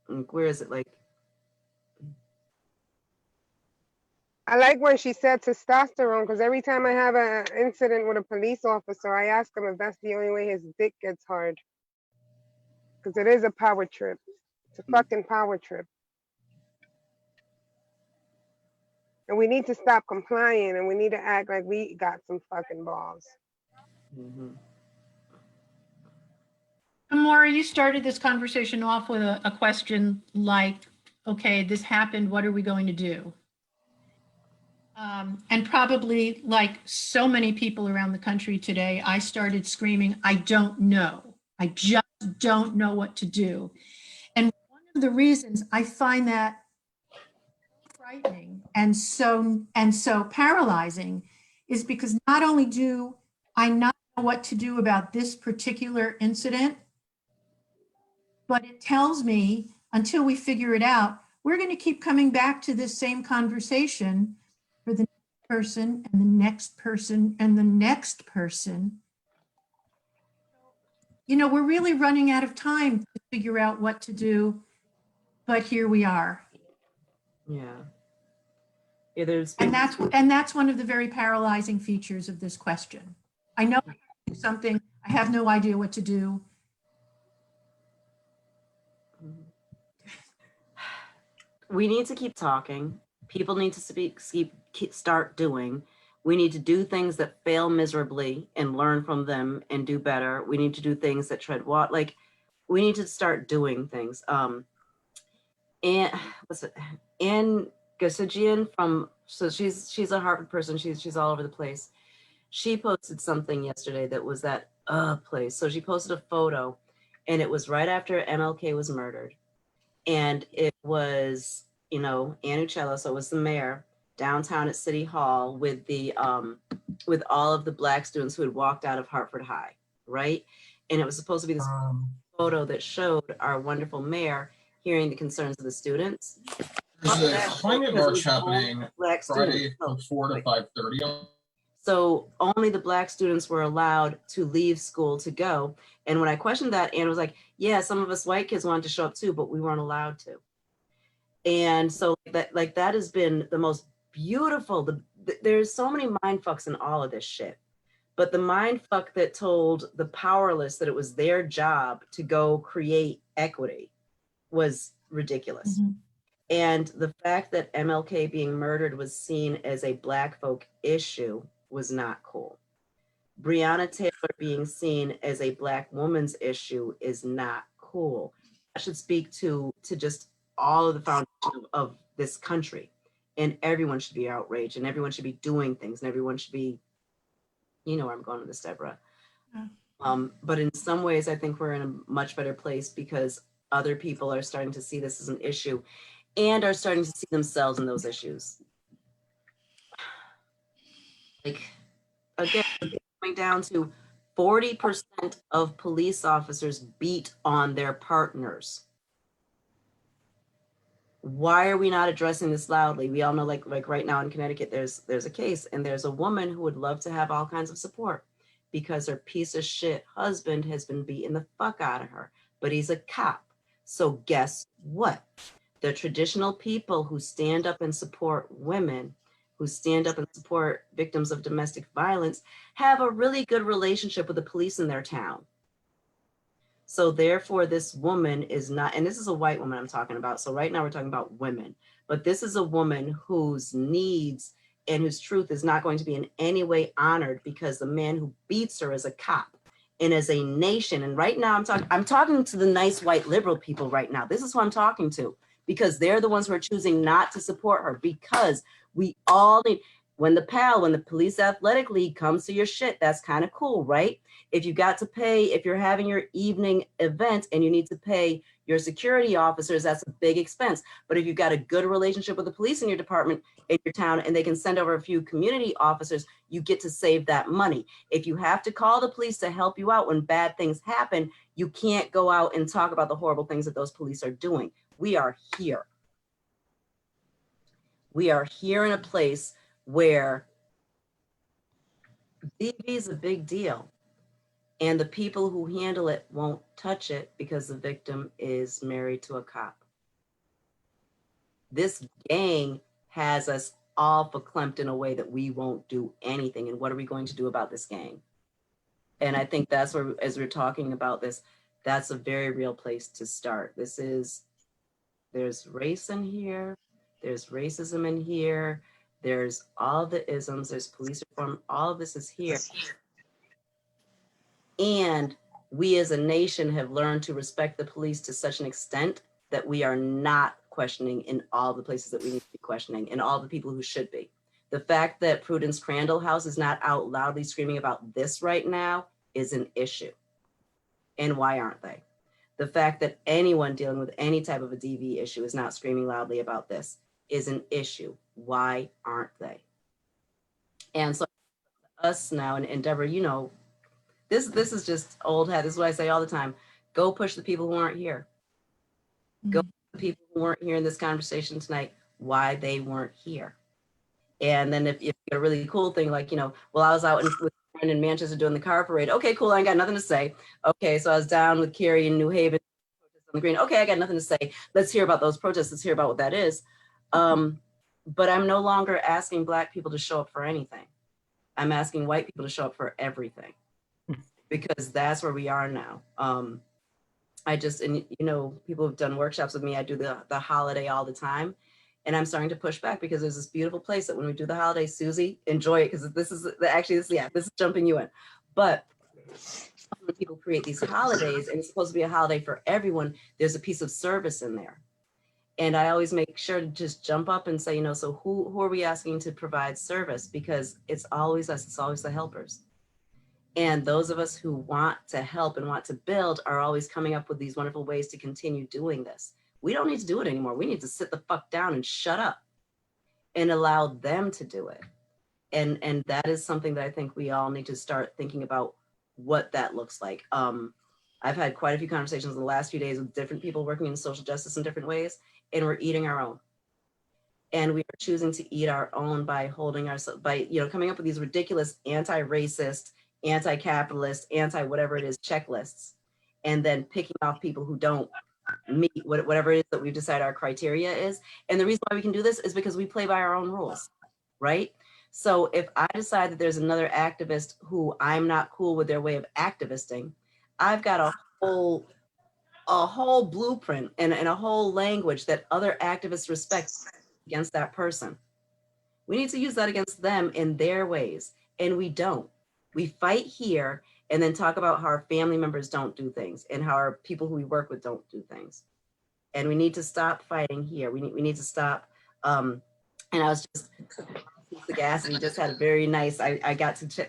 Like, where is it? Like, I like when she said testosterone, because every time I have an incident with a police officer, I ask him if that's the only way his dick gets hard. Because it is a power trip. It's a fucking power trip. And we need to stop complying, and we need to act like we got some fucking balls. Amora, you started this conversation off with a question like, okay, this happened, what are we going to do? And probably like so many people around the country today, I started screaming, I don't know. I just don't know what to do. And one of the reasons I find that frightening and so paralyzing is because not only do I not know what to do about this particular incident, but it tells me until we figure it out, we're going to keep coming back to this same conversation for the next person and the next person and the next person. You know, we're really running out of time to figure out what to do, but here we are. yeah. Yeah, there's And that's one of the very paralyzing features of this question. I know I have to do something, I have no idea what to do. We need to keep talking. People need to start doing. We need to do things that fail miserably and learn from them and do better. We need to do things that tread water. Like, we need to start doing things. And what's it? Anne Gasajian she's a Harvard person. She's all over the place. She posted something yesterday that was that place. So she posted a photo, and it was right after MLK was murdered. And it was, you know, Ann Uccello, so it was the mayor downtown at City Hall with the with all of the Black students who had walked out of Hartford High, right? And it was supposed to be this photo that showed our wonderful mayor hearing the concerns of the students. There's a climate march happening Friday from 4 to 5:30. So only the Black students were allowed to leave school to go. And when I questioned that, Anne was like, yeah, some of us white kids wanted to show up too, but we weren't allowed to. And so that has been the most beautiful, there's so many mind fucks in all of this shit. But the mind fuck that told the powerless that it was their job to go create equity was ridiculous. Mm-hmm. And the fact that MLK being murdered was seen as a Black folk issue was not cool. Breonna Taylor being seen as a Black woman's issue is not cool. I should speak to just all of the foundation of this country, and everyone should be outraged, and everyone should be doing things, and everyone should be, you know where I'm going with this, Deborah. Yeah. But in some ways, I think we're in a much better place because other people are starting to see this as an issue and are starting to see themselves in those issues. Like, again, coming down to 40% of police officers beat on their partners. Why are we not addressing this loudly? We all know, like right now in Connecticut, there's a case, and there's a woman who would love to have all kinds of support because her piece of shit husband has been beating the fuck out of her, but he's a cop. So guess what? The traditional people who stand up and support women, who stand up and support victims of domestic violence, have a really good relationship with the police in their town. So therefore, this woman is not, and this is a white woman I'm talking about. So right now we're talking about women, but this is a woman whose needs and whose truth is not going to be in any way honored because the man who beats her is a cop. And as a nation, and right now I'm talking to the nice white liberal people right now. This is who I'm talking to, because they're the ones who are choosing not to support her, because we all need, when the Police Athletic League comes to your shit, that's kind of cool, right? If you got to pay, if you're having your evening event and you need to pay your security officers, that's a big expense. But if you've got a good relationship with the police in your department, in your town, and they can send over a few community officers, you get to save that money. If you have to call the police to help you out when bad things happen, you can't go out and talk about the horrible things that those police are doing. We are here. We are here in a place where DV is a big deal. And the people who handle it won't touch it because the victim is married to a cop. This gang has us all verklempt in a way that we won't do anything. And what are we going to do about this gang? And I think that's where, as we're talking about this, that's a very real place to start. There's race in here, there's racism in here, there's all the isms, there's police reform, all of this is here. And we as a nation have learned to respect the police to such an extent that we are not questioning in all the places that we need to be questioning, and all the people who should be. The fact that Prudence Crandall House is not out loudly screaming about this right now is an issue. And why aren't they? The fact that anyone dealing with any type of a DV issue is not screaming loudly about this is an issue. Why aren't they? And so us now, and Deborah, you know, this is just old hat. This is what I say all the time. Go push the people who aren't here. Go push the people who weren't here in this conversation tonight, why they weren't here. And then if you get a really cool thing, like, you know, well, I was out with a friend in Manchester doing the car parade. Okay, cool. I ain't got nothing to say. Okay, so I was down with Carrie in New Haven on the green. Okay, I got nothing to say. Let's hear about those protests. Let's hear about what that is. But I'm no longer asking Black people to show up for anything. I'm asking white people to show up for everything, because that's where we are now. And you know, people have done workshops with me. I do the holiday all the time. And I'm starting to push back because there's this beautiful place that when we do the holiday, Susie, enjoy it, because this is jumping you in. But when people create these holidays, and it's supposed to be a holiday for everyone, there's a piece of service in there. And I always make sure to just jump up and say, you know, so who are we asking to provide service? Because it's always us, it's always the helpers. And those of us who want to help and want to build are always coming up with these wonderful ways to continue doing this. We don't need to do it anymore. We need to sit the fuck down and shut up and allow them to do it. And that is something that I think we all need to start thinking about what that looks like. I've had quite a few conversations in the last few days with different people working in social justice in different ways, and we're eating our own. And we are choosing to eat our own by holding ourselves, by, you know, coming up with these ridiculous anti-racist, anti-capitalist, anti-whatever it is checklists, and then picking off people who don't meet whatever it is that we've decided our criteria is. And the reason why we can do this is because we play by our own rules, right? So if I decide that there's another activist who I'm not cool with their way of activisting, I've got a whole blueprint and a whole language that other activists respect against that person. We need to use that against them in their ways, and we don't. We fight here and then talk about how our family members don't do things and how our people who we work with don't do things. And we need to stop fighting here. We need to stop. And I was just, Sagacity just had a very nice, I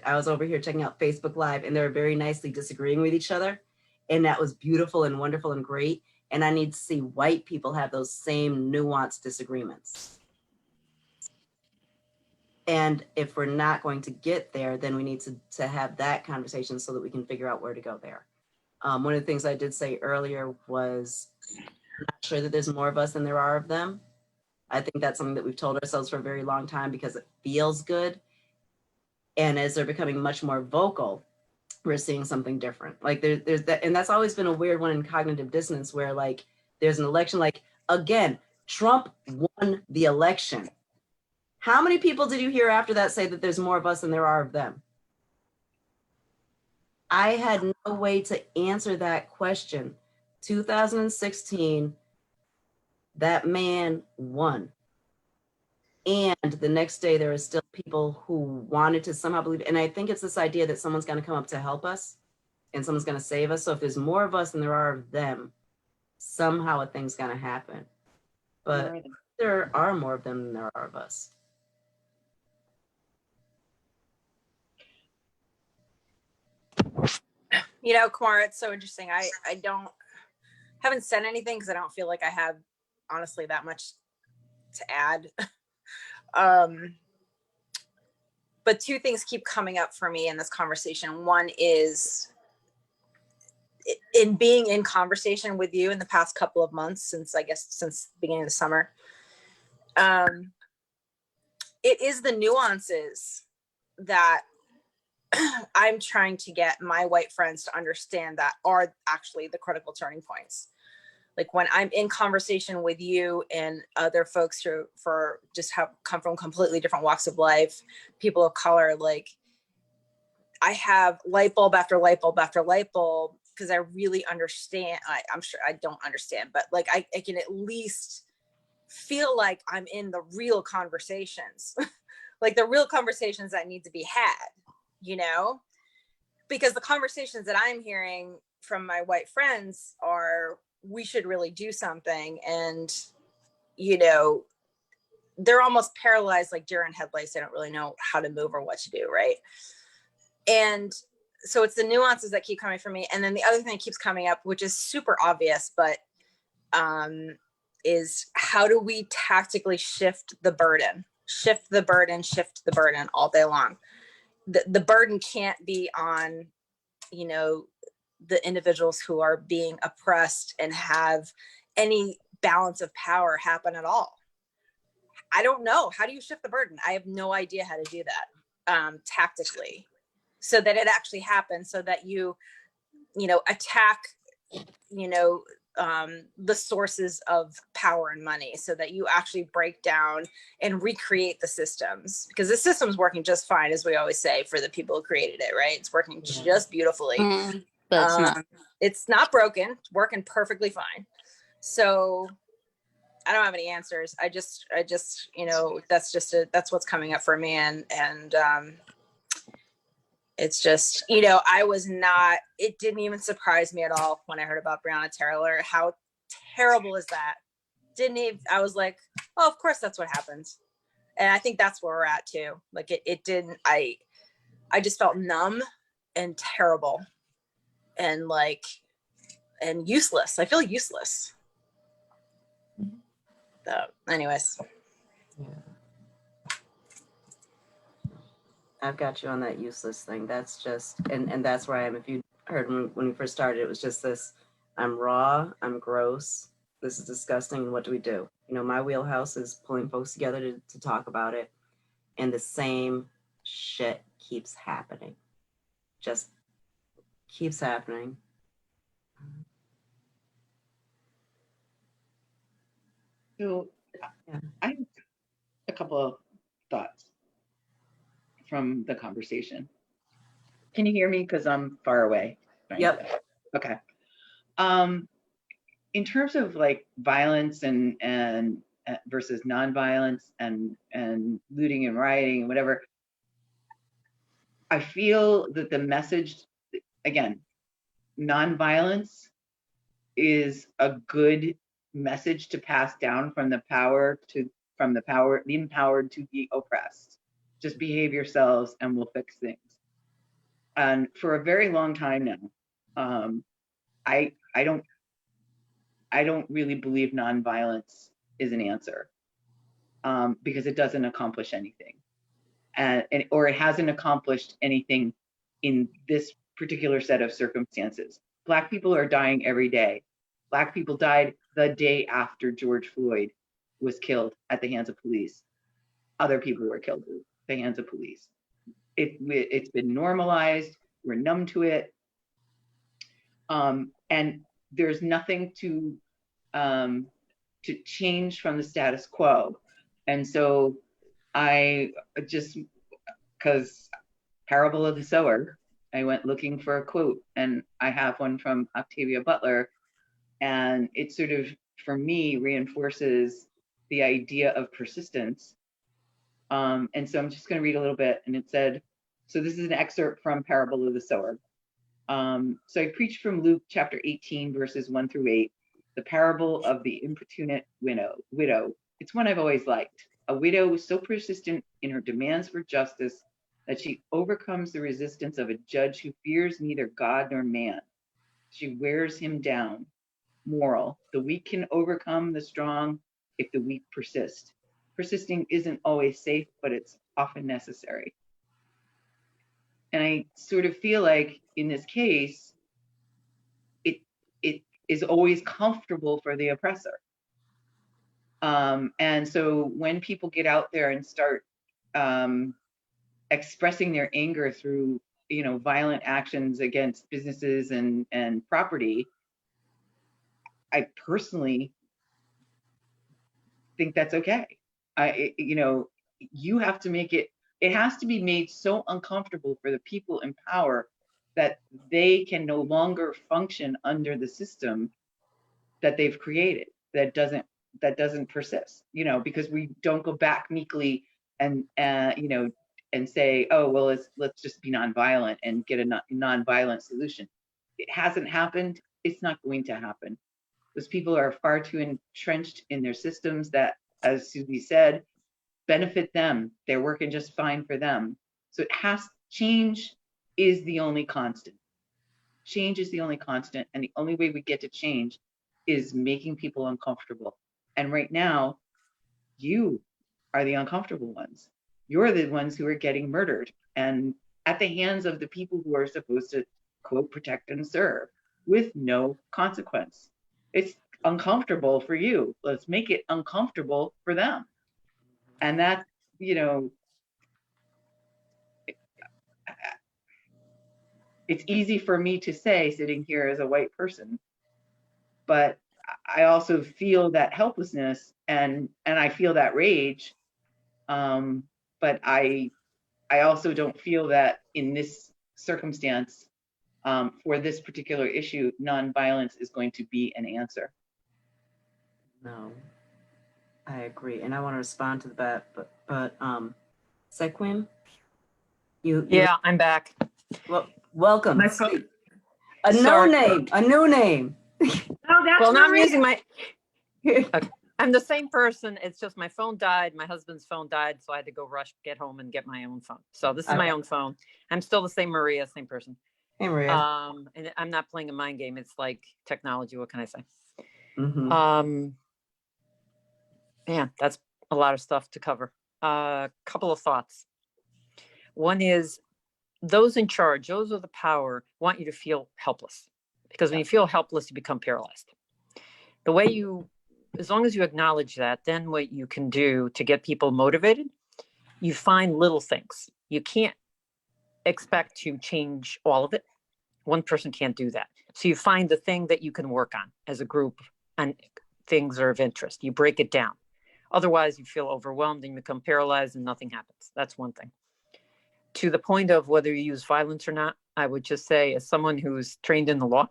was over here checking out Facebook Live, and they were very nicely disagreeing with each other. And that was beautiful and wonderful and great. And I need to see white people have those same nuanced disagreements. And if we're not going to get there, then we need to have that conversation so that we can figure out where to go there. One of the things I did say earlier was, I'm not sure that there's more of us than there are of them. I think that's something that we've told ourselves for a very long time because it feels good. And as they're becoming much more vocal, we're seeing something different. Like there's that, and that's always been a weird one in cognitive dissonance, where like there's an election, like again, Trump won the election. How many people did you hear after that say that there's more of us than there are of them? I had no way to answer that question. 2016, that man won. And the next day, there are still people who wanted to somehow believe, and I think it's this idea that someone's going to come up to help us. and someone's going to save us. So if there's more of us than there are of them, somehow a thing's going to happen. But there are more of them than there are of us. You know, Kumar, it's so interesting. I haven't said anything because I don't feel like I have honestly that much to add. But two things keep coming up for me in this conversation. One is in being in conversation with you in the past couple of months, since the beginning of the summer, it is the nuances that I'm trying to get my white friends to understand that are actually the critical turning points. Like when I'm in conversation with you and other folks who have come from completely different walks of life, people of color, like I have light bulb after light bulb after light bulb because I really understand. I'm sure I don't understand, but like I can at least feel like I'm in the real conversations, like the real conversations that need to be had, you know, because the conversations that I'm hearing from my white friends are, we should really do something. And, you know, they're almost paralyzed, like deer in headlights. They don't really know how to move or what to do. Right. And so it's the nuances that keep coming for me. And then the other thing that keeps coming up, which is super obvious, but is how do we tactically shift the burden all day long? The burden can't be on, you know, the individuals who are being oppressed and have any balance of power happen at all. I don't know. How do you shift the burden? I have no idea how to do that tactically, so that it actually happens, so that you know, attack, you know, the sources of power and money, so that you actually break down and recreate the systems, because the system's working just fine, as we always say, for the people who created it, right? It's working just beautifully. But it's not broken. It's working perfectly fine. So I don't have any answers. I just, you know, that's what's coming up for me. And it's just, you know, it didn't even surprise me at all when I heard about Breonna Taylor. How terrible is that? I was like, oh, of course that's what happens. And I think that's where we're at too. Like it didn't, I just felt numb and terrible and useless. I feel useless. So anyways. Yeah. I've got you on that useless thing. That's just, and that's where I am. If you heard when we first started, it was just this, I'm raw, I'm gross, this is disgusting, what do we do? You know, my wheelhouse is pulling folks together to talk about it, and the same shit keeps happening. Just keeps happening. So I have a couple of thoughts from the conversation. Can you hear me? Because I'm far away. Yep. Okay. In terms of like violence and versus nonviolence and looting and rioting and whatever, I feel that the message, again, nonviolence is a good message to pass down from the empowered to the oppressed. Just behave yourselves and we'll fix things. And for a very long time now, I don't really believe nonviolence is an answer, because it doesn't accomplish anything, or it hasn't accomplished anything in this particular set of circumstances. Black people are dying every day. Black people died the day after George Floyd was killed at the hands of police. Other people were killed at the hands of police. It's been normalized. We're numb to it. And there's nothing to change from the status quo. And so I just, because Parable of the Sower, I went looking for a quote, and I have one from Octavia Butler, and it sort of, for me, reinforces the idea of persistence. And so I'm just going to read a little bit, and it said, so this is an excerpt from Parable of the Sower. So I preached from Luke chapter 18, verses 1 through 8, the parable of the importunate widow. It's one I've always liked. A widow was so persistent in her demands for justice that she overcomes the resistance of a judge who fears neither God nor man. She wears him down. Moral: the weak can overcome the strong if the weak persist. Persisting isn't always safe, but it's often necessary. And I sort of feel like in this case, it is always comfortable for the oppressor. And so when people get out there and start expressing their anger through, violent actions against businesses and property, I personally think that's okay. You have to make it has to be made so uncomfortable for the people in power that they can no longer function under the system that they've created that doesn't persist, because we don't go back meekly and say, oh, well, let's just be nonviolent and get a nonviolent solution. It hasn't happened. It's not going to happen. Those people are far too entrenched in their systems that, as Susie said, benefit them. They're working just fine for them. So change is the only constant. Change is the only constant. And the only way we get to change is making people uncomfortable. And right now, you are the uncomfortable ones. You're the ones who are getting murdered, and at the hands of the people who are supposed to, quote, protect and serve with no consequence. It's uncomfortable for you. Let's make it uncomfortable for them. And that, it's easy for me to say sitting here as a white person, but I also feel that helplessness and I feel that rage. But I also don't feel that in this circumstance, for this particular issue, nonviolence is going to be an answer. No, I agree, and I want to respond to that, but Sequin, Yeah, I'm back. Well, welcome. My phone. A new Sorry. name. Oh, that's well, now I'm using my. Okay. I'm the same person. It's just my phone died. My husband's phone died, so I had to go rush, get home, and get my own phone. So this is my own phone. I'm still the same Maria, same person. Hey, Maria. And I'm not playing a mind game. It's like technology. What can I say? Mm-hmm. Man, that's a lot of stuff to cover. Couple of thoughts. One is those in charge, those with the power, want you to feel helpless, because when you feel helpless, you become paralyzed. The way as long as you acknowledge that, then what you can do to get people motivated, you find little things. You can't expect to change all of it. One person can't do that. So you find the thing that you can work on as a group and things are of interest. You break it down. Otherwise, you feel overwhelmed and you become paralyzed and nothing happens. That's one thing. To the point of whether you use violence or not, I would just say, as someone who's trained in the law,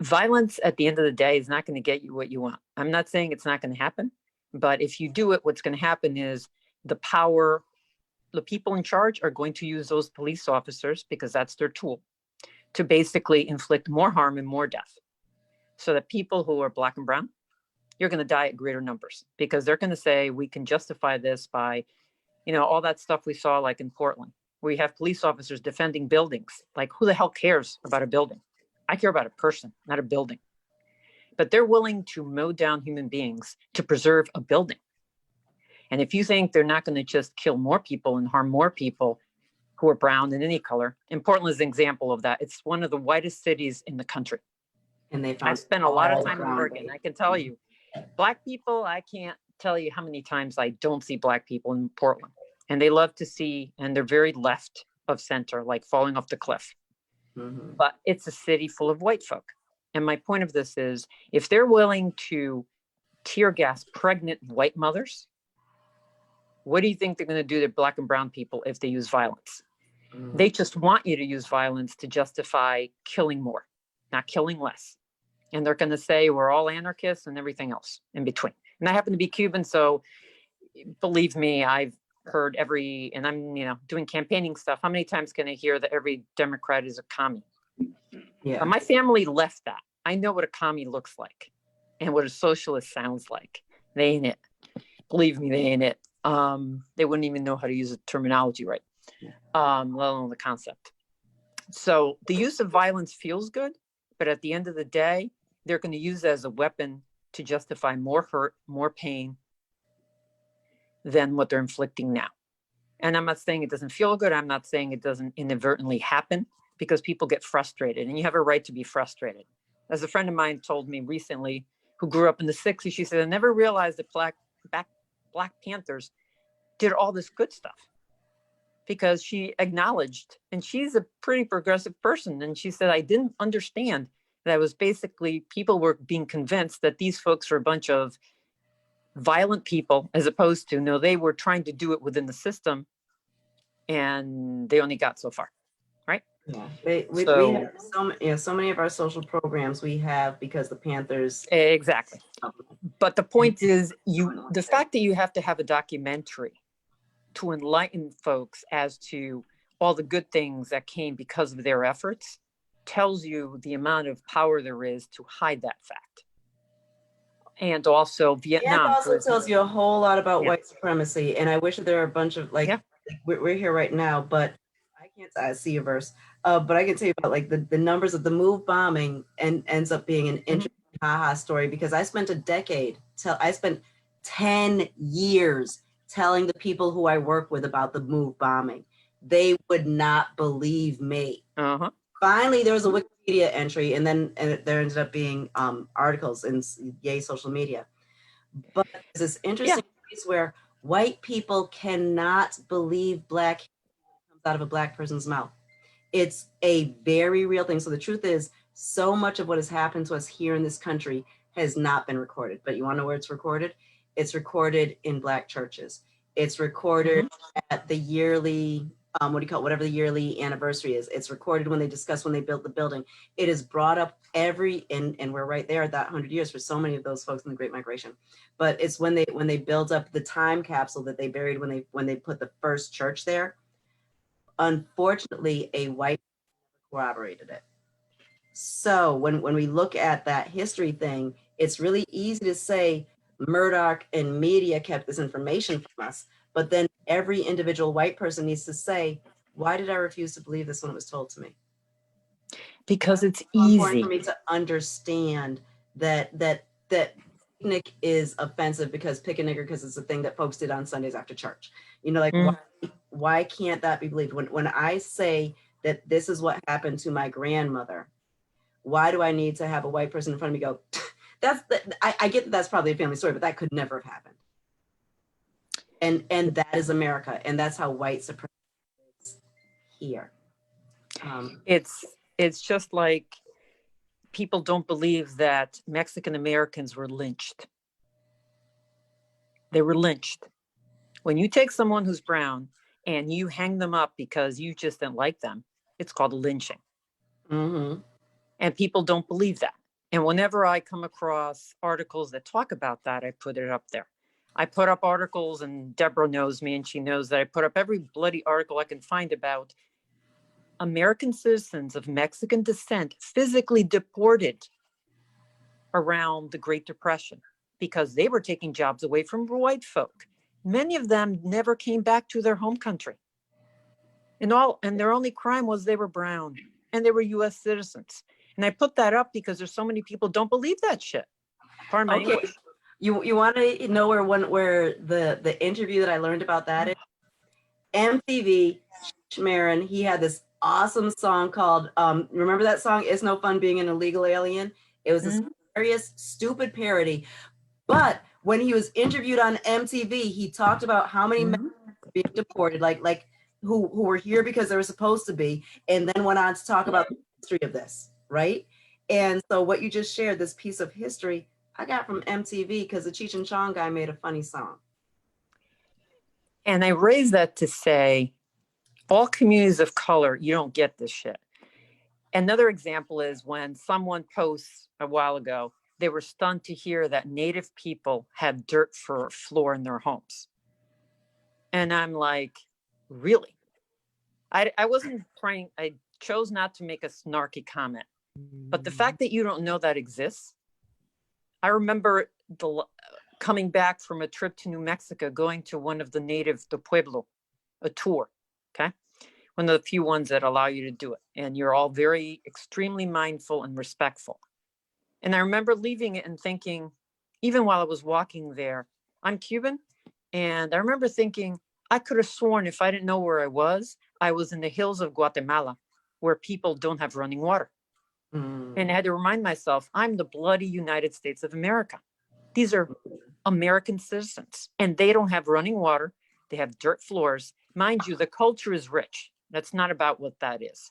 violence at the end of the day is not going to get you what you want. I'm not saying it's not going to happen, but if you do it, what's going to happen is the people in charge are going to use those police officers, because that's their tool, to basically inflict more harm and more death. So that people who are Black and brown, you're going to die at greater numbers, because they're going to say, we can justify this by, all that stuff we saw like in Portland, where you have police officers defending buildings. Like, who the hell cares about a building? I care about a person, not a building. But they're willing to mow down human beings to preserve a building. And if you think they're not going to just kill more people and harm more people who are brown in any color, and Portland is an example of that. It's one of the whitest cities in the country. And I've spent a lot of time in Oregon. I can tell you, Black people, I can't tell you how many times I don't see Black people in Portland. And they love to see, and they're very left of center, like falling off the cliff. Mm-hmm. But it's a city full of white folk. And my point of this is, if they're willing to tear gas pregnant white mothers, what do you think they're going to do to Black and brown people if they use violence? Mm-hmm. They just want you to use violence to justify killing more, not killing less. And they're going to say we're all anarchists and everything else in between. And I happen to be Cuban, so believe me, I've heard and I'm, doing campaigning stuff. How many times can I hear that every Democrat is a commie? Yeah. But my family left that. I know what a commie looks like and what a socialist sounds like. They ain't it. Believe me, they ain't it. They wouldn't even know how to use the terminology right, let alone the concept. So the use of violence feels good, but at the end of the day, they're going to use it as a weapon to justify more hurt, more pain than what they're inflicting now. And I'm not saying it doesn't feel good. I'm not saying it doesn't inadvertently happen, because people get frustrated, and you have a right to be frustrated. As a friend of mine told me recently, who grew up in the 60s, she said, I never realized that Black Panthers did all this good stuff, because she acknowledged, and she's a pretty progressive person, and she said, I didn't understand that it was basically people were being convinced that these folks were a bunch of violent people, as opposed to, no, they were trying to do it within the system, and they only got so far, right? Yeah, we have so many of our social programs we have because the Panthers. Exactly. But the point is, the fact that you have to have a documentary to enlighten folks as to all the good things that came because of their efforts tells you the amount of power there is to hide that fact. And also Vietnam. And also tells you a whole lot about white supremacy. And I wish that there were a bunch of we're here right now, but I can't see a verse. But I can tell you about the numbers of the move bombing, and ends up being an interesting story, because I spent I spent 10 years telling the people who I work with about the move bombing. They would not believe me. Finally, there was a Wikipedia entry, and there ended up being articles in Yay social media. But there's this interesting case where white people cannot believe Black comes out of a Black person's mouth. It's a very real thing. So the truth is, so much of what has happened to us here in this country has not been recorded. But you want to know where it's recorded? It's recorded in Black churches. It's recorded at the yearly, whatever the yearly anniversary is. It's recorded when they discuss when they built the building. It is brought up and we're right there at that 100 years for so many of those folks in the Great Migration. But it's when they build up the time capsule that they buried when they put the first church there. Unfortunately, a white corroborated it. So when we look at that history thing, it's really easy to say Murdoch and media kept this information from us, but then every individual white person needs to say, why did I refuse to believe this when it was told to me? Because it's important easy for me to understand that picnic is offensive because pick a nigger, because it's a thing that folks did on Sundays after church. Why can't that be believed? When I say that this is what happened to my grandmother, why do I need to have a white person in front of me go, I get that that's probably a family story, but that could never have happened. And that is America, and that's how white supremacy is here. It's just like people don't believe that Mexican Americans were lynched. They were lynched. When you take someone who's brown and you hang them up because you just didn't like them, it's called a lynching. And people don't believe that. And whenever I come across articles that talk about that, I put it up there. I put up articles, and Deborah knows me, and she knows that I put up every bloody article I can find about American citizens of Mexican descent physically deported around the Great Depression because they were taking jobs away from white folk. Many of them never came back to their home country. And their only crime was they were brown and they were US citizens. And I put that up because there's so many people don't believe that shit. Pardon my English. You want to know where the interview that I learned about that is? MTV, Marin, he had this awesome song called, remember that song, It's No Fun Being an Illegal Alien? It was this hilarious, stupid parody. But when he was interviewed on MTV, he talked about how many men were being deported, like who were here because they were supposed to be, and then went on to talk about the history of this, right? And so what you just shared, this piece of history, I got from MTV because the Cheech and Chong guy made a funny song. And I raise that to say, all communities of color, you don't get this shit. Another example is when someone posts a while ago, they were stunned to hear that Native people have dirt for a floor in their homes. And I'm like, really? I wasn't trying, I chose not to make a snarky comment. But the fact that you don't know that exists, I remember coming back from a trip to New Mexico, going to one of the native, the Pueblo, a tour, okay? One of the few ones that allow you to do it. And you're all very extremely mindful and respectful. And I remember leaving it and thinking, even while I was walking there, I'm Cuban. And I remember thinking, I could have sworn if I didn't know where I was in the hills of Guatemala, where people don't have running water. And I had to remind myself, I'm the bloody United States of America. These are American citizens, and they don't have running water. They have dirt floors. Mind you, the culture is rich. That's not about what that is,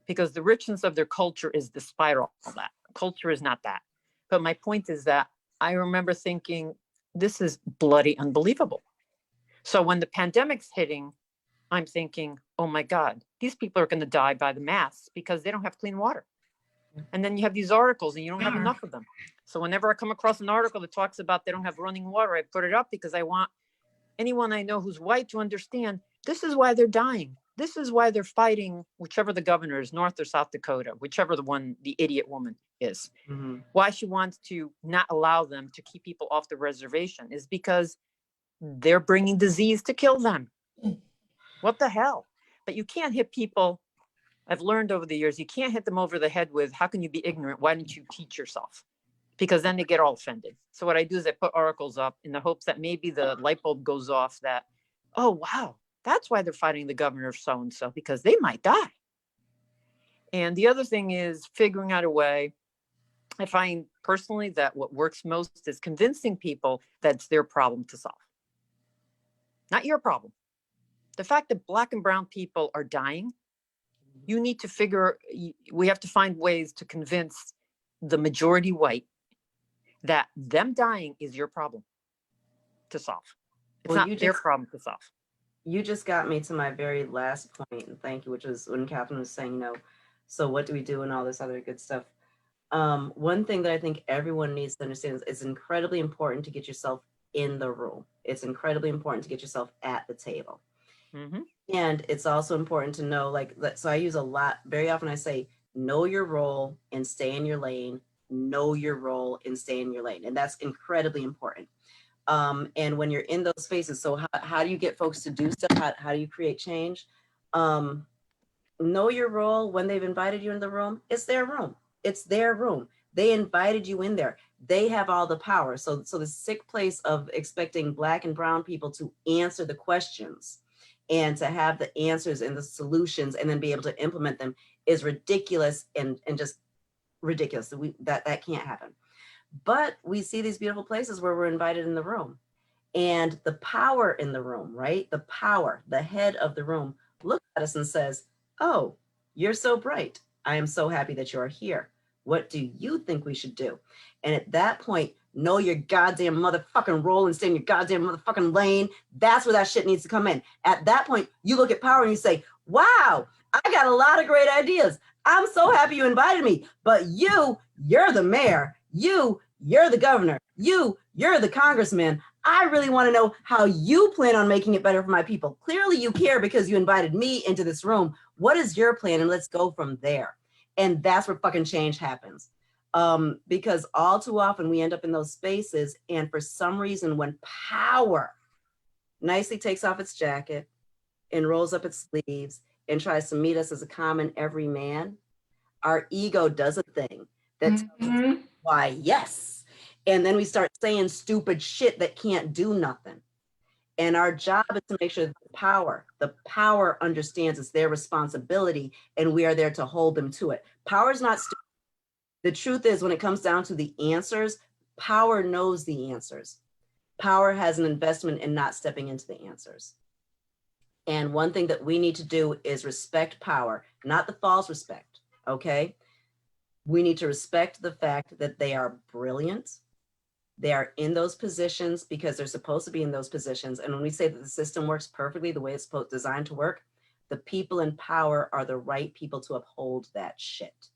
because the richness of their culture is despite all that. Culture is not that. But my point is that I remember thinking, this is bloody unbelievable. So when the pandemic's hitting, I'm thinking, oh my God, these people are going to die by the mass because they don't have clean water. And then you have these articles and you don't have enough of them. So whenever I come across an article that talks about they don't have running water, I put it up because I want anyone I know who's white to understand this is why they're dying. This is why they're fighting whichever the governor is, North or South Dakota, whichever the one, the idiot woman is. Why she wants to not allow them to keep people off the reservation is because they're bringing disease to kill them. What the hell? But you can't hit people. I've learned over the years, you can't hit them over the head with, how can you be ignorant? Why don't you teach yourself? Because then they get all offended. So what I do is I put articles up in the hopes that maybe the light bulb goes off that, oh, wow, that's why they're fighting the governor of so-and-so, because they might die. And the other thing is figuring out a way. I find personally that what works most is convincing people that it's their problem to solve. Not your problem. The fact that Black and brown people are dying, you need to we have to find ways to convince the majority white that them dying is your problem to solve. It's not their problem to solve. You just got me to my very last point, and thank you, which was when Catherine was saying, so what do we do and all this other good stuff. One thing that I think everyone needs to understand is it's incredibly important to get yourself in the room. It's incredibly important to get yourself at the table. And it's also important to know, so I use very often I say, know your role and stay in your lane, know your role and stay in your lane. And that's incredibly important. And when you're in those spaces, so how do you get folks to do stuff? How do you create change? Know your role when they've invited you in the room. It's their room. It's their room. They invited you in there. They have all the power. So the sick place of expecting Black and brown people to answer the questions and to have the answers and the solutions and then be able to implement them is ridiculous and just ridiculous. That can't happen. But we see these beautiful places where we're invited in the room, and the power in the room, right? The power, the head of the room looks at us and says, oh, you're so bright. I am so happy that you're here. What do you think we should do? And at that point, know your goddamn motherfucking role and stay in your goddamn motherfucking lane. That's where that shit needs to come in. At that point, you look at power and you say, wow, I got a lot of great ideas. I'm so happy you invited me, but you're the mayor. You're the governor. You're the congressman. I really want to know how you plan on making it better for my people. Clearly you care because you invited me into this room. What is your plan? And let's go from there. And that's where fucking change happens. Because all too often we end up in those spaces, and for some reason when power nicely takes off its jacket and rolls up its sleeves and tries to meet us as a common everyman, our ego does a thing that's why yes. And then we start saying stupid shit that can't do nothing. And our job is to make sure that the power understands it's their responsibility, and we are there to hold them to it. Power is not stupid. The truth is, when it comes down to the answers, power knows the answers. Power has an investment in not stepping into the answers. And one thing that we need to do is respect power, not the false respect, okay? We need to respect the fact that they are brilliant. They are in those positions because they're supposed to be in those positions. And when we say that the system works perfectly the way it's designed to work, the people in power are the right people to uphold that shit.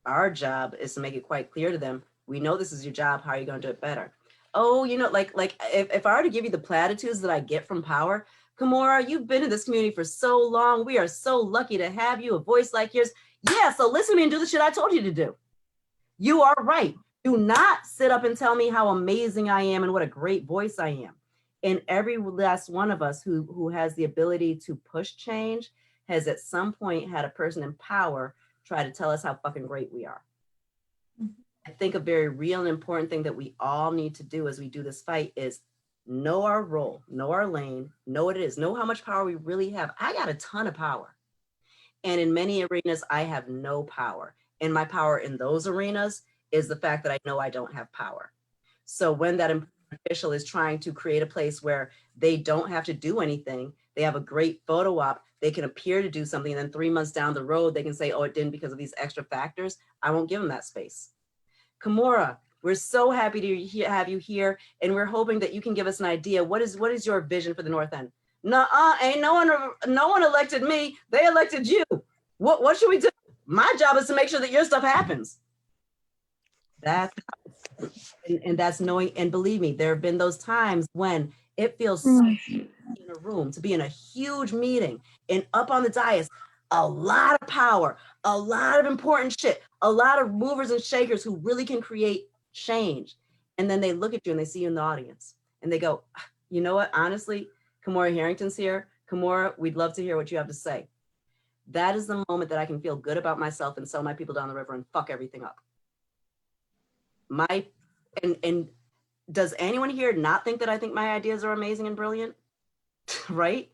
Our job is to make it quite clear to them, we know this is your job, how are you going to do it better? oh, you know, like if I were to give you the platitudes that I get from power, Kimora, you've been in this community for so long. We are so lucky to have you, a voice like yours. Yeah, so listen to me and do the shit I told you to do. You are right. Do not sit up and tell me how amazing I am and what a great voice I am. And every last one of us who has the ability to push change has at some point had a person in power try to tell us how fucking great we are. I think a very real and important thing that we all need to do as we do this fight is know our role, know our lane, know what it is, know how much power we really have. I got a ton of power. And in many arenas, I have no power. And my power in those arenas is the fact that I know I don't have power. So when that official is trying to create a place where they don't have to do anything, they have a great photo op, they can appear to do something, and then 3 months down the road, they can say, oh, it didn't because of these extra factors. I won't give them that space. Kimora, we're so happy to have you here, and we're hoping that you can give us an idea. What is your vision for the North End? Nuh-uh, ain't no one elected me. They elected you. What should we do? My job is to make sure that your stuff happens. That's and that's knowing, and believe me, there have been those times when it feels so in a room, to be in a huge meeting and up on the dais, a lot of power, a lot of important shit, a lot of movers and shakers who really can create change. And then they look at you and they see you in the audience and they go, you know what, honestly, Kimora Harrington's here. Kimora, we'd love to hear what you have to say. That is the moment that I can feel good about myself and sell my people down the river and fuck everything up. And does anyone here not think that I think my ideas are amazing and brilliant? Right?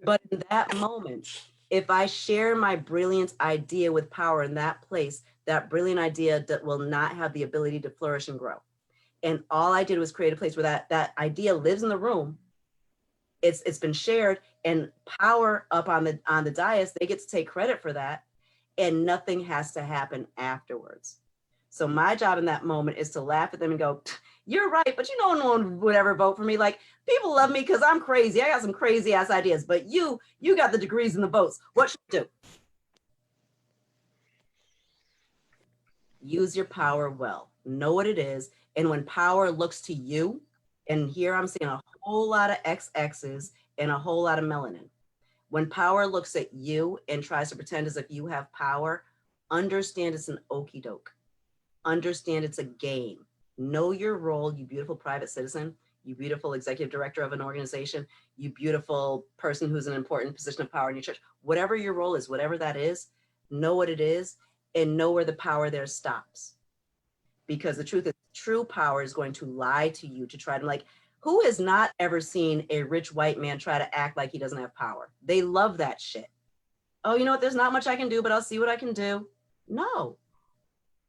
But in that moment, if I share my brilliant idea with power in that place, that brilliant idea that will not have the ability to flourish and grow. And all I did was create a place where that idea lives in the room. It's been shared, and power up on the dais, they get to take credit for that, and nothing has to happen afterwards. So my job in that moment is to laugh at them and go, you're right, but you know, no one would ever vote for me. Like, people love me because I'm crazy. I got some crazy ass ideas, but you got the degrees and the votes. What should I do? Use your power well. Know what it is. And when power looks to you, and here I'm seeing a whole lot of XXs and a whole lot of melanin. When power looks at you and tries to pretend as if you have power, understand it's an okie doke. Understand it's a game. Know your role, you beautiful private citizen, you beautiful executive director of an organization, you beautiful person who's in an important position of power in your church. Whatever your role is, whatever that is, know what it is and know where the power there stops. Because the truth is, true power is going to lie to you to try to, like, who has not ever seen a rich white man try to act like he doesn't have power? They love that shit. Oh, you know what? There's not much I can do, but I'll see what I can do. No.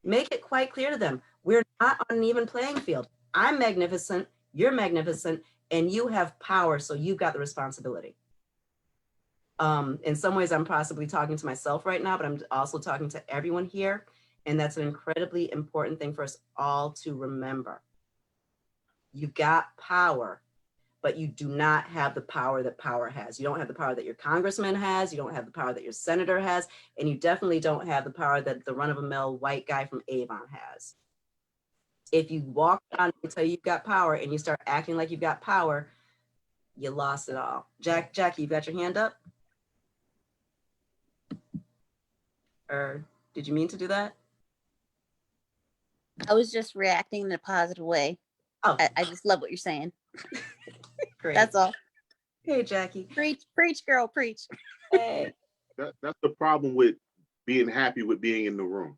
Make it quite clear to them. We're not on an even playing field. I'm magnificent, you're magnificent, and you have power, so you've got the responsibility. In some ways, I'm possibly talking to myself right now, but I'm also talking to everyone here. And that's an incredibly important thing for us all to remember. You've got power, but you do not have the power that power has. You don't have the power that your congressman has. You don't have the power that your senator has. And you definitely don't have the power that the run-of-the-mill white guy from Avon has. If you walk around and tell you you've got power and you start acting like you've got power, you lost it all. Jackie, you got your hand up? Or did you mean to do that? I was just reacting in a positive way. Oh, I just love what you're saying. Great. That's all. Hey, Jackie. Preach, girl, preach. Hey. That's the problem with being happy with being in the room.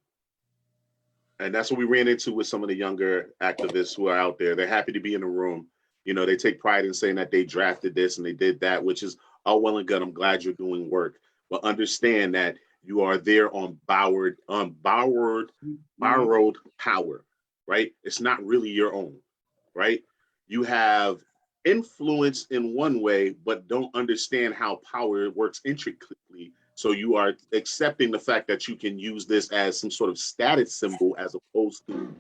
And that's what we ran into with some of the younger activists who are out there. They're happy to be in the room. You know, they take pride in saying that they drafted this and they did that, which is all well and good. I'm glad you're doing work. But understand that you are there on borrowed power, right? It's not really your own, right? You have influence in one way, but don't understand how power works intricately. So you are accepting the fact that you can use this as some sort of status symbol as opposed to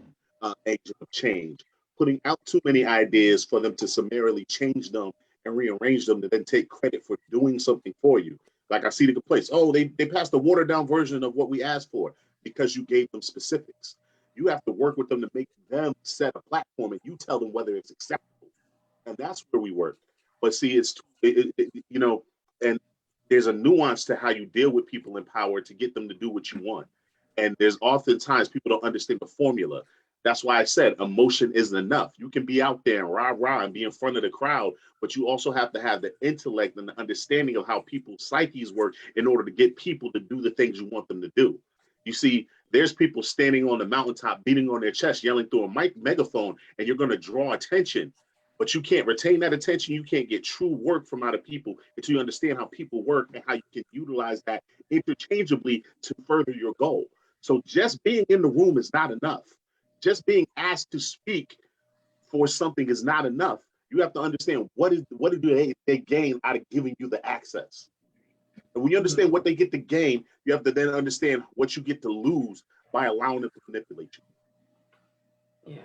agent of change. Putting out too many ideas for them to summarily change them and rearrange them to then take credit for doing something for you. Like I see the complaints. Oh, they passed a watered down version of what we asked for because you gave them specifics. You have to work with them to make them set a platform, and you tell them whether it's acceptable. And that's where we work. But see, and there's a nuance to how you deal with people in power to get them to do what you want. And there's oftentimes people don't understand the formula. That's why I said emotion isn't enough. You can be out there and rah and be in front of the crowd, but you also have to have the intellect and the understanding of how people's psyches work in order to get people to do the things you want them to do. You see, there's people standing on the mountaintop, beating on their chest, yelling through a megaphone, and you're going to draw attention. But you can't retain that attention. You can't get true work from out of people until you understand how people work and how you can utilize that interchangeably to further your goal. So just being in the room is not enough. Just being asked to speak for something is not enough. You have to understand what do they gain out of giving you the access. And when you understand what they get to gain, you have to then understand what you get to lose by allowing them to manipulate you. Yeah.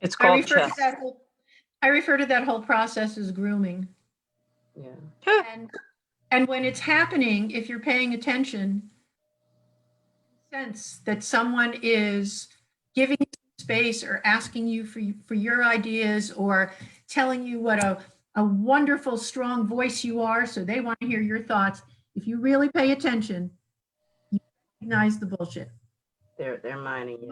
It's called chess. I refer to that whole process as grooming. Yeah. And when it's happening, if you're paying attention, sense that someone is giving you space or asking you for your ideas or telling you what a wonderful, strong voice you are, so they want to hear your thoughts. If you really pay attention, you recognize the bullshit. They're mining you.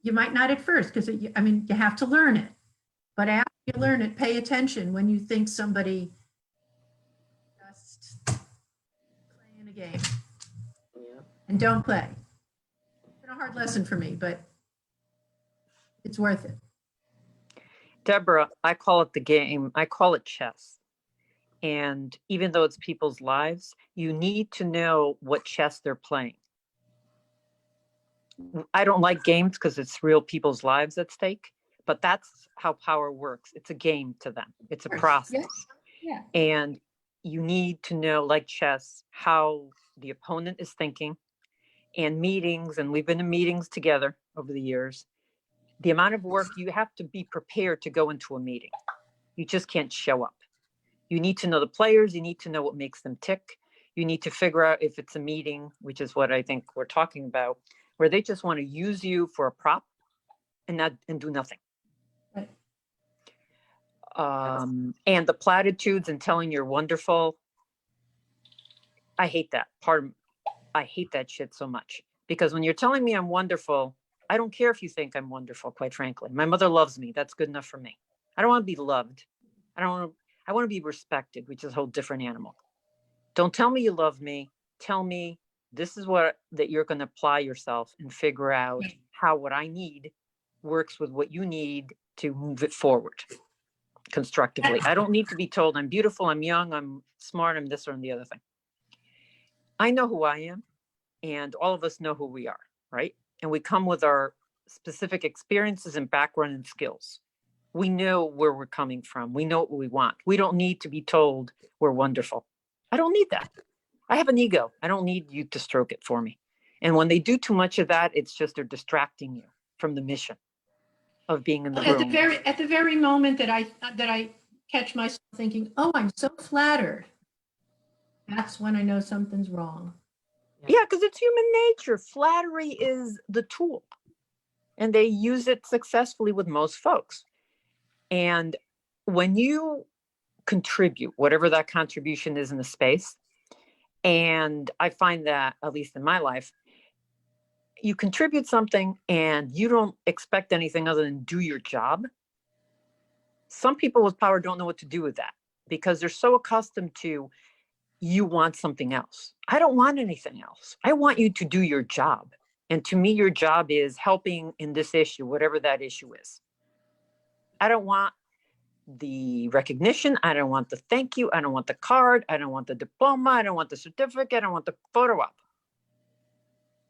You might not at first, because you have to learn it. But after you learn it, pay attention when you think somebody just playing a game. Yeah. And don't play. It's been a hard lesson for me, but it's worth it. Deborah, I call it the game. I call it chess. And even though it's people's lives, you need to know what chess they're playing. I don't like games because it's real people's lives at stake, but that's how power works. It's a game to them. It's a process. Yeah. And you need to know, like chess, how the opponent is thinking, and meetings, and we've been in meetings together over the years. The amount of work you have to be prepared to go into a meeting. You just can't show up. You need to know the players. You need to know what makes them tick. You need to figure out if it's a meeting, which is what I think we're talking about, where they just want to use you for a prop and do nothing. Right. And the platitudes and telling you're wonderful. I hate that. I hate that shit so much, because when you're telling me I'm wonderful, I don't care if you think I'm wonderful, quite frankly. My mother loves me. That's good enough for me. I don't want to be loved. I want to be respected, which is a whole different animal. Don't tell me you love me. Tell me this is that you're going to apply yourself and figure out how what I need works with what you need to move it forward constructively. I don't need to be told I'm beautiful, I'm young, I'm smart, I'm this or the other thing. I know who I am, and all of us know who we are, right? And we come with our specific experiences and background and skills. We know where we're coming from. We know what we want. We don't need to be told we're wonderful. I don't need that. I have an ego. I don't need you to stroke it for me. And when they do too much of that, it's just they're distracting you from the mission of being in the room. At the very moment that I catch myself thinking, oh, I'm so flattered, that's when I know something's wrong. Yeah, because it's human nature. Flattery is the tool, and they use it successfully with most folks. And when you contribute, whatever that contribution is in the space, and I find that, at least in my life, you contribute something and you don't expect anything other than do your job. Some people with power don't know what to do with that because they're so accustomed to, you want something else. I don't want anything else. I want you to do your job. And to me, your job is helping in this issue, whatever that issue is. I don't want the recognition. I don't want the thank you. I don't want the card. I don't want the diploma. I don't want the certificate. I don't want the photo op.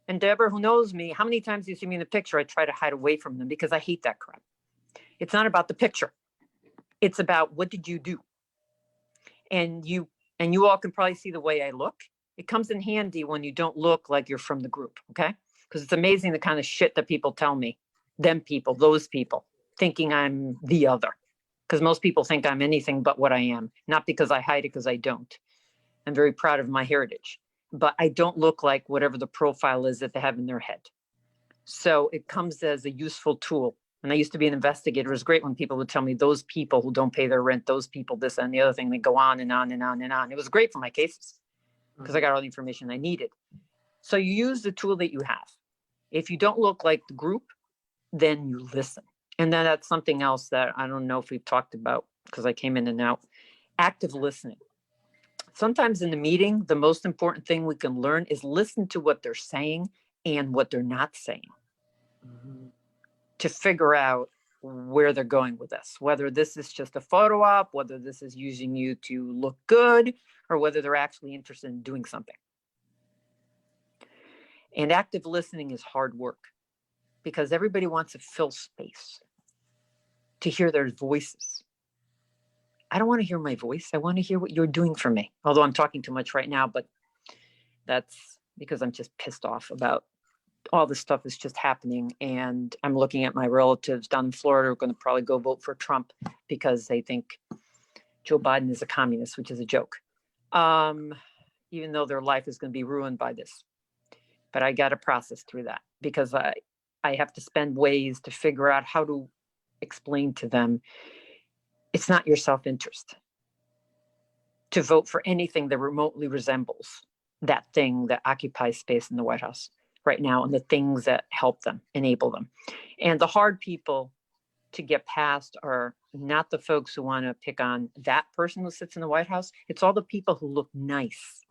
And Deborah, who knows me, how many times you see me in the picture, I try to hide away from them because I hate that crap. It's not about the picture. It's about what did you do? And you all can probably see the way I look. It comes in handy when you don't look like you're from the group, okay? Because it's amazing the kind of shit that people tell me, them people, those people, thinking I'm the other. Because most people think I'm anything but what I am, not because I hide it, because I don't. I'm very proud of my heritage, but I don't look like whatever the profile is that they have in their head. So it comes as a useful tool. And I used to be an investigator. It was great when people would tell me those people who don't pay their rent, those people, this and the other thing, they go on and on and on and on. It was great for my cases because I got all the information I needed. So you use the tool that you have. If you don't look like the group, then you listen. And then that's something else that I don't know if we've talked about because I came in and out. Active listening. Sometimes in the meeting, the most important thing we can learn is listen to what they're saying and what they're not saying to figure out where they're going with this, whether this is just a photo op, whether this is using you to look good, or whether they're actually interested in doing something. And active listening is hard work because everybody wants to fill space to hear their voices. I don't want to hear my voice. I want to hear what you're doing for me. Although I'm talking too much right now, but that's because I'm just pissed off about all this stuff is just happening. And I'm looking at my relatives down in Florida who are going to probably go vote for Trump because they think Joe Biden is a communist, which is a joke. Even though their life is going to be ruined by this. But I got to process through that because I have to spend ways to figure out how to explain to them it's not your self-interest to vote for anything that remotely resembles that thing that occupies space in the White House right now and the things that help them, enable them. And the hard people to get past are not the folks who want to pick on that person who sits in the White House. It's all the people who look nice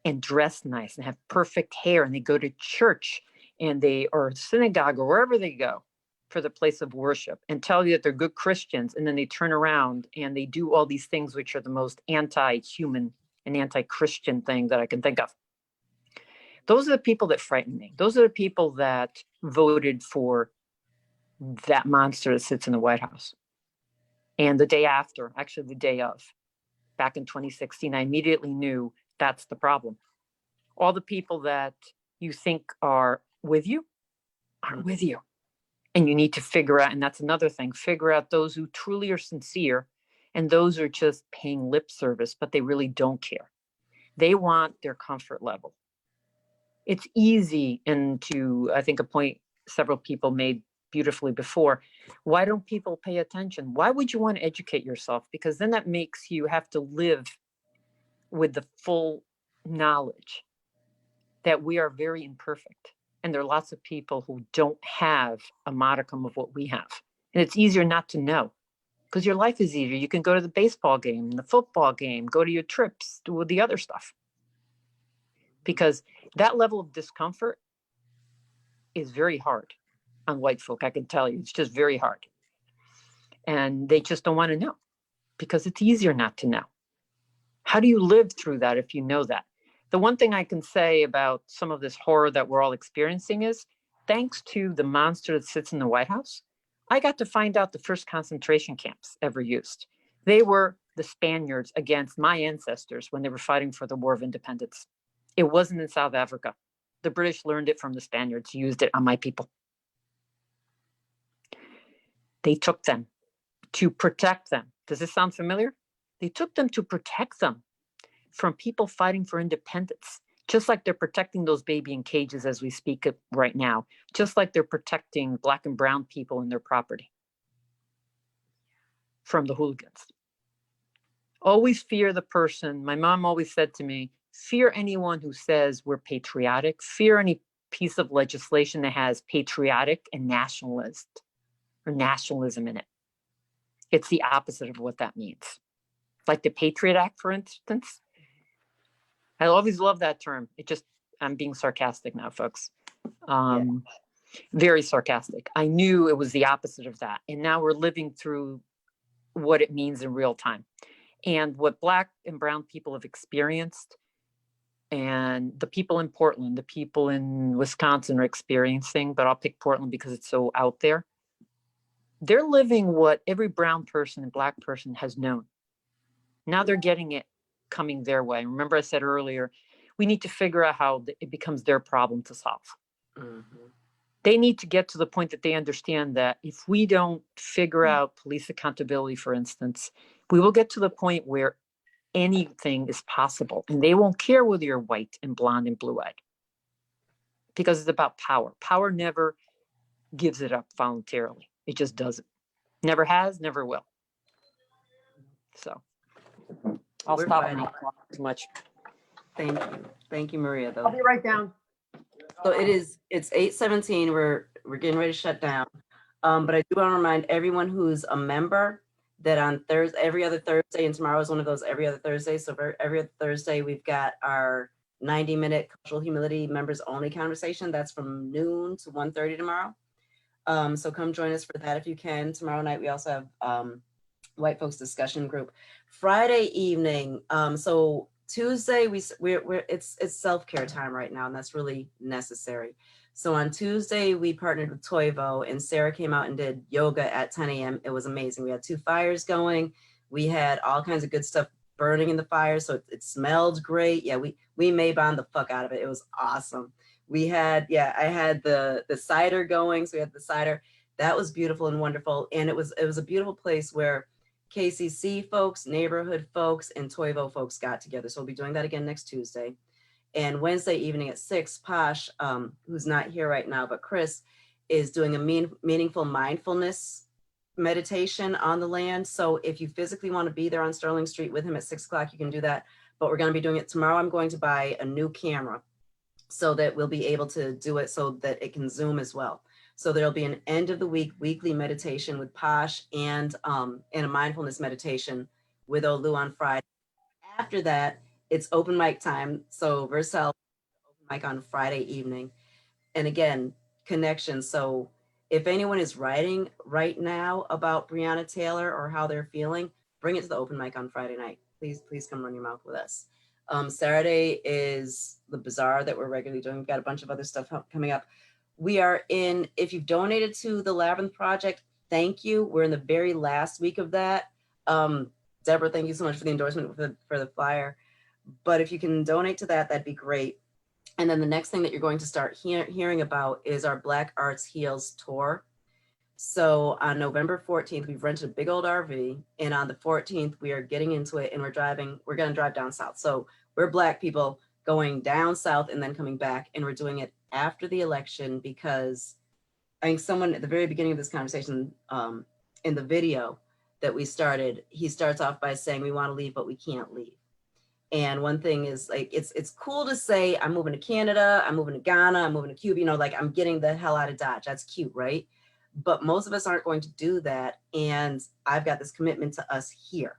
and dress nice and have perfect hair and they go to church and they or synagogue or wherever they go for the place of worship and tell you that they're good Christians. And then they turn around and they do all these things, which are the most anti-human and anti-Christian thing that I can think of. Those are the people that frighten me. Those are the people that voted for that monster that sits in the White House. And the day after, actually the day of, back in 2016, I immediately knew that's the problem. All the people that you think are with you aren't with you. And you need to figure out, and that's another thing, figure out those who truly are sincere and those who are just paying lip service, but they really don't care. They want their comfort level. It's easy, and to, I think, a point several people made beautifully before, why don't people pay attention? Why would you want to educate yourself? Because then that makes you have to live with the full knowledge that we are very imperfect. And there are lots of people who don't have a modicum of what we have. And it's easier not to know because your life is easier. You can go to the baseball game, the football game, go to your trips, do the other stuff. Because that level of discomfort is very hard on white folk. I can tell you, it's just very hard. And they just don't want to know because it's easier not to know. How do you live through that if you know that? The one thing I can say about some of this horror that we're all experiencing is, thanks to the monster that sits in the White House, I got to find out the first concentration camps ever used. They were the Spaniards against my ancestors when they were fighting for the War of Independence. It wasn't in South Africa. The British learned it from the Spaniards, used it on my people. They took them to protect them. Does this sound familiar? They took them to protect them from people fighting for independence, just like they're protecting those baby in cages as we speak right now, just like they're protecting Black and brown people and their property from the hooligans. Always fear the person. My mom always said to me, fear anyone who says we're patriotic, fear any piece of legislation that has patriotic and nationalist or nationalism in it. It's the opposite of what that means. Like the Patriot Act, for instance. I always love that term. I'm being sarcastic now, folks. Very sarcastic. I knew it was the opposite of that. And now we're living through what it means in real time. And what Black and brown people have experienced, and the people in Portland, the people in Wisconsin are experiencing, but I'll pick Portland because it's so out there. They're living what every brown person and Black person has known. Now they're getting it coming their way. Remember I said earlier, we need to figure out how it becomes their problem to solve. Mm-hmm. They need to get to the point that they understand that if we don't figure out police accountability, for instance, we will get to the point where anything is possible and they won't care whether you're white and blonde and blue-eyed because it's about power. Power never gives it up voluntarily. It just doesn't. Never has, never will. So I'll We're stop fighting. too much. Thank you, Maria. Though. I'll be right down. So it's 8:17. We're getting ready to shut down. But I do want to remind everyone who's a member that on Thursday, every other Thursday, and tomorrow is one of those every other Thursday. So for every other Thursday, we've got our 90-minute cultural humility members only conversation. That's from noon to 1:30 tomorrow. So come join us for that if you can. Tomorrow night, we also have White Folks Discussion Group. Friday evening, so Tuesday, it's self-care time right now, and that's really necessary. So on Tuesday, we partnered with Toivo, and Sarah came out and did yoga at 10 a.m. It was amazing. We had 2 fires going. We had all kinds of good stuff burning in the fire, so it smelled great. Yeah, we Maybon the fuck out of it. It was awesome. We had, I had the cider going, so we had the cider. That was beautiful and wonderful, and it was a beautiful place where KCC folks, neighborhood folks, and Toivo folks got together. So we'll be doing that again next Tuesday. And Wednesday evening at 6, Posh, who's not here right now, but Chris, is doing a meaningful mindfulness meditation on the land. So if you physically want to be there on Sterling Street with him at 6 o'clock, you can do that. But we're going to be doing it tomorrow. I'm going to buy a new camera so that we'll be able to do it so that it can Zoom as well. So there'll be an end of the week weekly meditation with Posh and a mindfulness meditation with Olu on Friday. After that, it's open mic time. So Vercel open mic on Friday evening. And again, connections. So if anyone is writing right now about Breonna Taylor or how they're feeling, bring it to the open mic on Friday night. Please come run your mouth with us. Saturday is the bazaar that we're regularly doing. We've got a bunch of other stuff coming up. We are if you've donated to the Labyrinth Project, thank you. We're in the very last week of that. Deborah, thank you so much for the endorsement for the flyer. But if you can donate to that, that'd be great. And then the next thing that you're going to start hearing about is our Black Arts Heals tour. So on November 14th, we've rented a big old RV. And on the 14th, we are getting into it and we're going to drive down south. So we're Black people going down south and then coming back. And we're doing it after the election because I think someone at the very beginning of this conversation in the video that we started, he starts off by saying, we want to leave, but we can't leave. And one thing is like, it's cool to say, I'm moving to Canada, I'm moving to Ghana, I'm moving to Cuba, like I'm getting the hell out of Dodge. That's cute, right? But most of us aren't going to do that. And I've got this commitment to us here,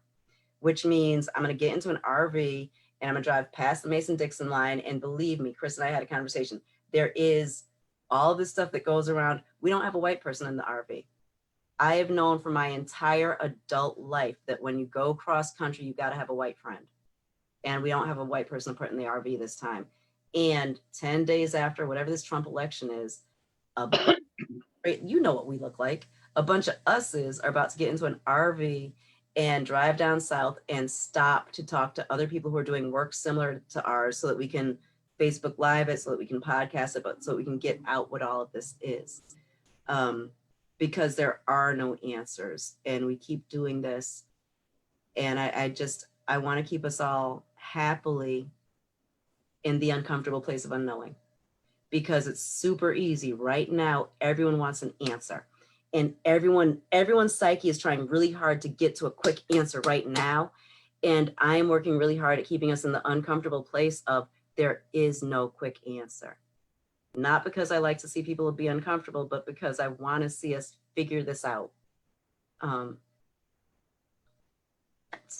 which means I'm going to get into an RV and I'm going to drive past the Mason-Dixon line. And believe me, Chris and I had a conversation. There is all this stuff that goes around. We don't have a white person in the RV. I have known for my entire adult life that when you go cross country, you got to have a white friend. And we don't have a white person put in the RV this time. And 10 days after, whatever this Trump election is, you know what we look like. A bunch of us's are about to get into an RV and drive down south and stop to talk to other people who are doing work similar to ours so that we can Facebook Live it, so that we can podcast it, but so we can get out what all of this is. Because there are no answers and we keep doing this. And I want to keep us all happily in the uncomfortable place of unknowing, because it's super easy right now. Everyone wants an answer, and everyone's psyche is trying really hard to get to a quick answer right now. And I'm working really hard at keeping us in the uncomfortable place of there is no quick answer. Not because I like to see people be uncomfortable, but because I want to see us figure this out. So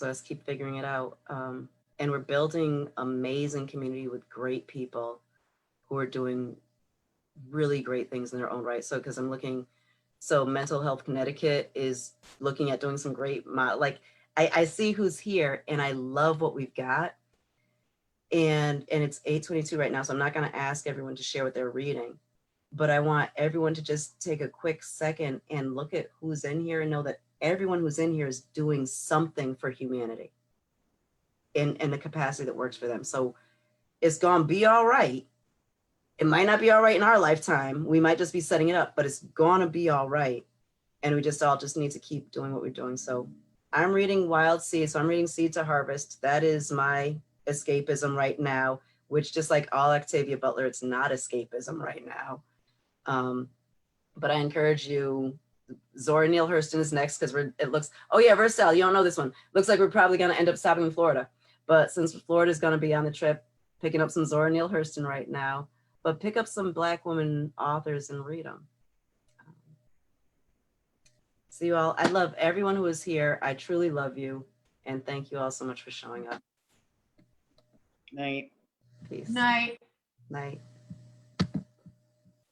let's keep figuring it out. And we're building amazing community with great people who are doing really great things in their own right. So because I'm looking, so Mental Health Connecticut is looking at doing some great, I see who's here and I love what we've got. And it's 8:22 right now, so I'm not going to ask everyone to share what they're reading, but I want everyone to just take a quick second and look at who's in here and know that everyone who's in here is doing something for humanity in the capacity that works for them. So it's going to be all right. It might not be all right in our lifetime. We might just be setting it up, but it's going to be all right. And we all just need to keep doing what we're doing. So I'm reading Wild Seed. So I'm reading Seed to Harvest. That is my escapism right now. which just like all Octavia Butler, it's not escapism right now. But I encourage you, Zora Neale Hurston is next because it looks, oh yeah, Versal, you don't know this one. Looks like we're probably gonna end up stopping in Florida. But since Florida is gonna be on the trip, picking up some Zora Neale Hurston right now, but pick up some Black women authors and read them. See you all. I love everyone who is here. I truly love you. And thank you all so much for showing up. Night. Peace. Night. Night.